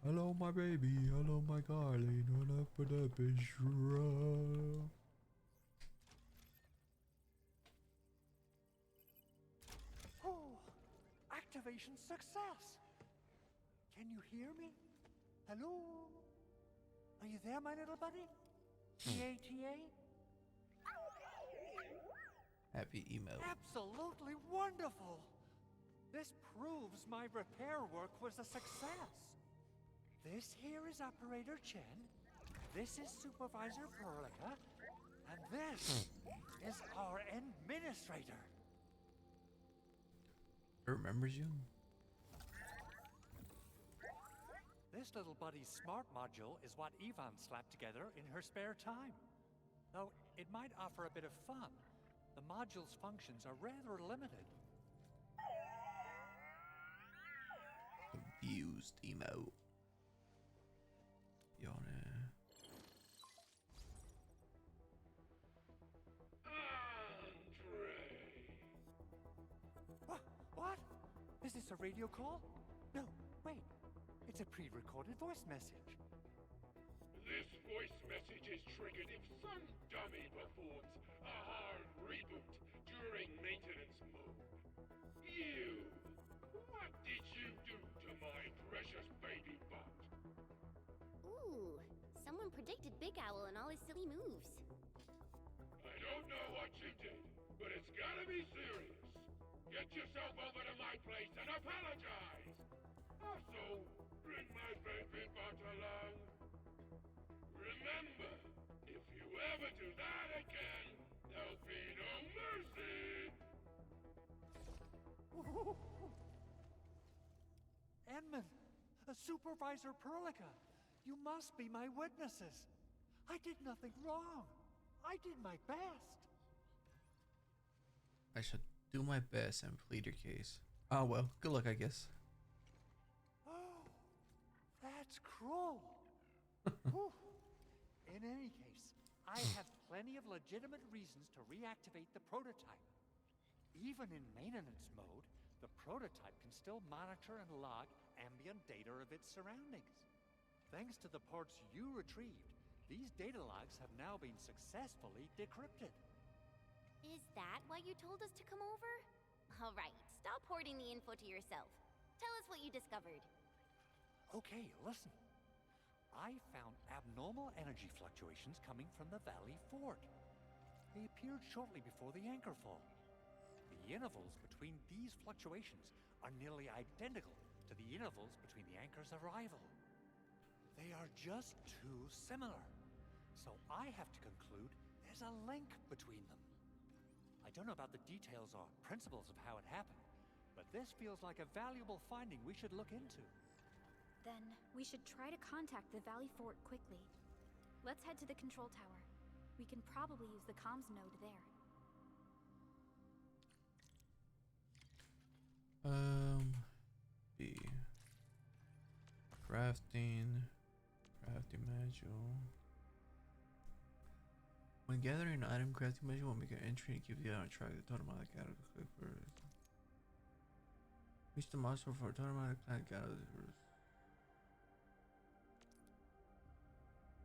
S15: Hello, my baby. Hello, my darling. What up with that bitch?
S4: Oh, activation success! Can you hear me? Hello? Are you there, my little buddy? T-A-T-A?
S15: Happy email.
S4: Absolutely wonderful! This proves my repair work was a success. This here is Operator Chen, this is Supervisor Perlica, and this is our Administrator.
S15: It remembers you?
S4: This little buddy's smart module is what Yvonne slapped together in her spare time. Though it might offer a bit of fun, the module's functions are rather limited.
S15: Abused emote. Yawning.
S4: What? Is this a radio call? No, wait. It's a pre-recorded voice message.
S12: This voice message is triggered if some dummy performs a hard reboot during maintenance mode. You! What did you do to my precious baby bot?
S8: Ooh, someone predicted Big Owl and all his silly moves.
S12: I don't know what you did, but it's gotta be serious. Get yourself over to my place and apologize. Also, bring my baby bot along. Remember, if you ever do that again, there'll be no mercy.
S4: Edmund, Supervisor Perlica, you must be my witnesses. I did nothing wrong. I did my best.
S15: I shall do my best and plead your case. Oh well, good luck, I guess.
S4: Oh, that's cruel. Whew. In any case, I have plenty of legitimate reasons to reactivate the prototype. Even in maintenance mode, the prototype can still monitor and log ambient data of its surroundings. Thanks to the parts you retrieved, these data logs have now been successfully decrypted.
S8: Is that why you told us to come over? All right, stop hoarding the info to yourself. Tell us what you discovered.
S4: Okay, listen. I found abnormal energy fluctuations coming from the Valley Fort. They appeared shortly before the anchor fall. The intervals between these fluctuations are nearly identical to the intervals between the anchor's arrival. They are just too similar. So I have to conclude there's a link between them. I don't know about the details or principles of how it happened, but this feels like a valuable finding we should look into.
S13: Then we should try to contact the Valley Fort quickly. Let's head to the control tower. We can probably use the comms node there.
S15: B. Crafting module. When gathering an item, crafting module will make an entry and keep the item on track. The totem automatic out of the click first. Reach the module for a totem automatic plant out of the first.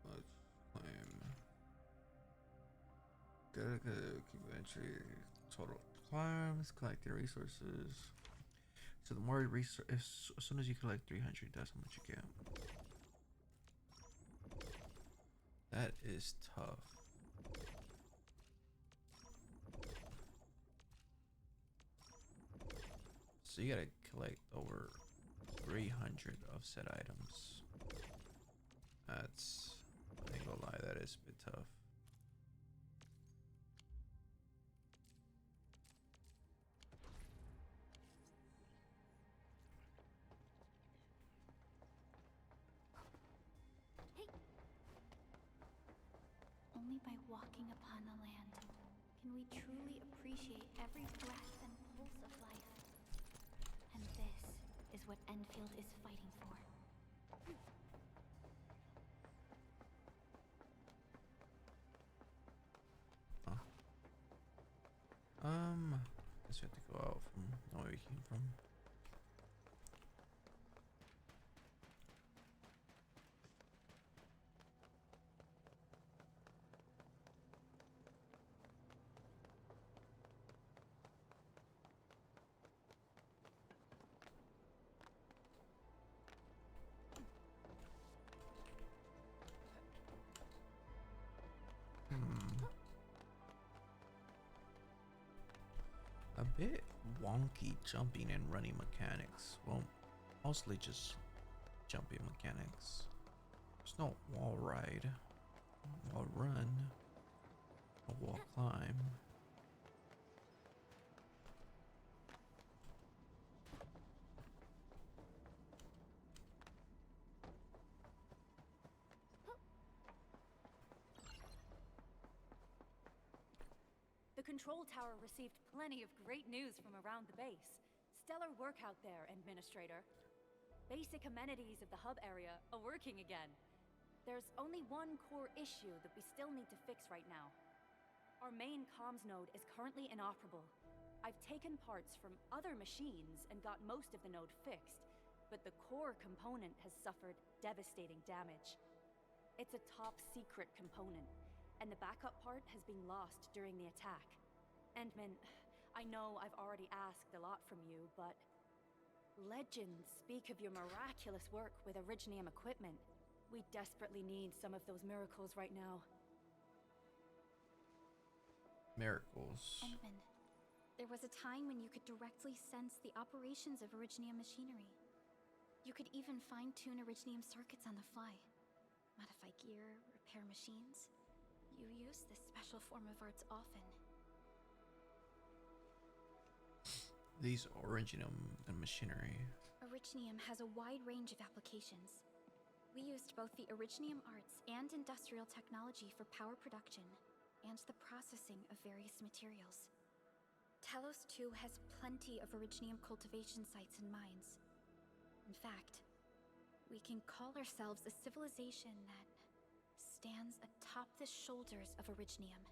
S15: Let's claim. Gotta keep entry. Total climbs, collecting resources. So the more resources, as soon as you collect 300, that's how much you get. That is tough. So you gotta collect over 300 of said items. That's, I ain't gonna lie, that is a bit tough.
S13: Only by walking upon the land can we truly appreciate every breath and pulse of life. And this is what Enfield is fighting for.
S15: Guess we have to go out from where we came from. A bit wonky jumping and running mechanics. Well, mostly just jumping mechanics. There's no wall ride, wall run, a wall climb.
S6: The control tower received plenty of great news from around the base. Stellar work out there, Administrator. Basic amenities of the hub area are working again. There's only one core issue that we still need to fix right now. Our main comms node is currently inoperable. I've taken parts from other machines and got most of the node fixed, but the core component has suffered devastating damage. It's a top secret component, and the backup part has been lost during the attack. Endman, I know I've already asked a lot from you, but legends speak of your miraculous work with Originium equipment. We desperately need some of those miracles right now.
S15: Miracles.
S13: Endman, there was a time when you could directly sense the operations of Originium machinery. You could even fine-tune Originium circuits on the fly. Modify gear, repair machines. You use this special form of arts often.
S15: These Originium and machinery.
S13: Originium has a wide range of applications. We used both the Originium arts and industrial technology for power production and the processing of various materials. Talos 2 has plenty of Originium cultivation sites and mines. In fact, we can call ourselves a civilization that stands atop the shoulders of Originium.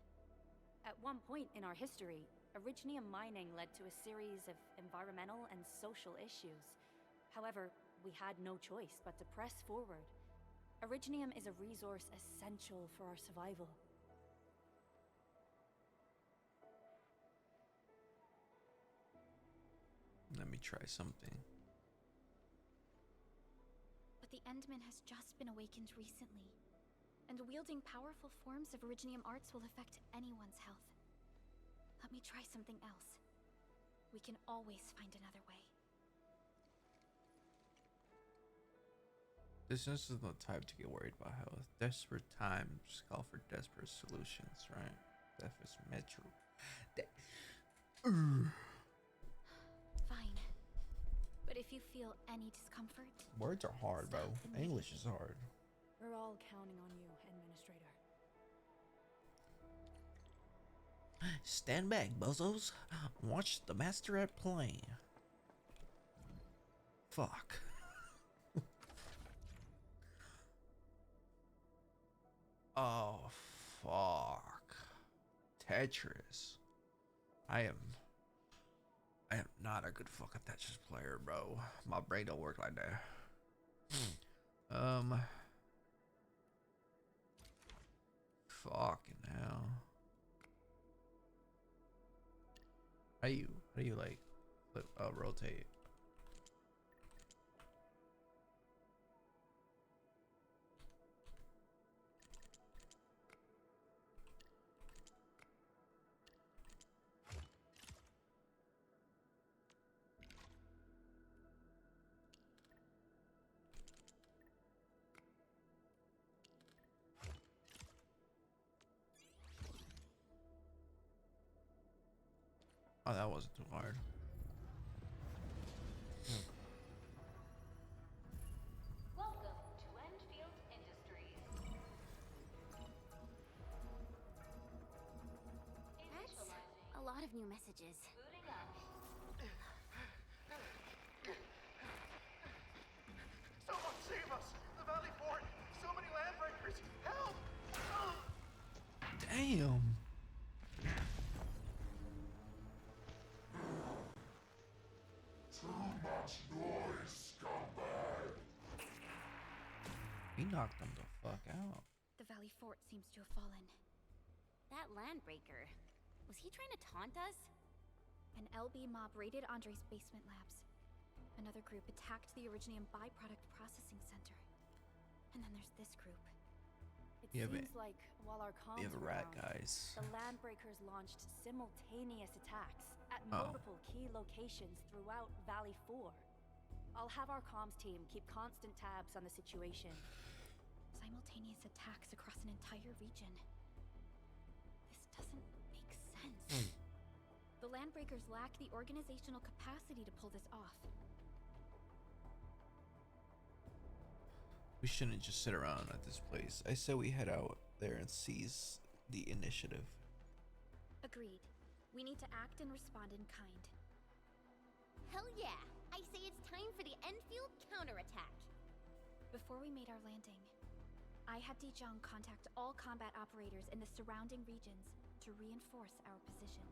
S6: At one point in our history, Originium mining led to a series of environmental and social issues. However, we had no choice but to press forward. Originium is a resource essential for our survival.
S15: Let me try something.
S13: But the Endman has just been awakened recently, and wielding powerful forms of Originium arts will affect anyone's health. Let me try something else. We can always find another way.
S15: This is the type to get worried about health. Desperate times call for desperate solutions, right? Death is metro.
S13: Fine. But if you feel any discomfort...
S15: Words are hard, bro. English is hard.
S6: We're all counting on you, Administrator.
S15: Stand back, bozos. Watch the master at play. Fuck. Oh, fuck. Tetris. I am not a good fucking Tetris player, bro. My brain don't work like that. Fucking hell. How do you like flip, rotate? Oh, that wasn't too hard.
S14: Welcome to Endfield Industries.
S2: That's a lot of new messages.
S14: Booting up.
S11: Someone save us! The Valley Fort! So many landbreakers! Help!
S15: Damn.
S12: Too much noise, scumbag!
S15: He knocked them the fuck out.
S13: The Valley Fort seems to have fallen.
S2: That landbreaker, was he trying to taunt us?
S13: An LB mob raided Andre's basement labs. Another group attacked the Originium byproduct processing center. And then there's this group.
S6: It
S15: Yeah,
S6: seems like while our comms
S15: We have
S6: were
S15: rat
S6: down,
S15: guys.
S6: the Landbreakers launched simultaneous attacks at
S15: Oh.
S6: multiple key locations throughout Valley 4. I'll have our comms team keep constant tabs on the situation.
S13: Simultaneous attacks across an entire region. This doesn't make sense. The Landbreakers lack the organizational capacity to pull this off.
S15: We shouldn't just sit around at this place. I say we head out there and seize the initiative.
S13: Agreed. We need to act and respond in kind.
S8: Hell yeah! I say it's time for the Enfield counterattack.
S13: Before we made our landing, I had Dijon contact all combat operators in the surrounding regions to reinforce our position.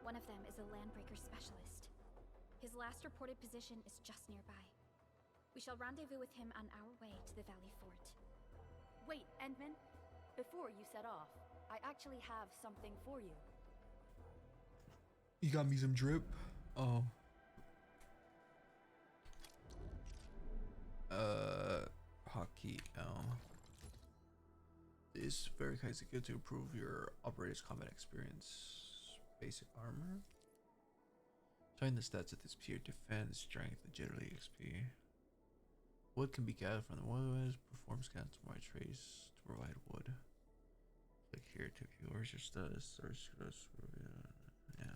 S13: One of them is a Landbreaker specialist. His last reported position is just nearby. We shall rendezvous with him on our way to the Valley Fort.
S6: Wait, Endman, before you set off, I actually have something for you.
S1: You got me some drip. Oh. Hotkey L. This very kind of good to improve your operator's combat experience. Basic armor. Showing the stats of this pure defense, strength, and generally XP. Wood can be gathered from the wood. Perform scans to my trace to provide wood. Click here to view your status. Yeah.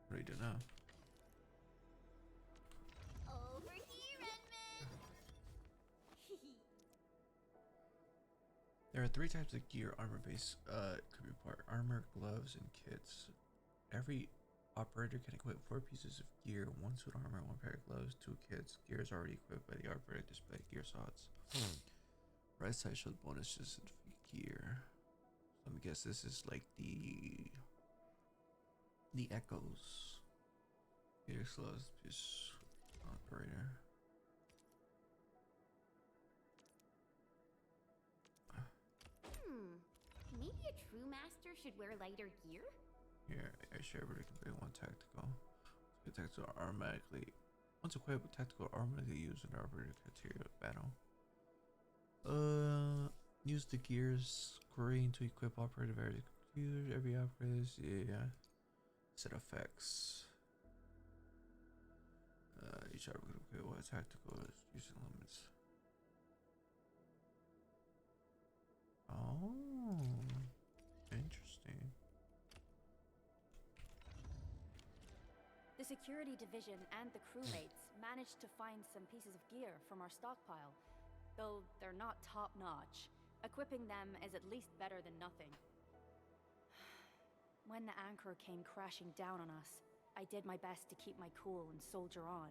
S1: What do you do now?
S8: Over here, Edmund!
S15: There are 3 types of gear armor base could be part armor, gloves, and kits. Every operator can equip 4 pieces of gear, 1 suit armor, 1 pair of gloves, 2 kits. Gear is already equipped by the operator display gear slots. Right side shows bonuses and gear. Let me guess, this is like the echoes. Gear slots is operator.
S8: Maybe a true master should wear lighter gear?
S15: Here, I share but it can be 1 tactical. The tactical automatically once equipped, tactical automatically used in operator criteria battle. Use the gears screen to equip operator various computers. Every operator, yeah. Set effects. Each operator can equip what tactical is using limits. Oh, interesting.
S6: The security division and the crewmates managed to find some pieces of gear from our stockpile, though they're not top-notch. Equipping them is at least better than nothing. When the anchor came crashing down on us, I did my best to keep my cool and soldier on.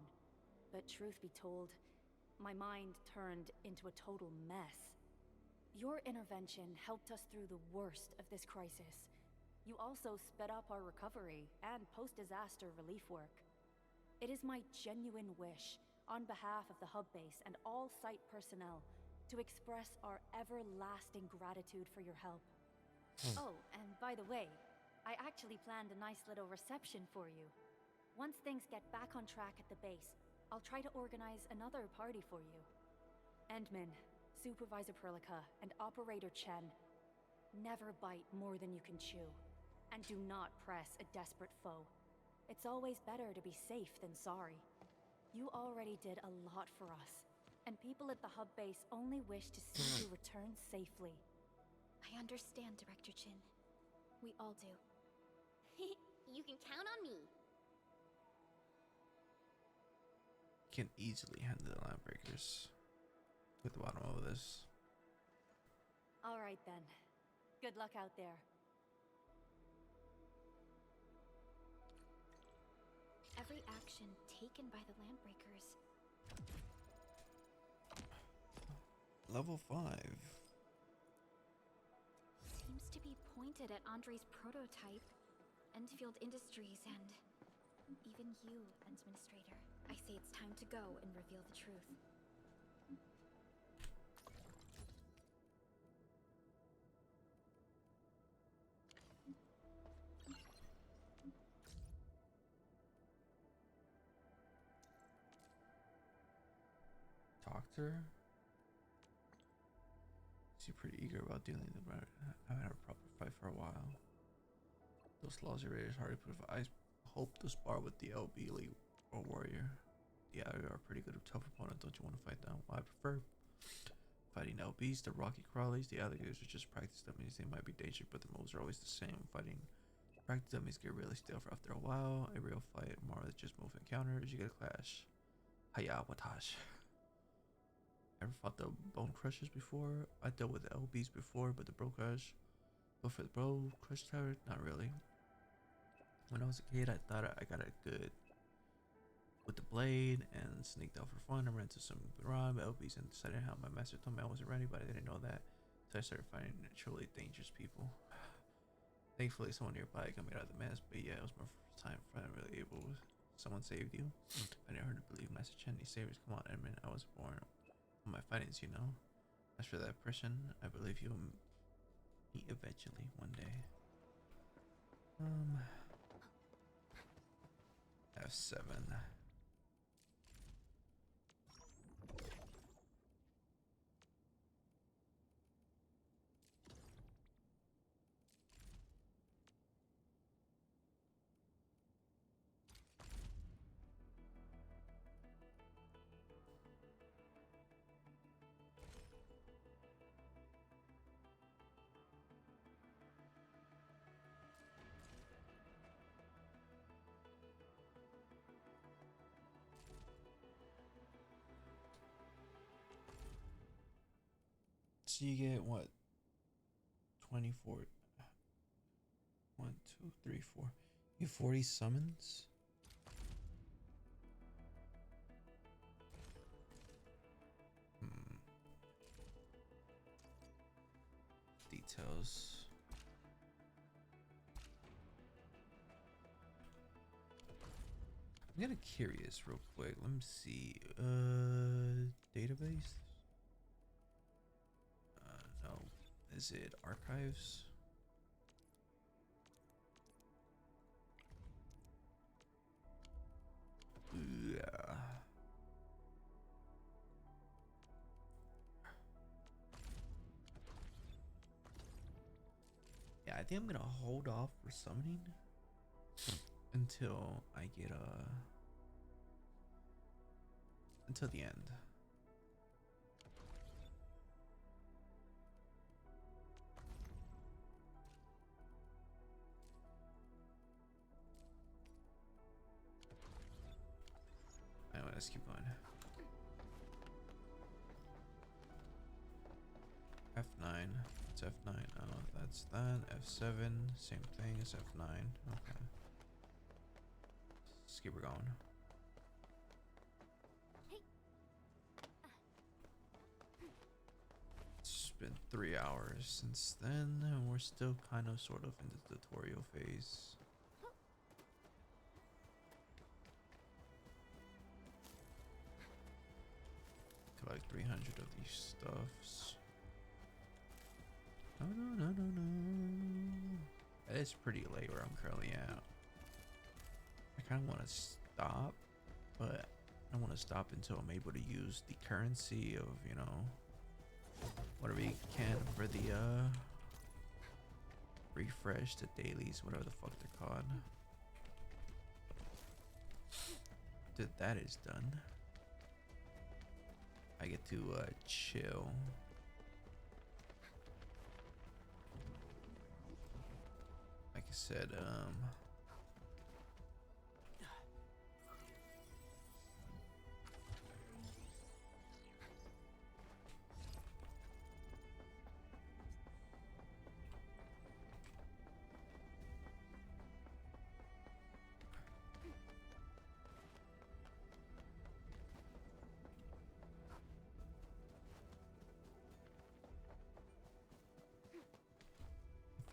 S6: But truth be told, my mind turned into a total mess. Your intervention helped us through the worst of this crisis. You also sped up our recovery and post-disaster relief work. It is my genuine wish, on behalf of the hub base and all site personnel, to express our everlasting gratitude for your help. Oh, and by the way, I actually planned a nice little reception for you. Once things get back on track at the base, I'll try to organize another party for you. Endman, Supervisor Perlica, and Operator Chen, never bite more than you can chew. And do not press a desperate foe. It's always better to be safe than sorry. You already did a lot for us, and people at the hub base only wish to see you return safely.
S13: I understand, Director Chin. We all do.
S8: You can count on me.
S15: Can easily handle the line breakers. At the bottom of this.
S6: Alright then. Good luck out there.
S13: Every action taken by the Landbreakers.
S15: Level 5.
S13: Seems to be pointed at Andre's prototype, Endfiled Industries, and even you, Administrator. I say it's time to go and reveal the truth.
S15: Doctor? She's pretty eager about dealing with it. I haven't had a proper fight for a while. Those laws are really hard to put. I hope to spar with the LB Elite or Warrior. Yeah, they are pretty good, tough opponent. Don't you want to fight them? Well, I prefer fighting LBs, the Rocky Crawlies, the alligators are just practice dummies. They might be dangerous, but the moves are always the same. Fighting practice dummies get really stale for after a while. A real fight, more than just move and counters. You get a clash. Hiya, Watash. Ever fought the Bone Crushers before? I dealt with the LBs before, but the Bro Crush. But for the Bro Crush Tower, not really. When I was a kid, I thought I got it good with the blade and sneaked out for fun. I ran into some Rob LBs and decided how my master told me I wasn't ready, but I didn't know that. So I started fighting truly dangerous people. Thankfully, someone nearby got me out of the mess, but yeah, it was my first time finally able. Someone saved you. I never heard to believe my such handy saviors. Come on, Edmund. I was born on my findings, you know. As for that person, I believe you'll meet eventually one day. F7. So you get what? 24. 1, 2, 3, 4. You have 40 summons? Details. I'm kind of curious real quick. Let me see. Database? No. Is it archives? Yeah. Yeah, I think I'm gonna hold off for summoning until I get until the end. Anyway, let's keep going. F9. It's F9. Oh, that's that. F7. Same thing as F9. Okay. Let's keep her going. It's been 3 hours since then, and we're still kind of sort of in the tutorial phase. Collect 300 of these stuffs. No. It is pretty late where I'm currently at. I kind of want to stop, but I want to stop until I'm able to use the currency of, you know, whatever you can for the refresh, the dailies, whatever the fuck they're called. After that is done, I get to chill. Like I said, the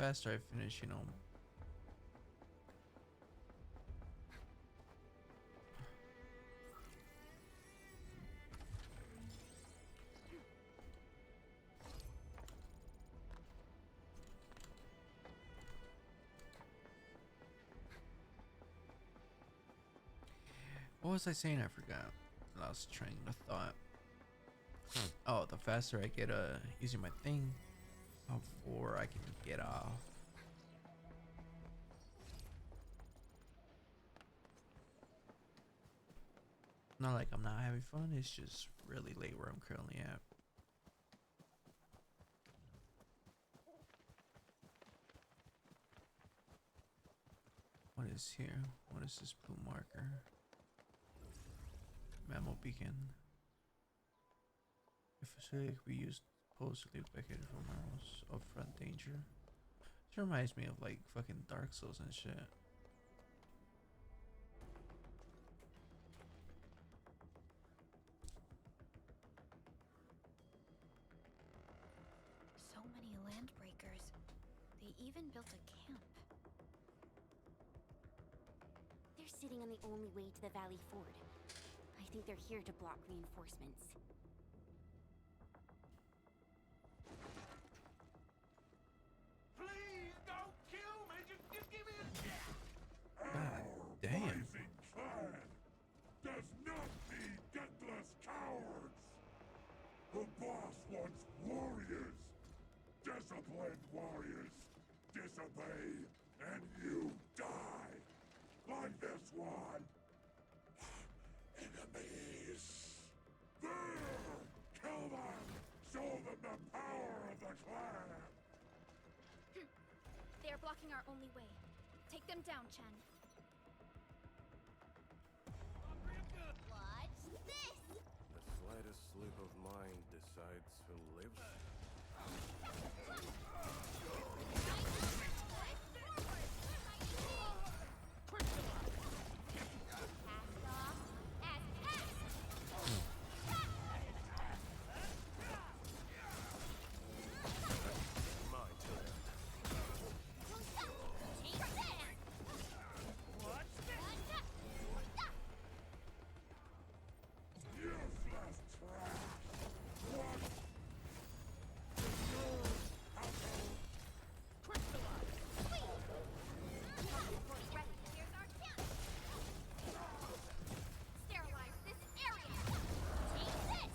S15: faster I finish, you know, what was I saying? I forgot. I was trying to thought. Oh, the faster I get using my thing, before I can get off. Not like I'm not having fun, it's just really late where I'm currently at. What is here? What is this blue marker? Mammal beacon. If facility could be used supposedly vacated from mammals of front danger. This reminds me of like fucking Dark Souls and shit.
S13: So many land breakers. They even built a camp.
S8: sitting on the only way to the Valley Ford. I think they're here to block reinforcements.
S12: Please don't kill me. Just give me a chance.
S15: Damn.
S12: Rising clan does not need gutless cowards. The boss wants warriors. Disciplined warriors. Disobey and you die. Like this one. Enemies. There! Kill them! Show them the power of the clan!
S13: They are blocking our only way. Take them down, Chen.
S8: Watch this!
S10: The slightest slip of mine decides who lives.
S8: Sterilize this area! Take this!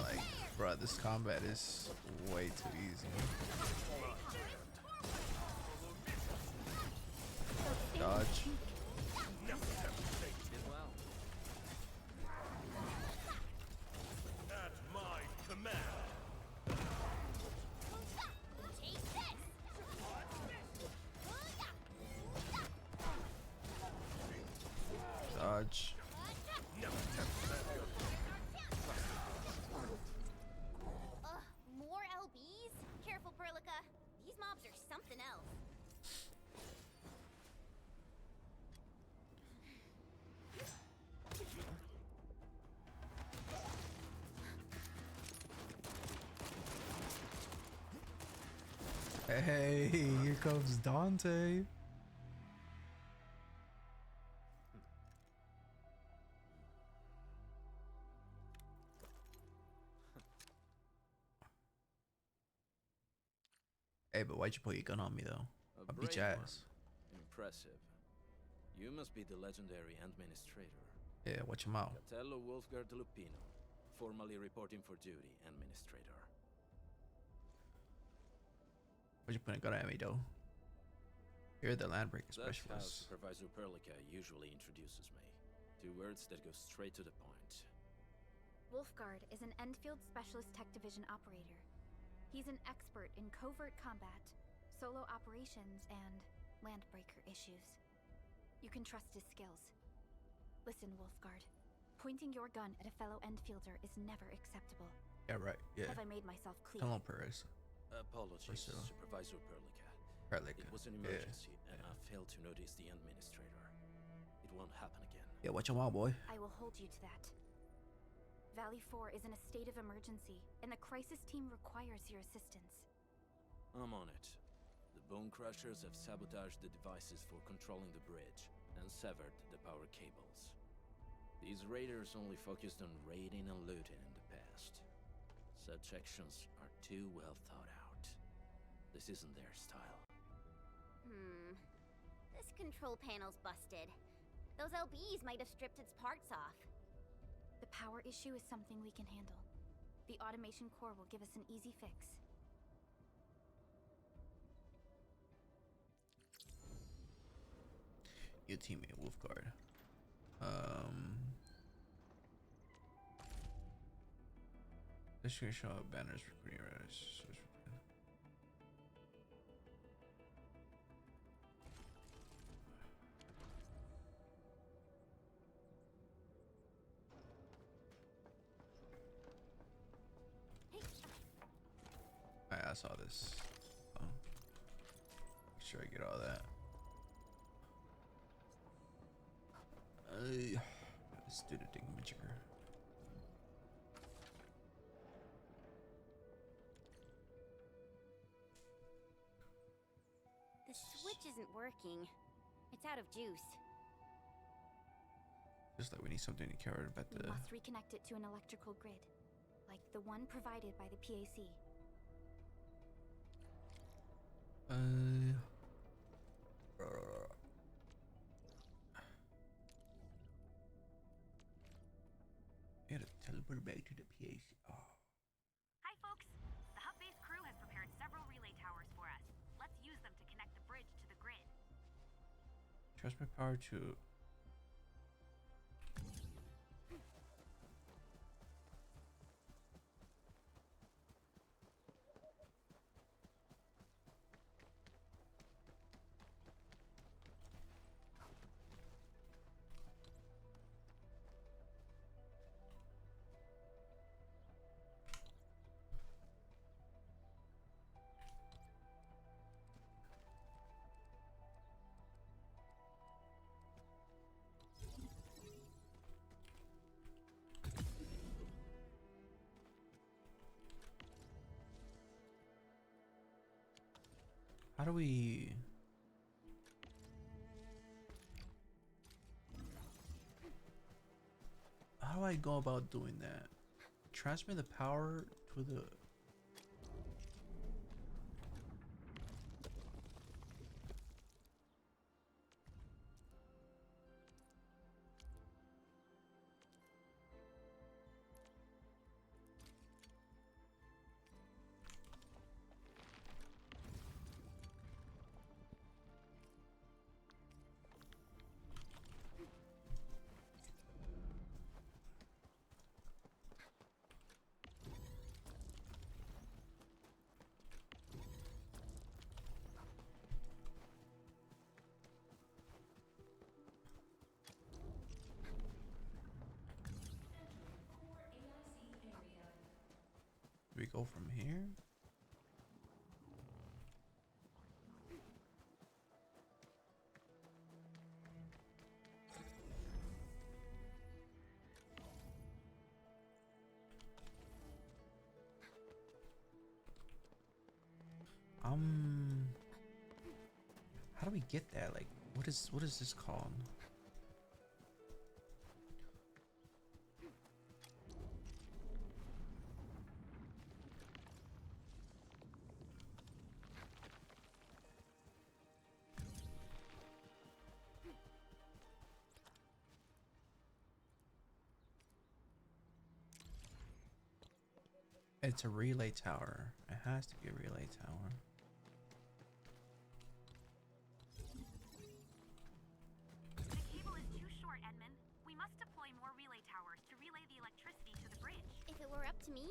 S15: Like, bro, this combat is way too easy. Dodge.
S12: At my command.
S8: Take this!
S15: Dodge.
S8: More LBs? Careful, Perlica. These mobs are something else.
S1: Hey, here comes Dante.
S15: Hey, but why'd you put your gun on me though? I'll beat your ass.
S3: Impressive. You must be the legendary administrator.
S15: Yeah, watch your mouth.
S3: Catello Wolfgard Lupino, formally reporting for duty, administrator.
S15: Why'd you put a gun at me though? You're the landbreaker
S3: That's how
S15: specialist.
S3: Supervisor Perlica usually introduces me. 2 words that go straight to the point.
S13: Wolfgard is an Endfield Specialist Tech Division operator. He's an expert in covert combat, solo operations, and landbreaker issues. You can trust his skills. Listen, Wolfgard. Pointing your gun at a fellow Endfielder is never acceptable.
S15: Yeah, right. Yeah.
S13: Have I made myself clear?
S15: Hello, Perez.
S3: Apologies,
S15: Priscilla.
S3: Supervisor Perlica.
S15: Perlica.
S3: It was an
S15: Yeah.
S3: emergency, and I failed to notice the administrator. It won't happen again.
S15: Yeah, watch your mouth, boy.
S13: I will hold you to that. Valley 4 is in a state of emergency, and the crisis team requires your assistance.
S3: I'm on it. The Bone Crushers have sabotaged the devices for controlling the bridge and severed the power cables. These raiders only focused on raiding and looting in the past. Such actions are too well thought out. This isn't their style.
S8: This control panel's busted. Those LBs might have stripped its parts off.
S13: The power issue is something we can handle. The automation core will give us an easy fix.
S15: Your teammate, Wolfgard. This should show up banners for recruiting riders. I saw this. Oh. Make sure I get all that. Let's do the thingamajigger.
S8: switch isn't working. It's out of juice.
S15: Just like we need something to carry about
S13: We must reconnect it to an electrical grid, like the one provided by the PAC.
S15: I gotta teleport back to the PAC. Oh.
S5: Hi, folks. The hub-based crew has prepared several relay towers for us. Let's use them to connect the bridge to the grid.
S15: Transmit power to. How do we? How do I go about doing that? Transmit the power to the. Do we go from here? How do we get that? Like, what is this called? It's a relay tower. It has to be a relay tower.
S5: The cable is too short, Edmund. We must deploy more relay towers to relay the electricity to the bridge.
S8: If it were up to me,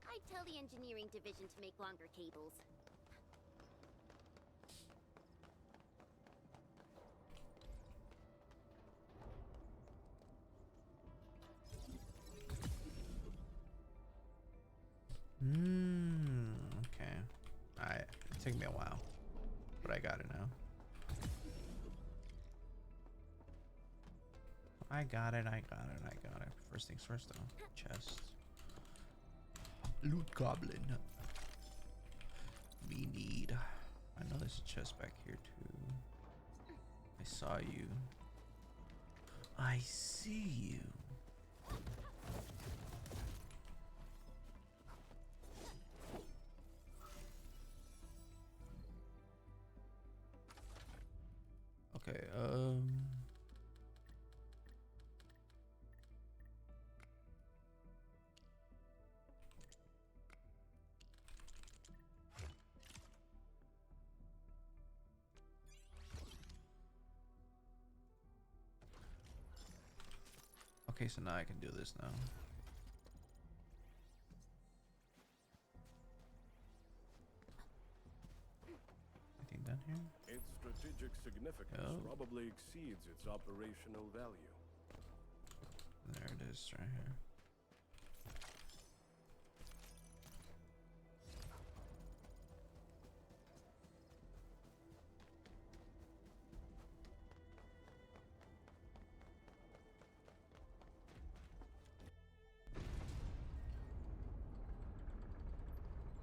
S8: I'd tell the engineering division to make longer cables.
S15: Okay. Alright. It took me a while, but I got it now. I got it. First things first, though. Chest. Loot goblin. We need. I know there's a chest back here too. I saw you. I see you. Okay, okay, so now I can do this now. Anything done here?
S18: Its strategic significance probably exceeds its operational value.
S15: There it is, right here.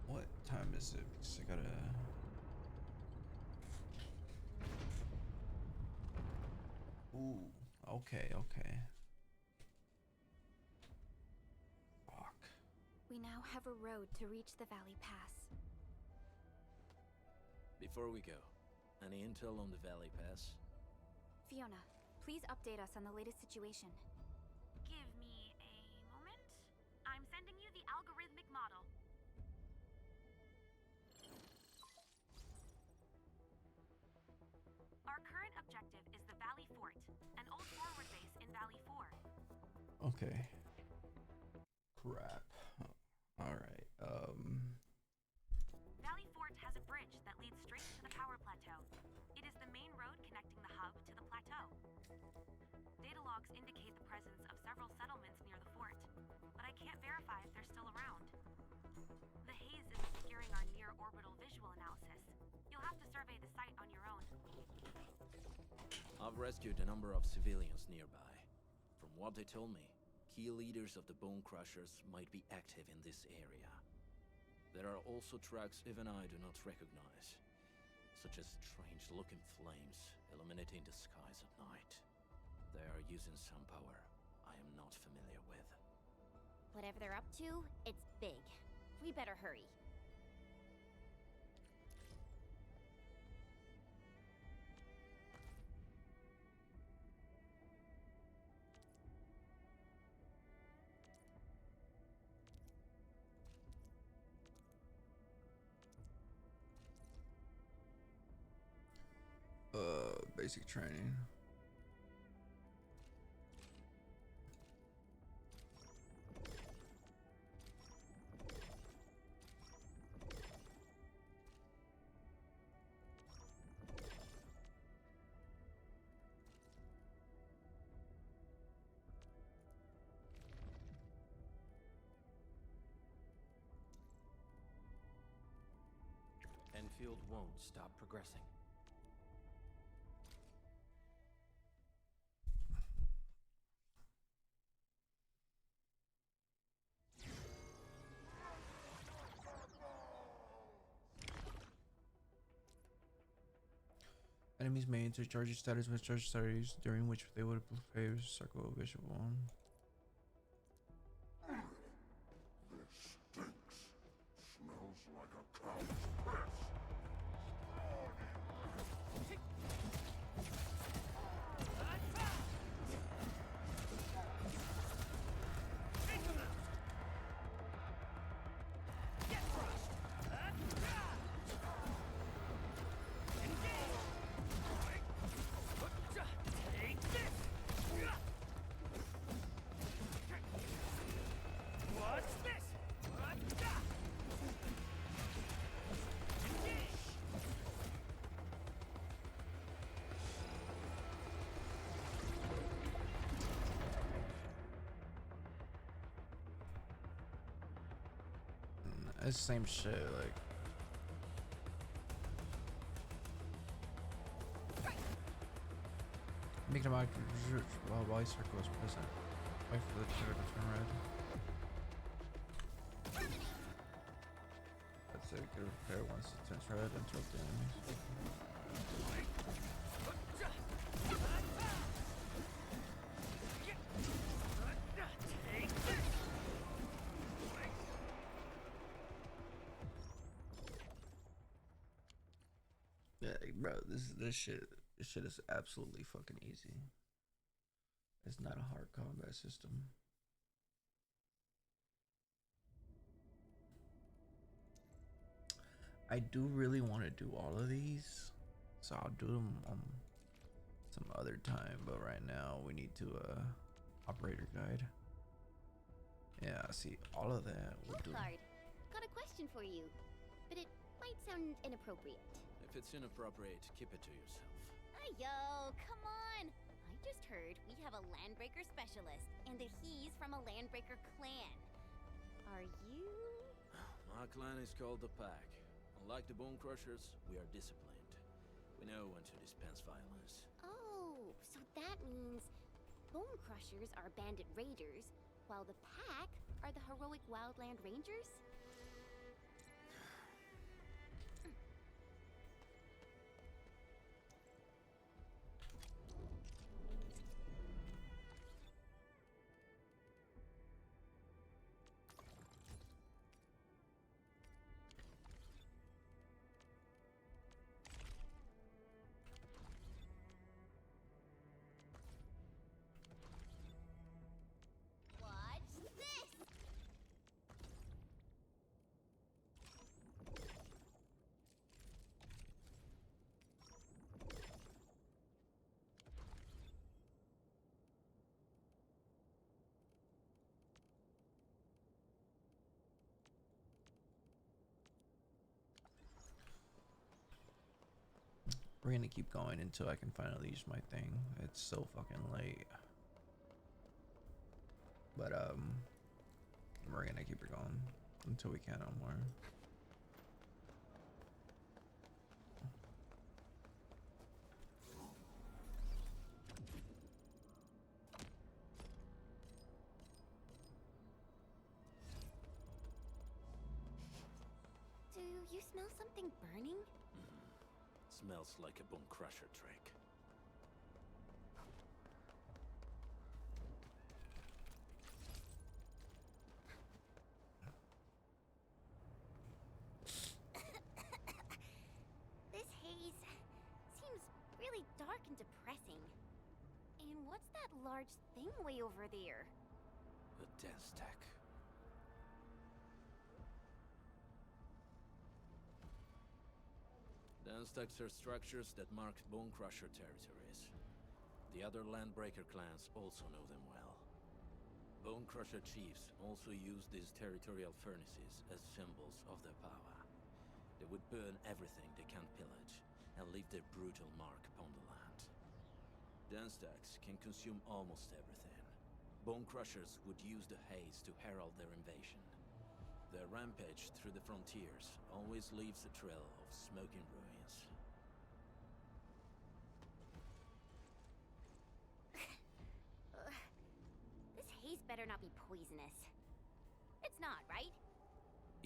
S15: What time is it? Because I gotta. Okay, okay. Fuck.
S13: We now have a road to reach the Valley Pass.
S3: Before we go, any intel on the Valley Pass?
S13: Fiona, please update us on the latest situation.
S5: Give me a moment. I'm sending you the algorithmic model. Our current objective is the Valley Fort, an old forward base in Valley 4.
S15: Okay. Crap. Alright,
S5: Valley Fort has a bridge that leads straight to the power plateau. It is the main road connecting the hub to the plateau. Data logs indicate the presence of several settlements near the fort, but I can't verify if they're still around. The haze is obscuring our near-orbital visual analysis. You'll have to survey the site on your own.
S3: I've rescued a number of civilians nearby. From what they told me, key leaders of the Bone Crushers might be active in this area. There are also tracks even I do not recognize, such as strange-looking flames illuminating the skies at night. They are using some power I am not familiar with.
S8: Whatever they're up to, it's big. We better hurry.
S15: basic training.
S3: Enfield won't stop progressing.
S15: Enemies may enter charging status with charge status during which they would play circle visual.
S12: This stinks. Smells like a cow's piss.
S15: It's the same shit, like. Make them out while Y circle is present. Wait for the trigger to turn red. That's it, get a repair once it turns red, interrupt the enemies. Yeah, bro, this shit is absolutely fucking easy. It's not a hard combat system. I do really want to do all of these, so I'll do them some other time. But right now we need to operator guide. Yeah, see all of that. We'll do.
S8: Card. Got a question for you, but it might sound inappropriate.
S3: If it's inappropriate, keep it to yourself.
S8: Yo, come on! I just heard we have a Landbreaker specialist, and that he's from a Landbreaker clan. Are you?
S3: My clan is called the Pack. Unlike the Bone Crushers, we are disciplined. We know when to dispense violence.
S8: Oh, so that means Bone Crushers are bandit raiders, while the Pack are the heroic Wildland Rangers?
S15: We're gonna keep going until I can finally use my thing. It's so fucking late. But we're gonna keep it going until we can't no more.
S8: Do you smell something burning?
S3: Smells like a bone crusher trick.
S8: This haze seems really dark and depressing. And what's that large thing way over there?
S3: A dense tech. Dense techs are structures that mark bone crusher territories. The other landbreaker clans also know them well. Bone crusher chiefs also use these territorial furnaces as symbols of their power. They would burn everything they can't pillage and leave their brutal mark upon the land. Dense techs can consume almost everything. Bone crushers would use the haze to herald their invasion. Their rampage through the frontiers always leaves a trail of smoking ruins.
S8: This haze better not be poisonous. It's not, right?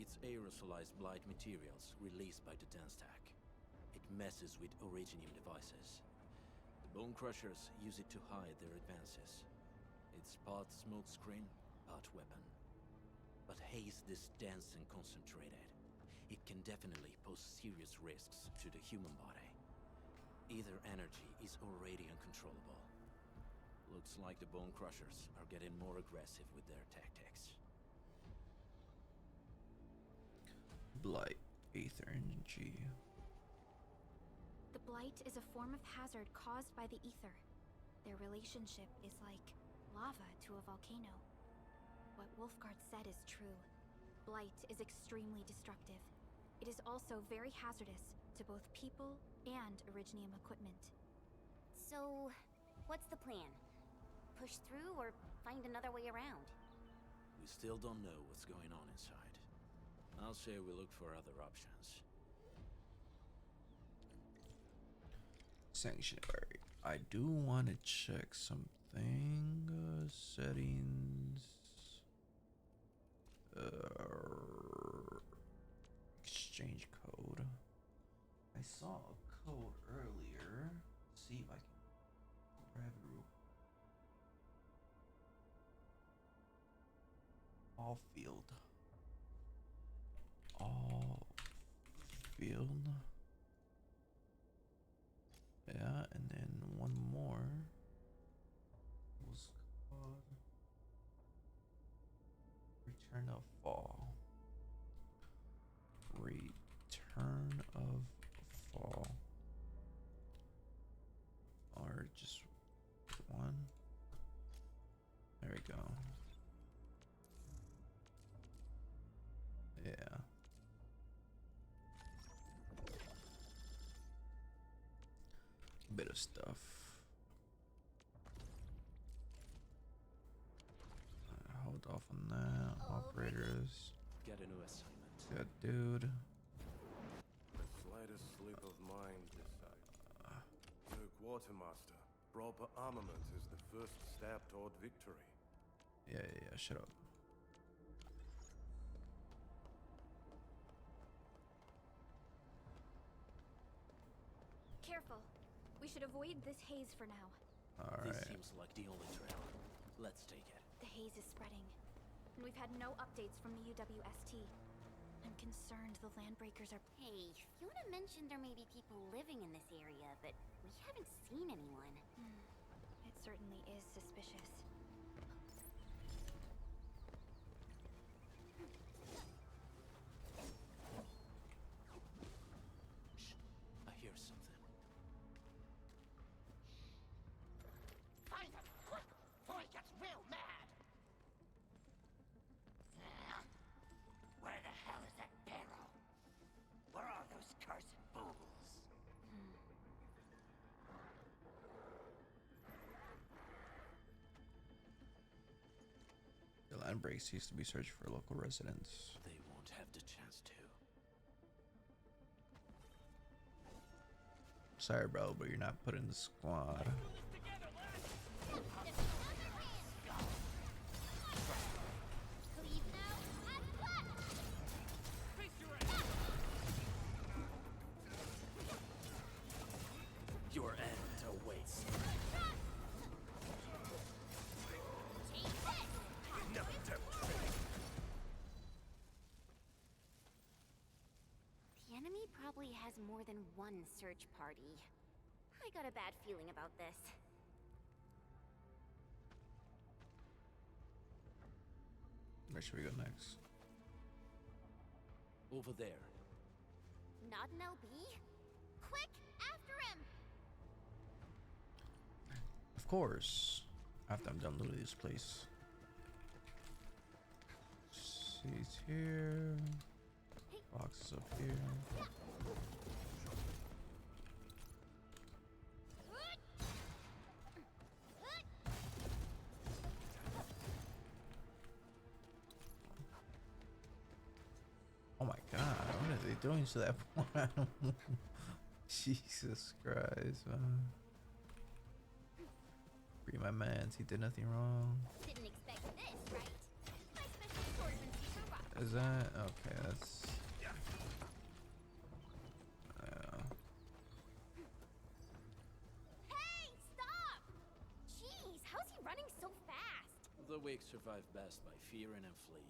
S3: It's aerosolized blight materials released by the dense tech. It messes with originium devices. The bone crushers use it to hide their advances. It's part smokescreen, part weapon. But haze this dense and concentrated. It can definitely pose serious risks to the human body. Either energy is already uncontrollable. Looks like the bone crushers are getting more aggressive with their tactics.
S15: Blight, Aether Energy.
S13: The blight is a form of hazard caused by the ether. Their relationship is like lava to a volcano. What Wolfguard said is true. Blight is extremely destructive. It is also very hazardous to both people and Originium equipment.
S8: So, what's the plan? Push through or find another way around?
S3: We still don't know what's going on inside. I'll say we look for other options.
S15: Sanctuary. I do want to check something. Settings. Exchange code. I saw a code earlier. Let's see if I can grab it real. All field. All field. Yeah, and then one more was called Return of Fall. Return of Fall. Or just one. There we go. Yeah. Bit of stuff. Hold off on that. Operators.
S3: Get a new assignment.
S15: That dude.
S18: The slightest slip of mind this side. So, Quartermaster, proper armament is the first step toward victory.
S15: Yeah, shut up.
S13: Careful. We should avoid this haze for now.
S15: Alright.
S3: This seems like the only trail. Let's take it.
S13: The haze is spreading, and we've had no updates from the UWST. I'm concerned the Landbreakers are...
S8: Hey, Fiona mentioned there may be people living in this area, but we haven't seen anyone.
S13: It certainly is suspicious.
S3: Shh. I hear something.
S19: Find him, quick, before he gets real mad! Where the hell is that barrel? Where are those cursed fools?
S15: Land breaks used to be searched for local residents.
S3: They won't have the chance to.
S15: Sorry, bro, but you're not put in the squad.
S3: Your end awaits.
S8: The enemy probably has more than one search party. I got a bad feeling about this.
S15: Where should we go next?
S3: Over there.
S8: Not an LB? Quick, after him!
S15: Of course. After I'm done looting this place. Seats here. Boxes up here. Oh my god, what are they doing to that poor animal? Jesus Christ, man. Free my mans, he did nothing wrong.
S8: Didn't expect this, right? My special swordsmanship for rock.
S15: Is that? Okay, that's...
S8: Hey, stop! Jeez, how's he running so fast?
S3: The weak survive best by fearing and fleeing.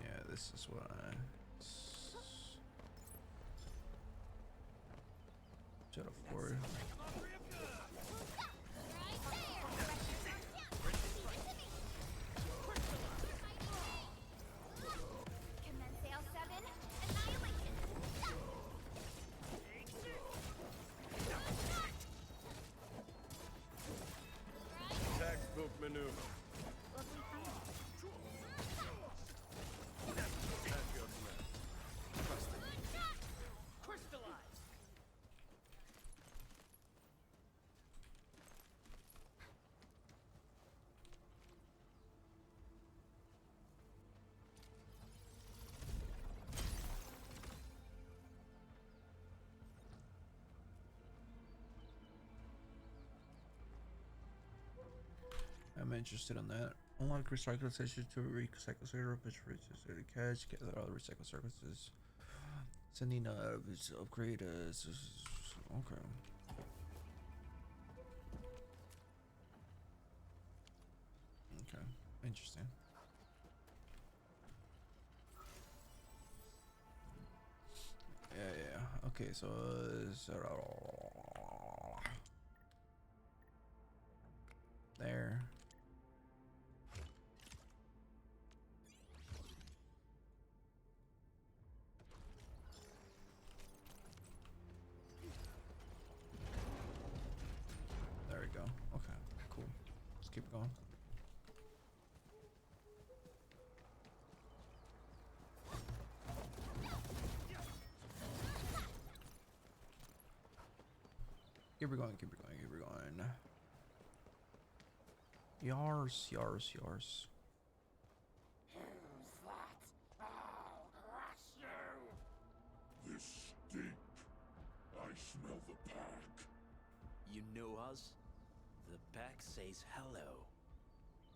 S15: Yeah, this is what I... Should afford.
S8: Commence L7, annihilation!
S18: Textbook maneuver. That's your command.
S11: Crystallize!
S15: I'm interested in that. Unlock recycle stations to recycle syrup, which register the catch, get all the recycle services. Sending upgrade okay. Okay, interesting. Yeah. Okay, so there. There we go. Okay, cool. Let's keep going. Keep it going, keep it going, keep it going. Yars, yars, yars.
S19: Who's that? I'll crush you!
S12: This stink. I smell the pack.
S3: You know us? The pack says hello.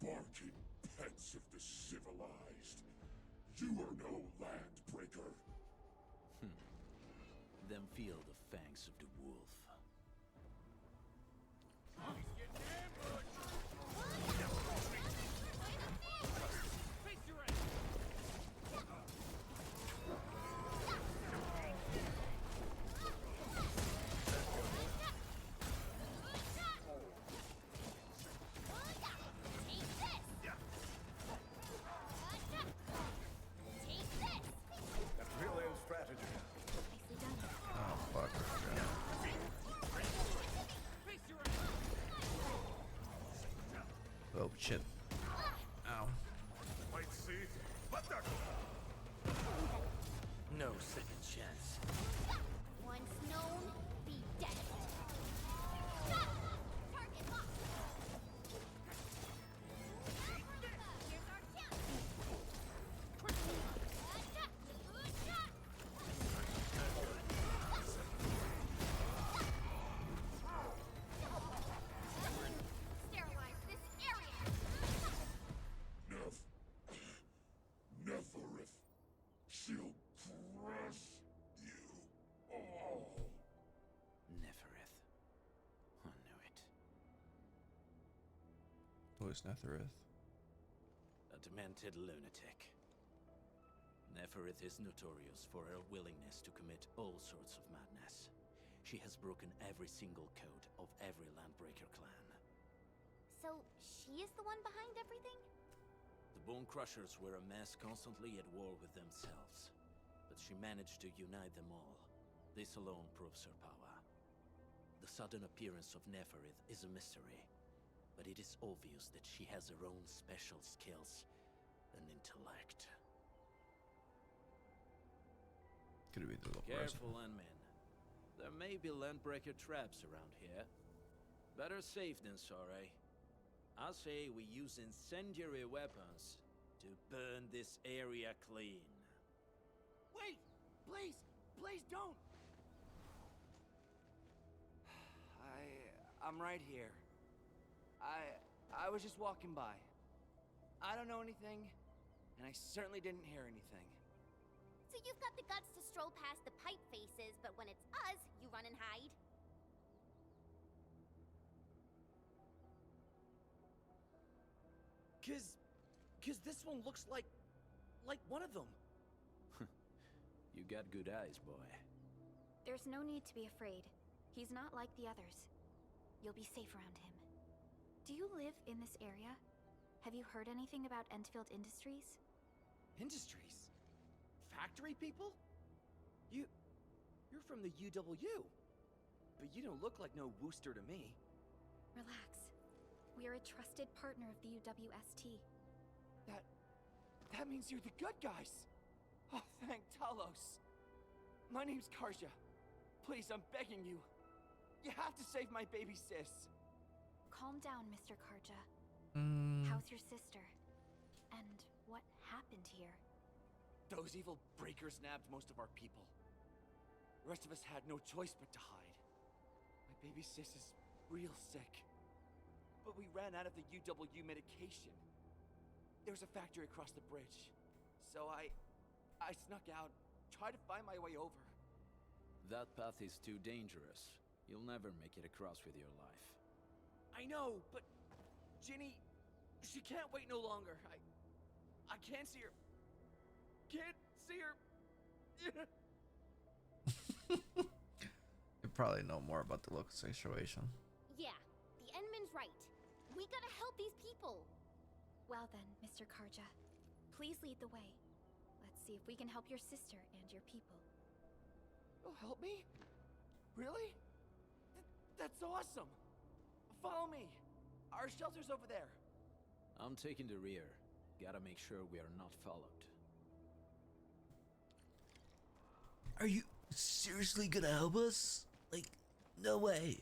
S12: Barking pets of the civilized. You are no landbreaker.
S3: Then feel the fangs of the wolf. second chance.
S8: Once known, be dead. Stop! Target locked. Here's our chance. Sterilize this area.
S12: Neferith, she'll crush you all.
S3: Neferith. I knew it.
S15: Who is Netherith?
S3: A demented lunatic. Neferith is notorious for her willingness to commit all sorts of madness. She has broken every single code of every Landbreaker clan.
S8: So, she is the one behind everything?
S3: The Bone Crushers were a mess constantly at war with themselves. But she managed to unite them all. This alone proves her power. The sudden appearance of Neferith is a mystery. But it is obvious that she has her own special skills and intellect.
S15: Could it be the little person?
S3: Careful, Landman. There may be Landbreaker traps around here. Better safe than sorry. I say we use incendiary weapons to burn this area clean.
S11: Wait! Please! Please don't! I'm right here. I was just walking by. I don't know anything, and I certainly didn't hear anything.
S8: So you've got the guts to stroll past the pipe faces, but when it's us, you run and hide?
S20: Cause this one looks like one of them.
S3: You got good eyes, boy.
S13: There's no need to be afraid. He's not like the others. You'll be safe around him. Do you live in this area? Have you heard anything about Endfiled Industries?
S20: Industries? Factory people? You're from the UW. But you don't look like no Wooster to me.
S13: Relax. We are a trusted partner of the UWST.
S11: That means you're the good guys! Oh, thank Talos! My name's Karja. Please, I'm begging you. You have to save my baby sis.
S13: Calm down, Mr. Karja. How's your sister? And what happened here?
S11: Those evil breakers nabbed most of our people. The rest of us had no choice but to hide. My baby sis is real sick. But we ran out of the UW medication. There's a factory across the bridge. So I snuck out, tried to find my way over.
S3: That path is too dangerous. You'll never make it across with your life.
S11: I know, but Ginny, she can't wait no longer. I can't see her. Can't see her.
S15: You probably know more about the local situation.
S8: Yeah, the Endman's right. We gotta help these people.
S13: Well then, Mr. Karja, please lead the way. Let's see if we can help your sister and your people.
S11: You'll help me? Really? That's awesome! Follow me! Our shelter's over there.
S3: I'm taking the rear. Gotta make sure we are not followed.
S1: Are you seriously gonna help us? Like, no way.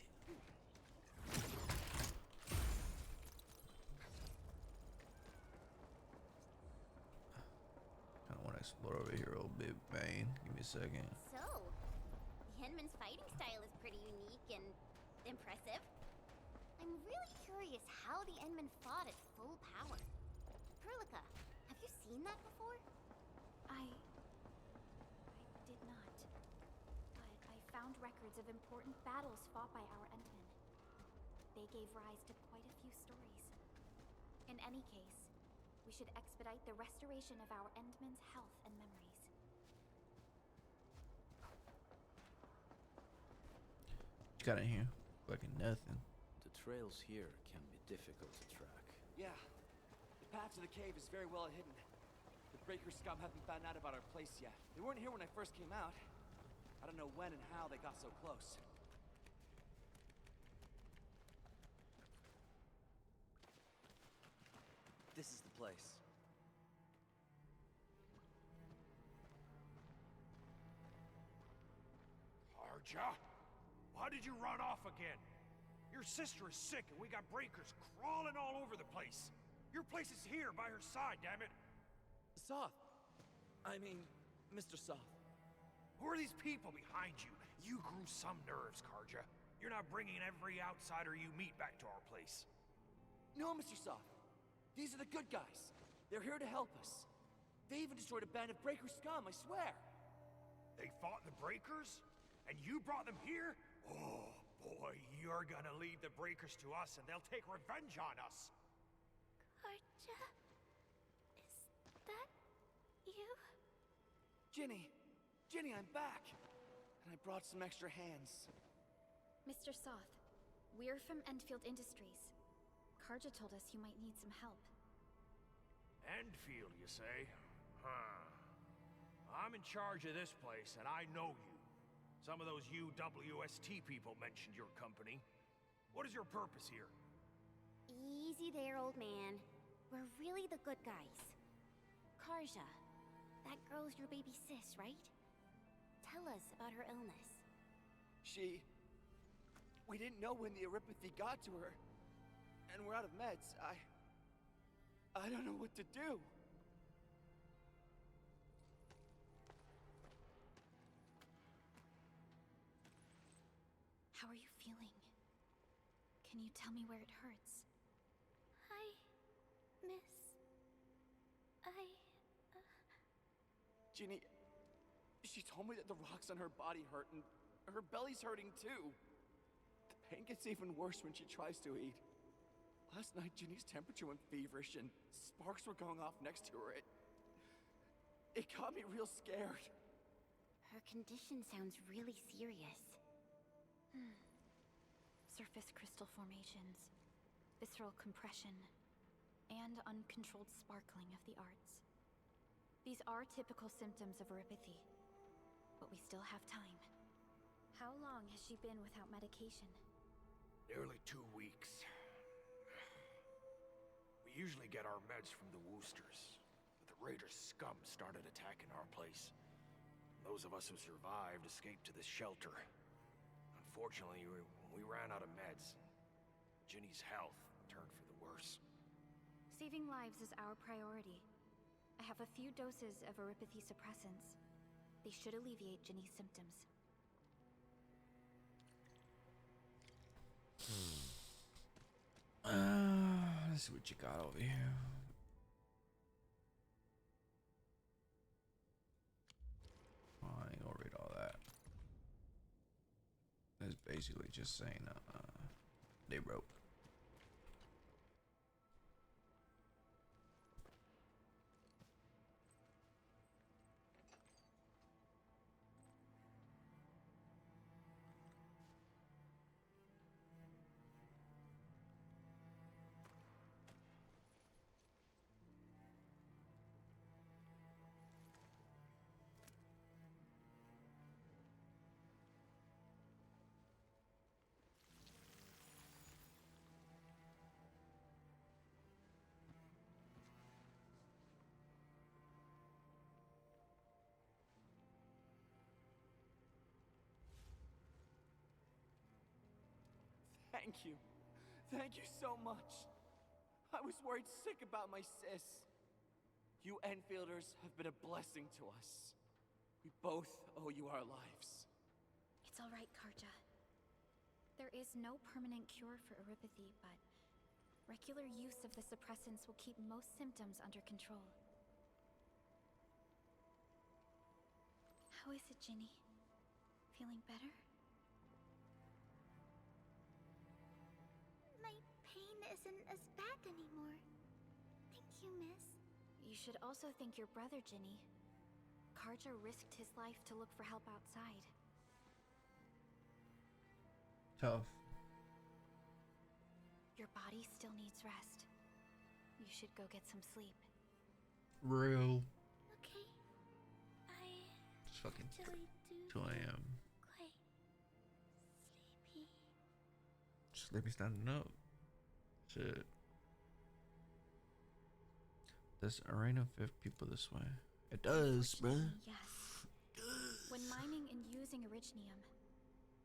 S15: I want to explore over here a little bit, Bane. Give me a second.
S8: So, the Endman's fighting style is pretty unique and impressive. I'm really curious how the Endman fought at full power. Perlica, have you seen that before?
S13: I did not. But I found records of important battles fought by our Endmen. They gave rise to quite a few stories. In any case, we should expedite the restoration of our Endmen's health and memories.
S15: What you got in here? Fucking nothing.
S3: The trails here can be difficult to track.
S11: Yeah, the path to the cave is very well hidden. The Breaker scum haven't found out about our place yet. They weren't here when I first came out. I don't know when and how they got so close. This is the place.
S21: Karja? Why did you run off again? Your sister is sick and we got breakers crawling all over the place. Your place is here by her side, damn it.
S20: Soth. I mean, Mr. Soth.
S21: Who are these people behind you? You grew some nerves, Karja. You're not bringing every outsider you meet back to our place.
S20: No, Mr. Soth. These are the good guys. They're here to help us. They even destroyed a band of breaker scum, I swear.
S21: They fought the breakers? And you brought them here? Oh, boy, you're gonna leave the breakers to us and they'll take revenge on us.
S2: Karja? Is that you?
S20: Ginny! Ginny, I'm back! And I brought some extra hands.
S13: Mr. Soth, we're from Endfield Industries. Karja told us you might need some help.
S21: Endfield, you say? Huh. I'm in charge of this place, and I know you. Some of those UWST people mentioned your company. What is your purpose here?
S8: Easy there, old man. We're really the good guys. Karja, that girl's your baby sis, right? Tell us about her illness.
S20: We didn't know when the Aripathy got to her. And we're out of meds. I don't know what to do.
S13: How are you feeling? Can you tell me where it hurts?
S20: Ginny, she told me that the rocks on her body hurt and her belly's hurting too. The pain gets even worse when she tries to eat. Last night, Ginny's temperature went feverish and sparks were going off next to her. It got me real scared.
S8: Her condition sounds really serious.
S13: Surface crystal formations, visceral compression, and uncontrolled sparkling of the arts. These are typical symptoms of Aripathy, but we still have time. How long has she been without medication?
S21: Nearly 2 weeks. We usually get our meds from the Woosters, but the Raiders' scum started attacking our place. Those of us who survived escaped to this shelter. Unfortunately, we ran out of meds. Ginny's health turned for the worse.
S13: Saving lives is our priority. I have a few doses of Aripathy suppressants. They should alleviate Ginny's symptoms.
S15: Let's see what you got over here. Oh, I ain't gonna read all that. It's basically just saying they wrote.
S20: Thank you. Thank you so much. I was worried sick about my sis. You Enfielders have been a blessing to us. We both owe you our lives.
S13: It's all right, Karja. There is no permanent cure for Aripathy, but regular use of the suppressants will keep most symptoms under control. How is it, Ginny? Feeling better?
S2: My pain isn't as bad anymore. Thank you, miss.
S13: You should also thank your brother, Ginny. Karja risked his life to look for help outside.
S15: Tough.
S13: Your body still needs rest. You should go get some sleep.
S15: Real.
S2: Okay.
S15: It's fucking
S2: actually do
S15: 2 a.m.
S2: quite sleepy.
S15: Sleepy standing up. Shit. This arena fit people this way. It does, bruh.
S13: Yes. When mining and using Originium,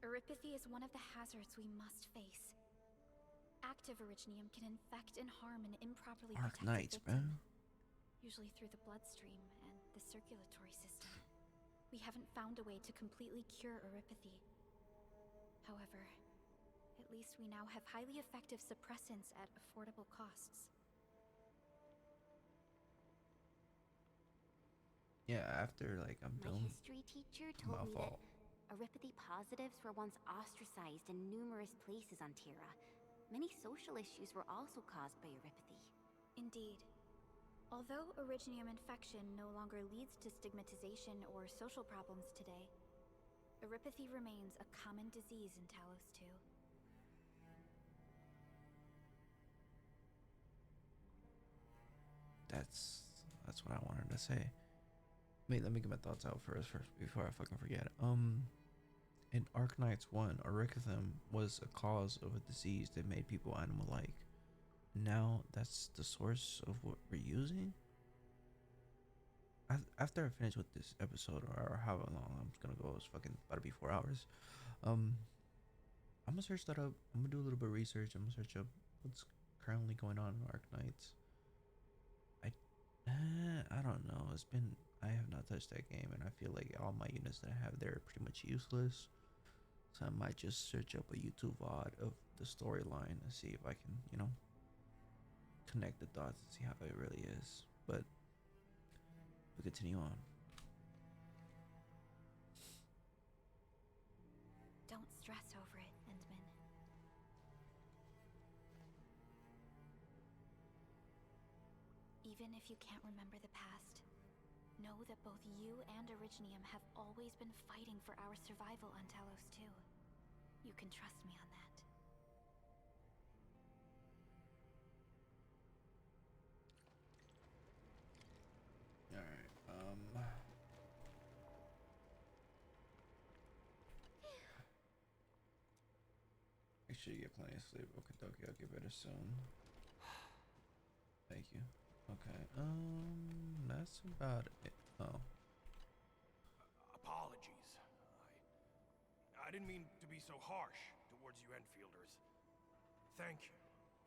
S13: Eripathy is one of the hazards we must face. Active originium can infect and harm an improperly protected
S15: Arknights,
S13: victim,
S15: bro.
S13: usually through the bloodstream and the circulatory system. We haven't found a way to completely cure Eripathy. However, at least we now have highly effective suppressants at affordable costs.
S15: Yeah, after like I'm
S8: My
S15: done.
S8: history teacher
S15: My
S8: told me
S15: fault.
S8: that Eripathy positives were once ostracized in numerous places on Terra. Many social issues were also caused by Eripathy.
S13: Indeed. Although originium infection no longer leads to stigmatization or social problems today, Eripathy remains a common disease in Talos 2.
S15: That's what I wanted to say. Wait, let me get my thoughts out first before I fucking forget. In Arknights 1, Oricithum was a cause of a disease that made people animal-like. Now that's the source of what we're using? After I finish with this episode, or however long I'm gonna go, it's fucking about to be 4 hours. I'm gonna search that up. I'm gonna do a little bit of research. I'm gonna search up what's currently going on in Arknights. I don't know. I have not touched that game, and I feel like all my units that I have there are pretty much useless. So I might just search up a YouTube VOD of the storyline and see if I can, connect the dots and see how it really is. But we'll continue on.
S13: Don't stress over it, Endman. Even if you can't remember the past, know that both you and Originium have always been fighting for our survival on Talos 2. You can trust me on that.
S15: Alright, make sure you get plenty of sleep. Okay, dokie, I'll get better soon. Thank you. Okay, that's about it. Oh.
S21: Apologies. I didn't mean to be so harsh towards you Enfielders. Thank you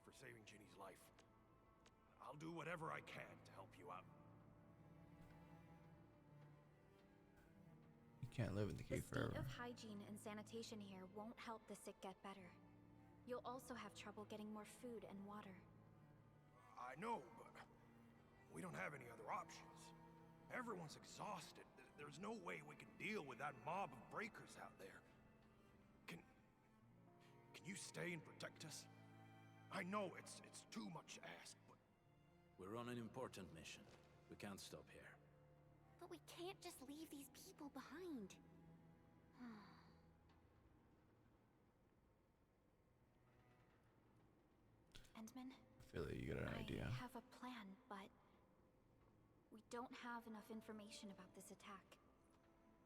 S21: for saving Ginny's life. I'll do whatever I can to help you out.
S15: You can't live in the cave
S13: The state
S15: forever.
S13: of hygiene and sanitation here won't help the sick get better. You'll also have trouble getting more food and water.
S21: I know, but we don't have any other options. Everyone's exhausted. There's no way we can deal with that mob of breakers out there. Can you stay and protect us? I know it's too much to ask, but...
S3: We're on an important mission. We can't stop here.
S8: But we can't just leave these people behind.
S13: Endman?
S15: I feel like you got an idea.
S13: I have a plan, but we don't have enough information about this attack.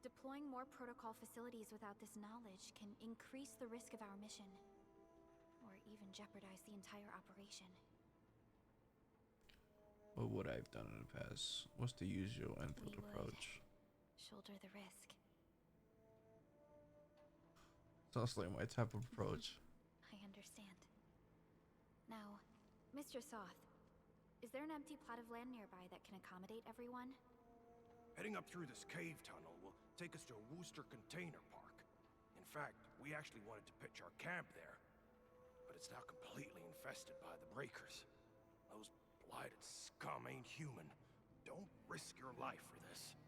S13: Deploying more protocol facilities without this knowledge can increase the risk of our mission, or even jeopardize the entire operation.
S15: What would I've done in the past? What's the usual Enfield approach?
S13: Shoulder the risk.
S15: Sounds like my type of approach.
S13: I understand. Now, Mr. Soth, is there an empty plot of land nearby that can accommodate everyone?
S21: Heading up through this cave tunnel will take us to a Wooster container park. In fact, we actually wanted to pitch our camp there, but it's now completely infested by the breakers. Those blighted scum ain't human. Don't risk your life for this.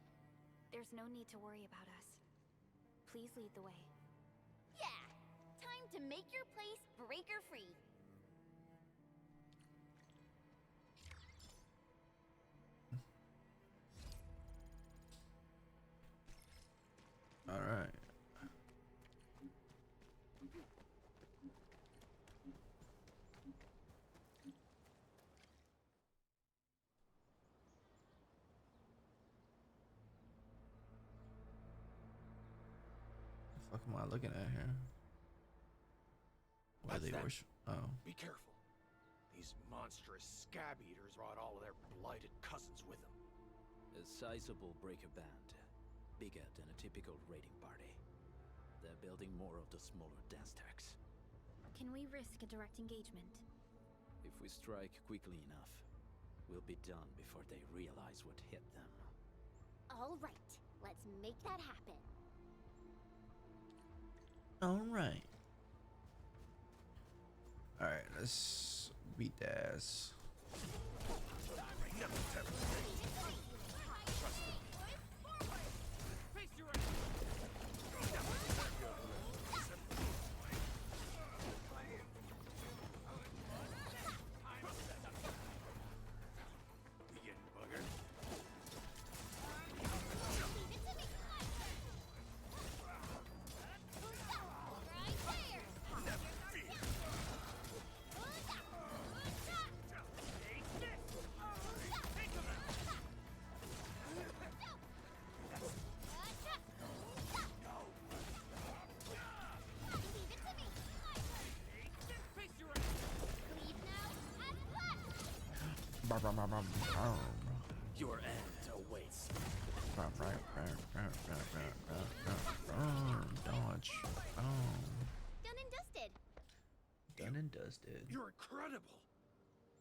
S13: There's no need to worry about us. Please lead the way.
S8: Yeah! Time to make your place breaker-free.
S15: All right. The fuck am I looking at here? Why
S21: That's
S15: they
S21: them.
S15: worship? Oh.
S21: Be careful. These monstrous scab eaters brought all of their blighted cousins with them.
S3: A sizable breaker band. Bigger than a typical raiding party. They're building more of the smaller dense stacks.
S13: Can we risk a direct engagement?
S3: If we strike quickly enough, we'll be done before they realize what hit them.
S8: All right, let's make that happen.
S15: Alright. Alright, let's beat the ass.
S3: Your end awaits.
S15: Dodge.
S8: Done and dusted.
S15: Done and dusted.
S20: You're incredible.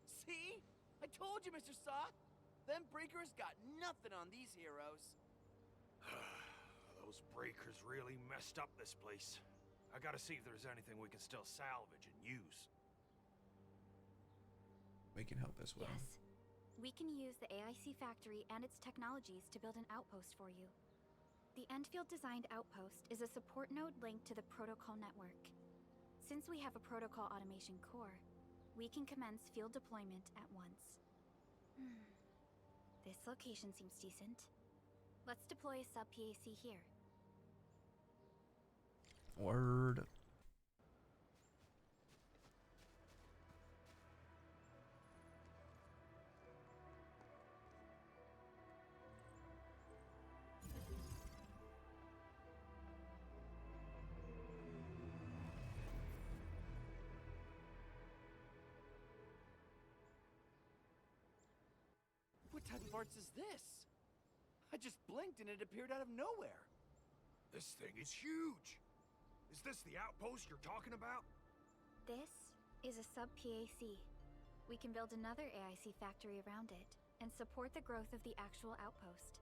S20: See? I told you, Mr. Saw. Them breakers got nothing on these heroes.
S21: Those breakers really messed up this place. I gotta see if there's anything we can still salvage and use.
S15: We can help as well.
S13: Yes. We can use the AIC factory and its technologies to build an outpost for you. The Endfield designed outpost is a support node linked to the protocol network. Since we have a protocol automation core, we can commence field deployment at once. This location seems decent. Let's deploy a sub-PAC here.
S15: Word.
S20: What type of arts is this? I just blinked and it appeared out of nowhere.
S21: This thing is huge. Is this the outpost you're talking about?
S13: This is a sub-PAC. We can build another AIC factory around it and support the growth of the actual outpost.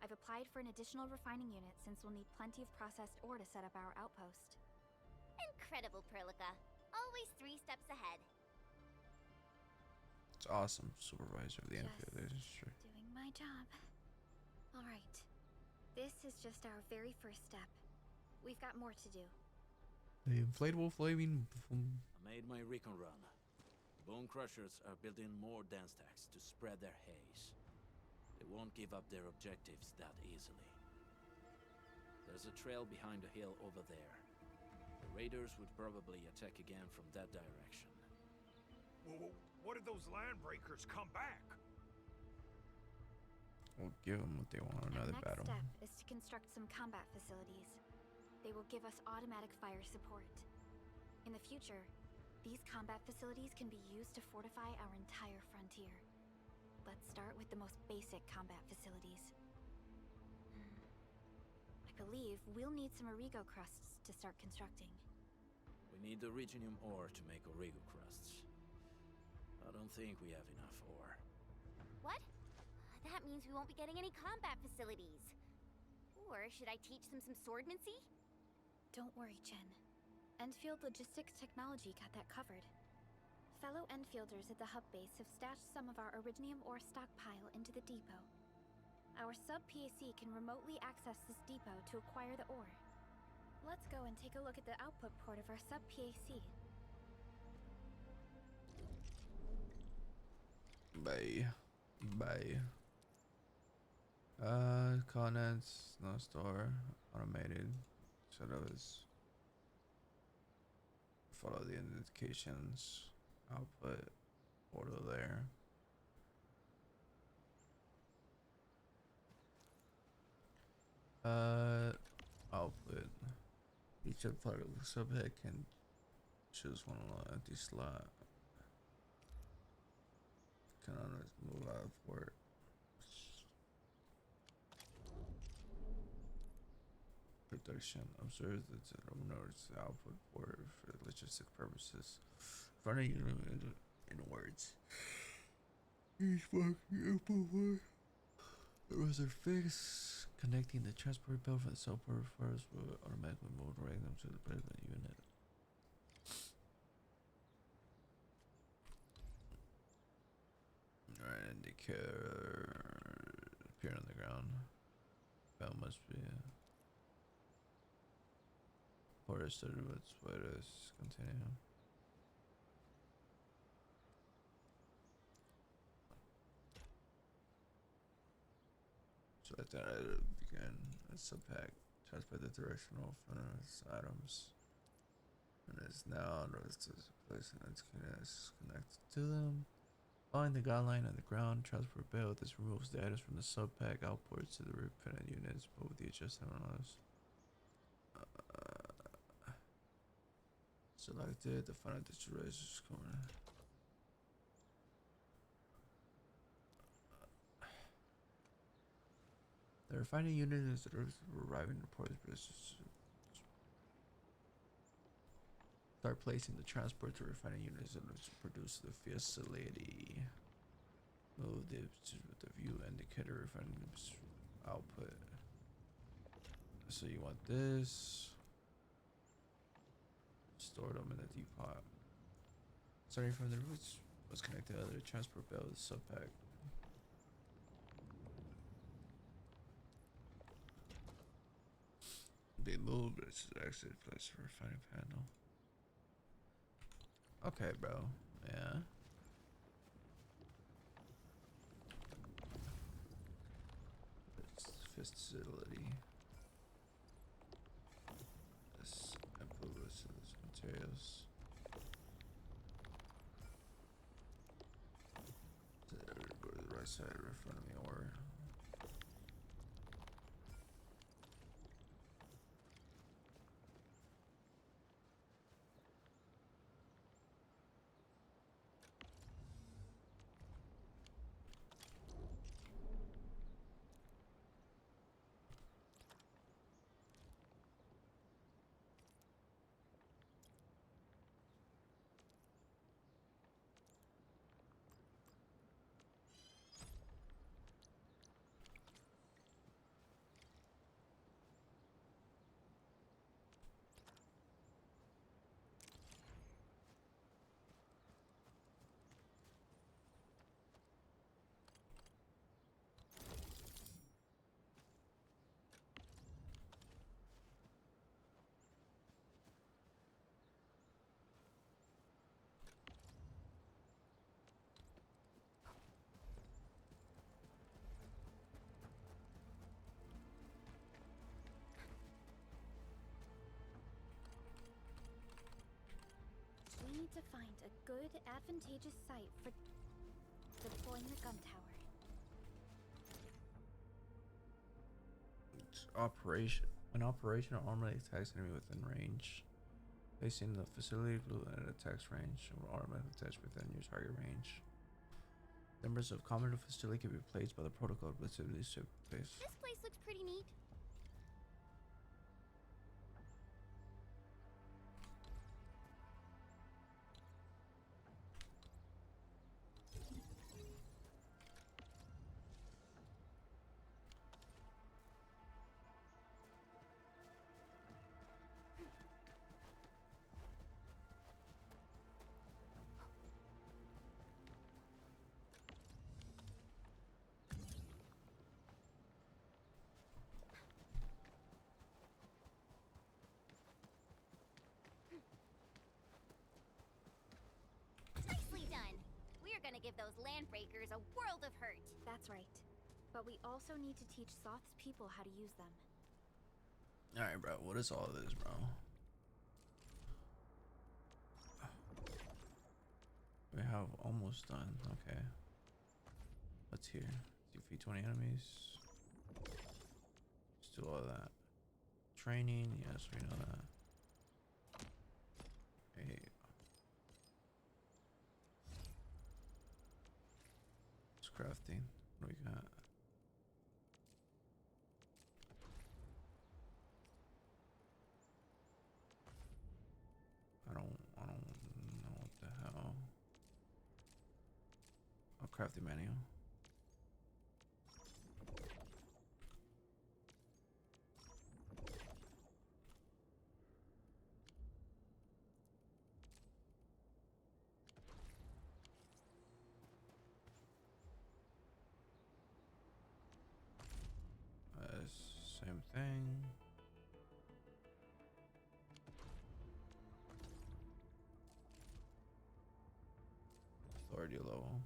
S13: I've applied for an additional refining unit since we'll need plenty of processed ore to set up our outpost.
S8: Incredible, Perlica. Always 3 steps ahead.
S15: It's awesome. Supervisor of the Endfield Industry.
S13: Doing my job. All right. This is just our very first step. We've got more to do.
S15: The inflatable flaming.
S3: I made my recon run. Bone Crushers are building more dance stacks to spread their haze. They won't give up their objectives that easily. There's a trail behind the hill over there. The raiders would probably attack again from that direction.
S21: Well, what if those land breakers come back?
S15: We'll give them what they want. Another
S13: Our
S15: battle.
S13: next step is to construct some combat facilities. They will give us automatic fire support. In the future, these combat facilities can be used to fortify our entire frontier. Let's start with the most basic combat facilities. I believe we'll need some Origo crusts to start constructing.
S3: We need the Reginium ore to make Origo crusts. I don't think we have enough ore.
S8: What? That means we won't be getting any combat facilities. Or should I teach them some swordmancy?
S13: Don't worry, Jen. Endfield Logistics Technology got that covered. Fellow Endfielders at the hub base have stashed some of our Originium ore stockpile into the depot. Our sub-PAC can remotely access this depot to acquire the ore. Let's go and take a look at the output port of our sub-PAC.
S15: Bye. Bye. Coordinates, no store, automated. So those follow the indications. Output portal there. Output. Each subhead can choose one empty slot. Can move out of port. Put production. Observe the terminal's output for logistic purposes. Running in words. Each fucking input was a fix connecting the transport belt for the support first will automatically move direct them to the president unit. Alright, indicator appear on the ground. Belt must be porter started with spiders. Continue. So at that began a subpack charged by the directional furnace items and is now noticed as a place and its connected to them. Following the guideline on the ground transport belt, this removes the items from the subpack outports to the repentant units, but with the adjustment on those. Selected the final distribution corner. The refining unit is arriving in port. Start placing the transport to refining units and produce the facility. Move the view indicator refining output. So you want this. Store them in the depot. Starting from the roots was connected to the transport belt with subpack. They moved, but it's actually a place for a refining panel. Okay, bro. Yeah. This facility. This input list of these materials. Go to the right side in front of me, or.
S13: We need to find a good, advantageous site for deploying the gun tower.
S15: Operation. An operation normally attacks enemy within range. Facing the facility blue and it attacks range will automatically attach within your target range. Members of common facility can be replaced by the protocol facilities to place.
S8: This place looks pretty neat. Nicely done. We're gonna give those landbreakers a world of hurt.
S13: That's right. But we also need to teach Soth's people how to use them.
S15: Alright, bro. What is all this, bro? We have almost done. Okay. What's here? Defeat 20 enemies. Let's do all that. Training. Yes, we know that. Hey. It's crafting. What do we got? crafting manual. Same thing. Authority level.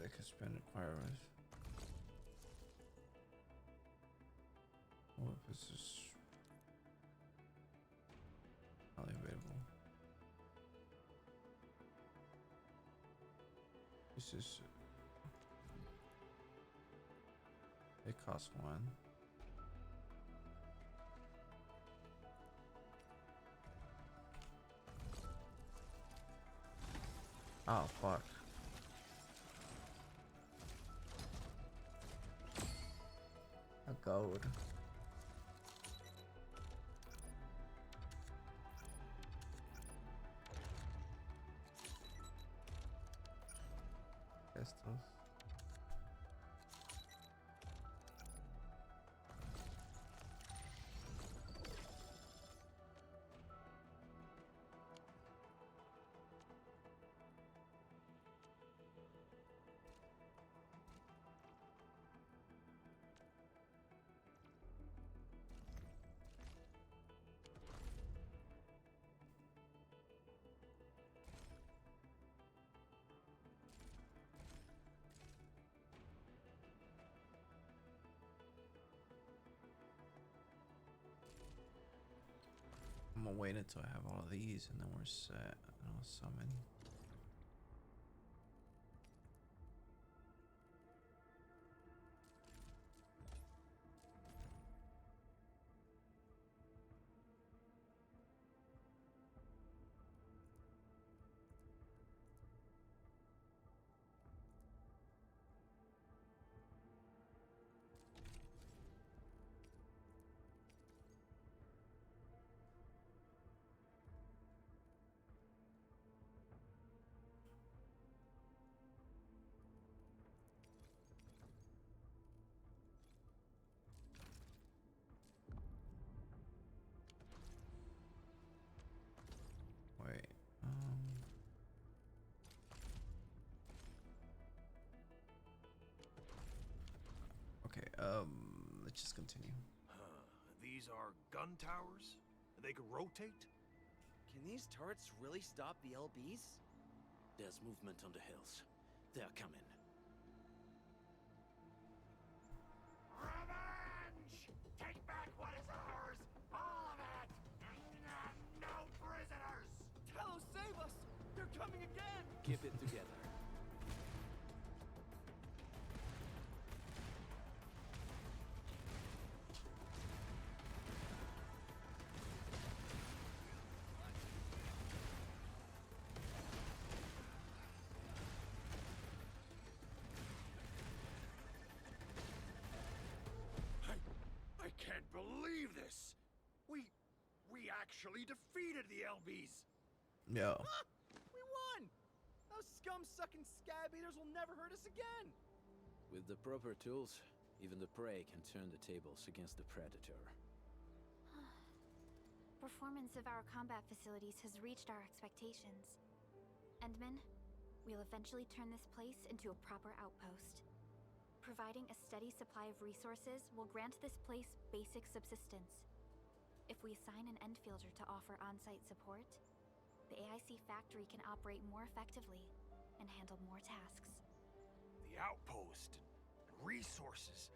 S15: They can spend acquirers. What if this is highly available? This is. It costs 1. Oh fuck. A gold. Pistols. I'm gonna wait until I have all of these and then we're set. And I'll summon. Wait. Okay. Let's just continue.
S21: These are gun towers? They can rotate?
S20: Can these turrets really stop the LBs?
S3: There's movement on the hills. They're coming.
S19: Revenge! Take back what is ours! All of it! No prisoners!
S20: Talos, save us! They're coming again!
S3: Keep it together.
S21: I can't believe this! We actually defeated the LBs!
S15: Yeah.
S20: Ah! We won! Those scum-sucking scab eaters will never hurt us again!
S3: With the proper tools, even the prey can turn the tables against the predator.
S13: Performance of our combat facilities has reached our expectations. Endman, we'll eventually turn this place into a proper outpost. Providing a steady supply of resources will grant this place basic subsistence. If we assign an Endfielder to offer on-site support, the AIC factory can operate more effectively and handle more tasks.
S21: The outpost and resources.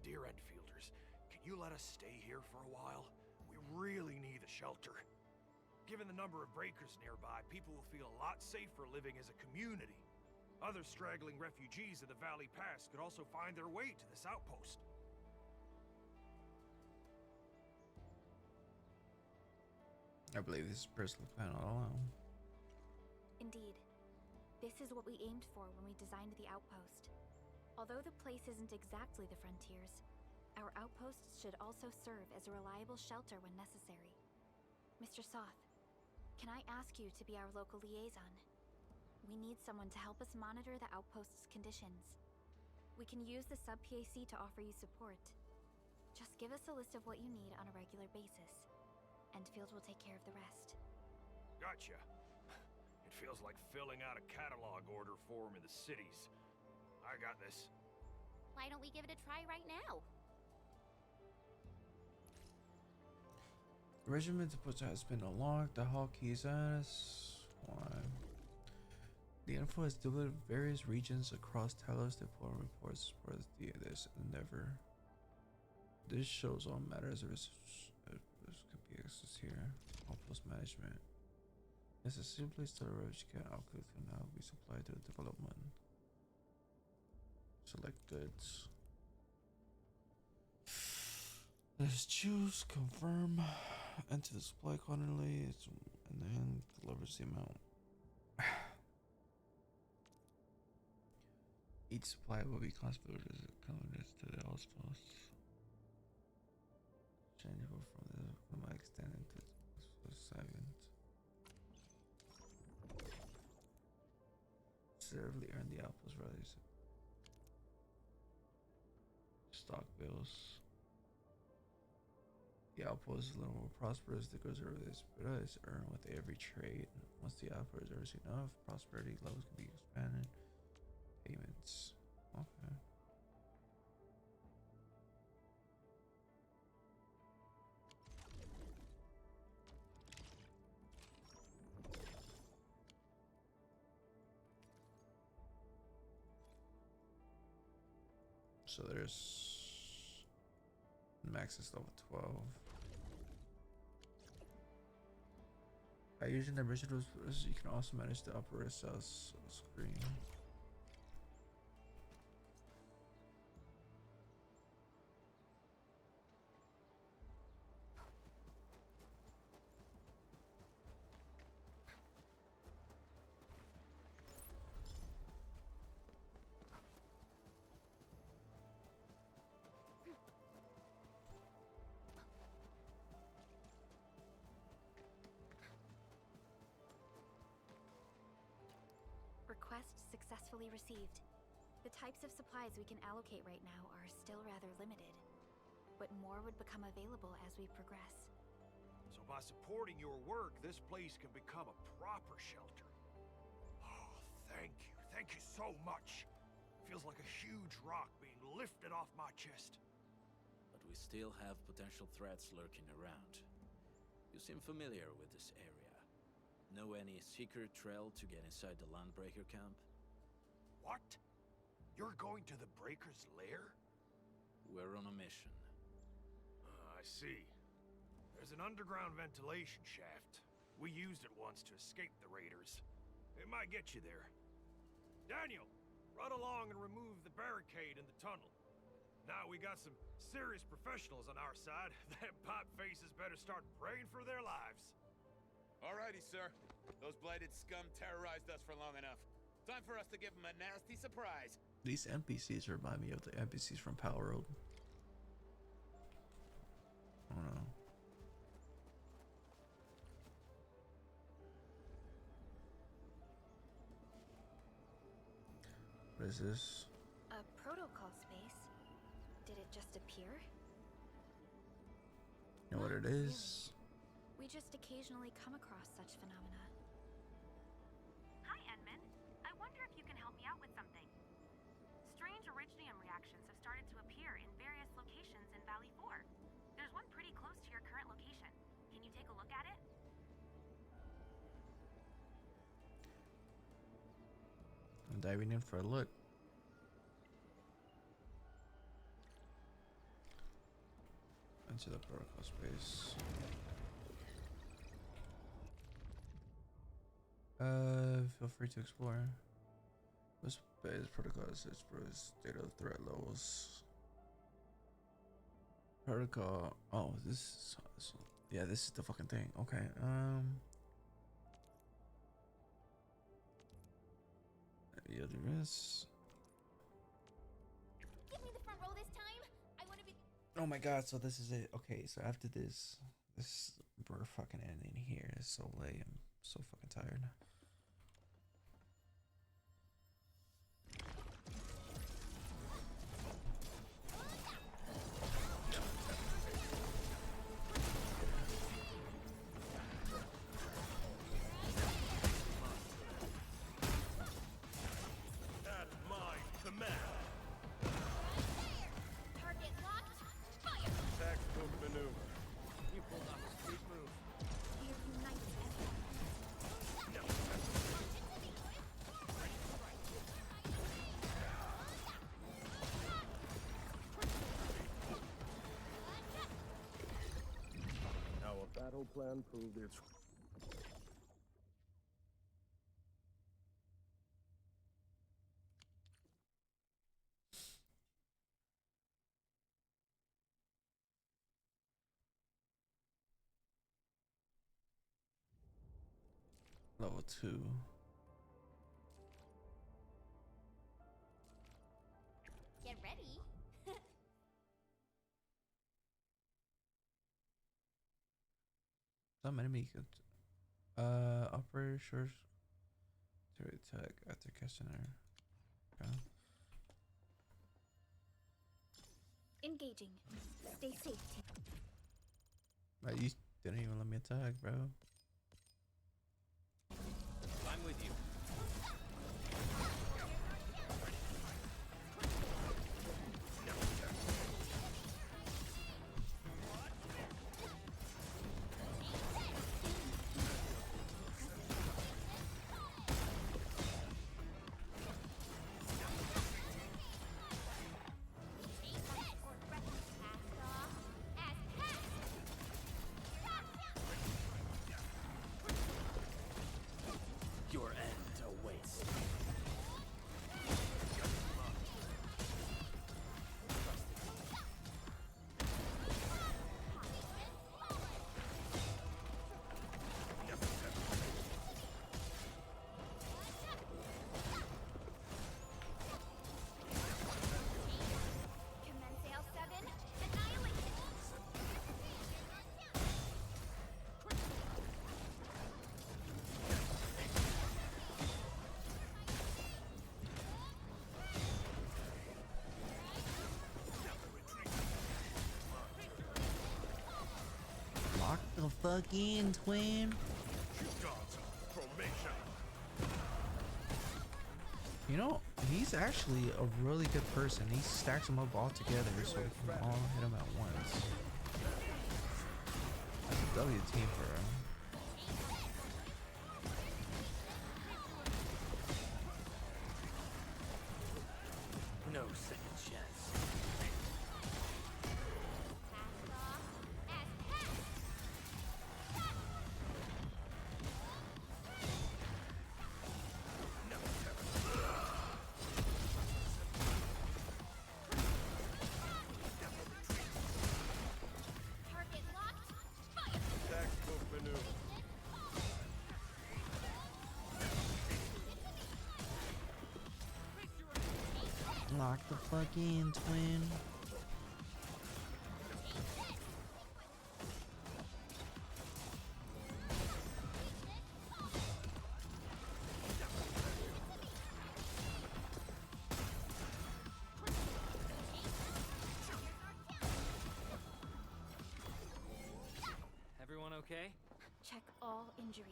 S21: Dear Endfielders, can you let us stay here for a while? We really need a shelter. Given the number of breakers nearby, people will feel a lot safer living as a community. Other straggling refugees of the Valley Pass could also find their way to this outpost.
S15: I believe this is personal plan all along.
S13: Indeed. This is what we aimed for when we designed the outpost. Although the place isn't exactly the frontiers, our outposts should also serve as a reliable shelter when necessary. Mr. Soth, can I ask you to be our local liaison? We need someone to help us monitor the outpost's conditions. We can use the sub-PAC to offer you support. Just give us a list of what you need on a regular basis. Endfield will take care of the rest.
S21: Gotcha. It feels like filling out a catalog order form in the cities. I got this.
S8: Why don't we give it a try right now?
S15: The regiment has been unlocked. The hall keys us. Why? The info has delivered various regions across Talos. The forum reports as part of this endeavor. This shows all matters of risk could be accessed here. Outpost management. It's a simple storage can output can now be supplied to the development. Select goods. Let's choose confirm. Enter the supply accordingly, and then delivers the amount. Each supply will be considered as a coordinates to the outpost. Changeable from the extended to 7. Considerably earn the outpost values. Stock bills. The outpost is a little more prosperous. The goods are is earned with every trade. Once the outpost is earned enough, prosperity levels can be expanded. Payments. Okay. So there's max is level 12. By using the original, you can also manage the upper cells screen.
S13: Request successfully received. The types of supplies we can allocate right now are still rather limited, but more would become available as we progress.
S21: So by supporting your work, this place can become a proper shelter. Oh, thank you. Thank you so much. Feels like a huge rock being lifted off my chest.
S3: But we still have potential threats lurking around. You seem familiar with this area. Know any secret trail to get inside the Landbreaker camp?
S21: What? You're going to the Breaker's lair?
S3: We're on a mission.
S21: I see. There's an underground ventilation shaft. We used it once to escape the raiders. It might get you there. Daniel, run along and remove the barricade in the tunnel. Now we got some serious professionals on our side. Them pipe faces better start praying for their lives.
S7: Alrighty, sir. Those blighted scum terrorized us for long enough. Time for us to give them a nasty surprise.
S15: These NPCs remind me of the NPCs from Power Road. I don't know. What is this?
S13: A protocol space? Did it just appear?
S15: You know what it is?
S13: We just occasionally come across such phenomena.
S5: Hi, Edmund. I wonder if you can help me out with something. Strange originium reactions have started to appear in various locations in Valley 4. There's one pretty close to your current location. Can you take a look at it?
S15: I'm diving in for a look. Into the protocol space. Feel free to explore. This base protocol is for state of threat levels. Protocol. Oh, this is yeah. This is the fucking thing. Okay. Yeah, there is. Oh my god, so this is it. Okay, so after this, we're fucking ending here. It's so late. I'm so fucking tired.
S12: At my command.
S8: Target locked. Fire!
S18: Textbook maneuver.
S20: You pulled off a sweet move.
S8: The Arknights Endfiled.
S18: Our battle plan proved its.
S15: Level 2.
S8: Get ready.
S15: Some enemy could operator shores to attack after casting her. Okay.
S13: Engaging. Stay safe, team.
S15: Bro, you didn't even let me attack, bro.
S3: I'm with you. Your end awaits.
S8: Commence L7. Annihilation.
S15: Lock the fuck in, twin.
S12: Formation.
S15: You know, he's actually a really good person. He stacks them up all together so we can all hit him at once. That's a W team for him.
S3: No second chance.
S8: Target locked. Fire!
S18: Textbook maneuver.
S15: Lock the fuck in, twin.
S3: Everyone okay?
S13: Check all injuries.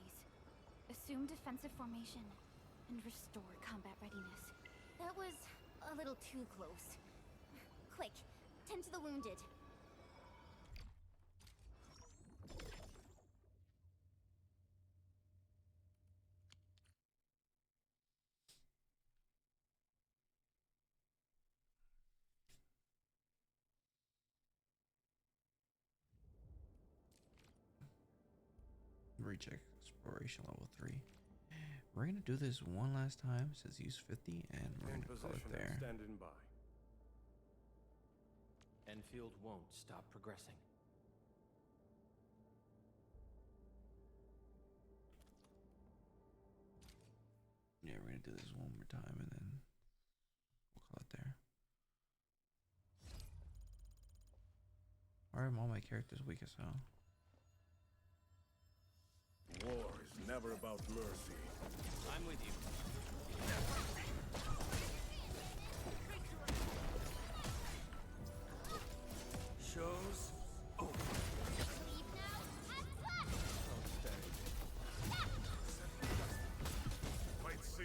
S13: Assume defensive formation. And restore combat readiness.
S8: That was a little too close. Quick, tend to the wounded.
S15: Recheck exploration level 3. We're gonna do this one last time. It says use 50 and we're
S18: In
S15: gonna call it
S18: position and
S15: there.
S18: standing by.
S3: Enfield won't stop progressing.
S15: Yeah, we're gonna do this one more time and then we'll call it there. are all my characters weak as hell?
S18: War is never about mercy.
S20: I'm with you.
S18: Shows over. Might see,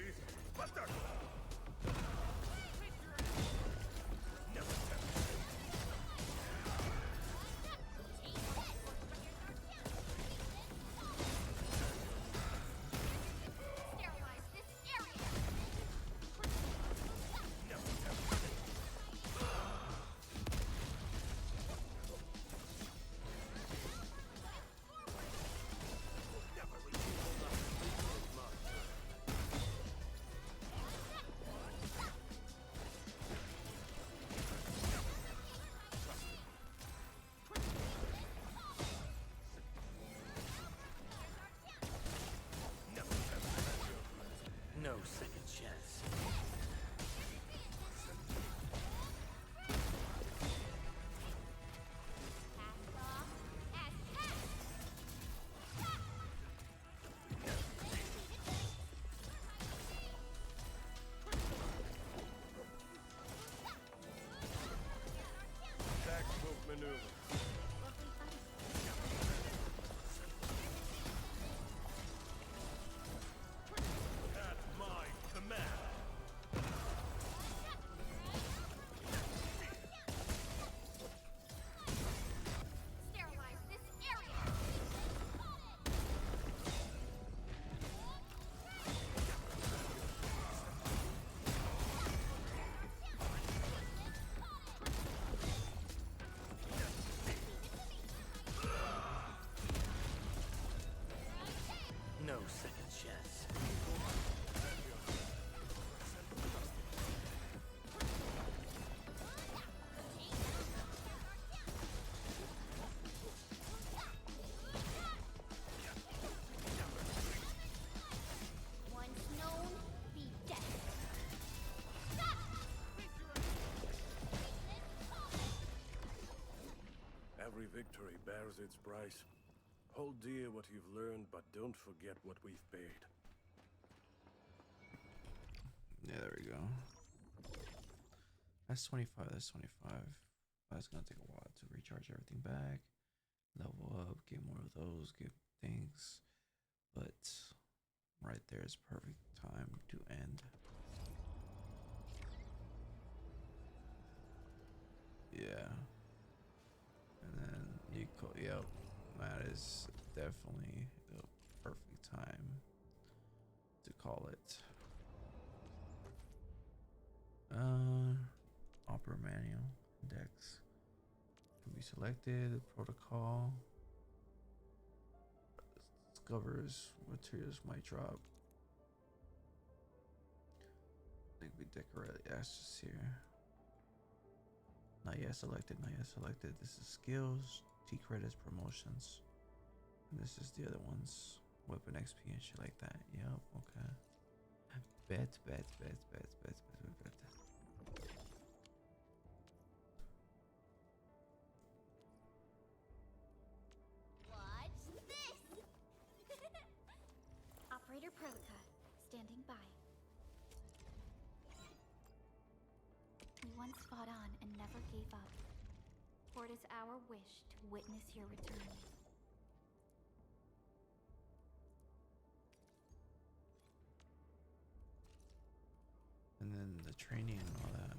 S18: but they're never
S8: Sterilize this area!
S3: No second chance.
S18: Textbook maneuver. At my command.
S8: Sterilize this area!
S3: No second chance.
S8: Once known, be dead.
S18: Every victory bears its price. Hold dear what you've learned, but don't forget what we've paid.
S15: Yeah, there we go. That's 25. That's 25. That's gonna take a while to recharge everything back, level up, get more of those, get things. But right there is perfect time to end. Yeah. And then Nico, yep, that is definitely the perfect time to call it. Opera manual index can be selected. Protocol discovers materials might drop. I think we decorate the ashes here. Not yet selected, not yet selected. This is skills, T credits, promotions. And this is the other ones. Weapon XP and shit like that. Yep, okay. Bet.
S8: Watch this!
S13: Operator Prolica, standing by. You once fought on and never gave up. For it is our wish to witness your return.
S15: And then the training and all that.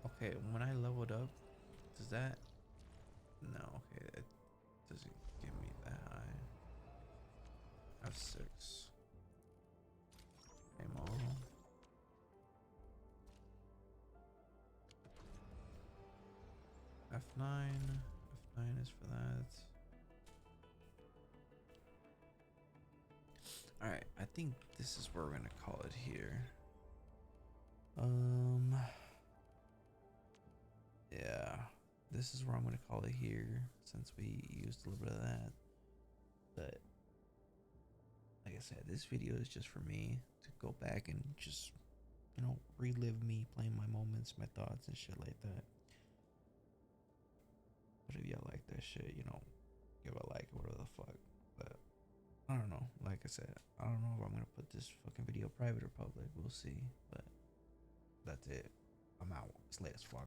S15: Okay, when I leveled up, does that? No, okay, it doesn't give me that high. F6. Aim all. F9. F9 is for that. Alright, I think this is where we're gonna call it here. Yeah, this is where I'm gonna call it here since we used a little bit of that. But like I said, this video is just for me to go back and just
S1: you know, relive me playing my moments, my thoughts, and shit like that. But if y'all like that shit, you know, give a like or whatever the fuck. But I don't know. Like I said, I don't know if I'm gonna put this fucking video private or public. We'll see. But that's it. I'm out. It's late as fuck.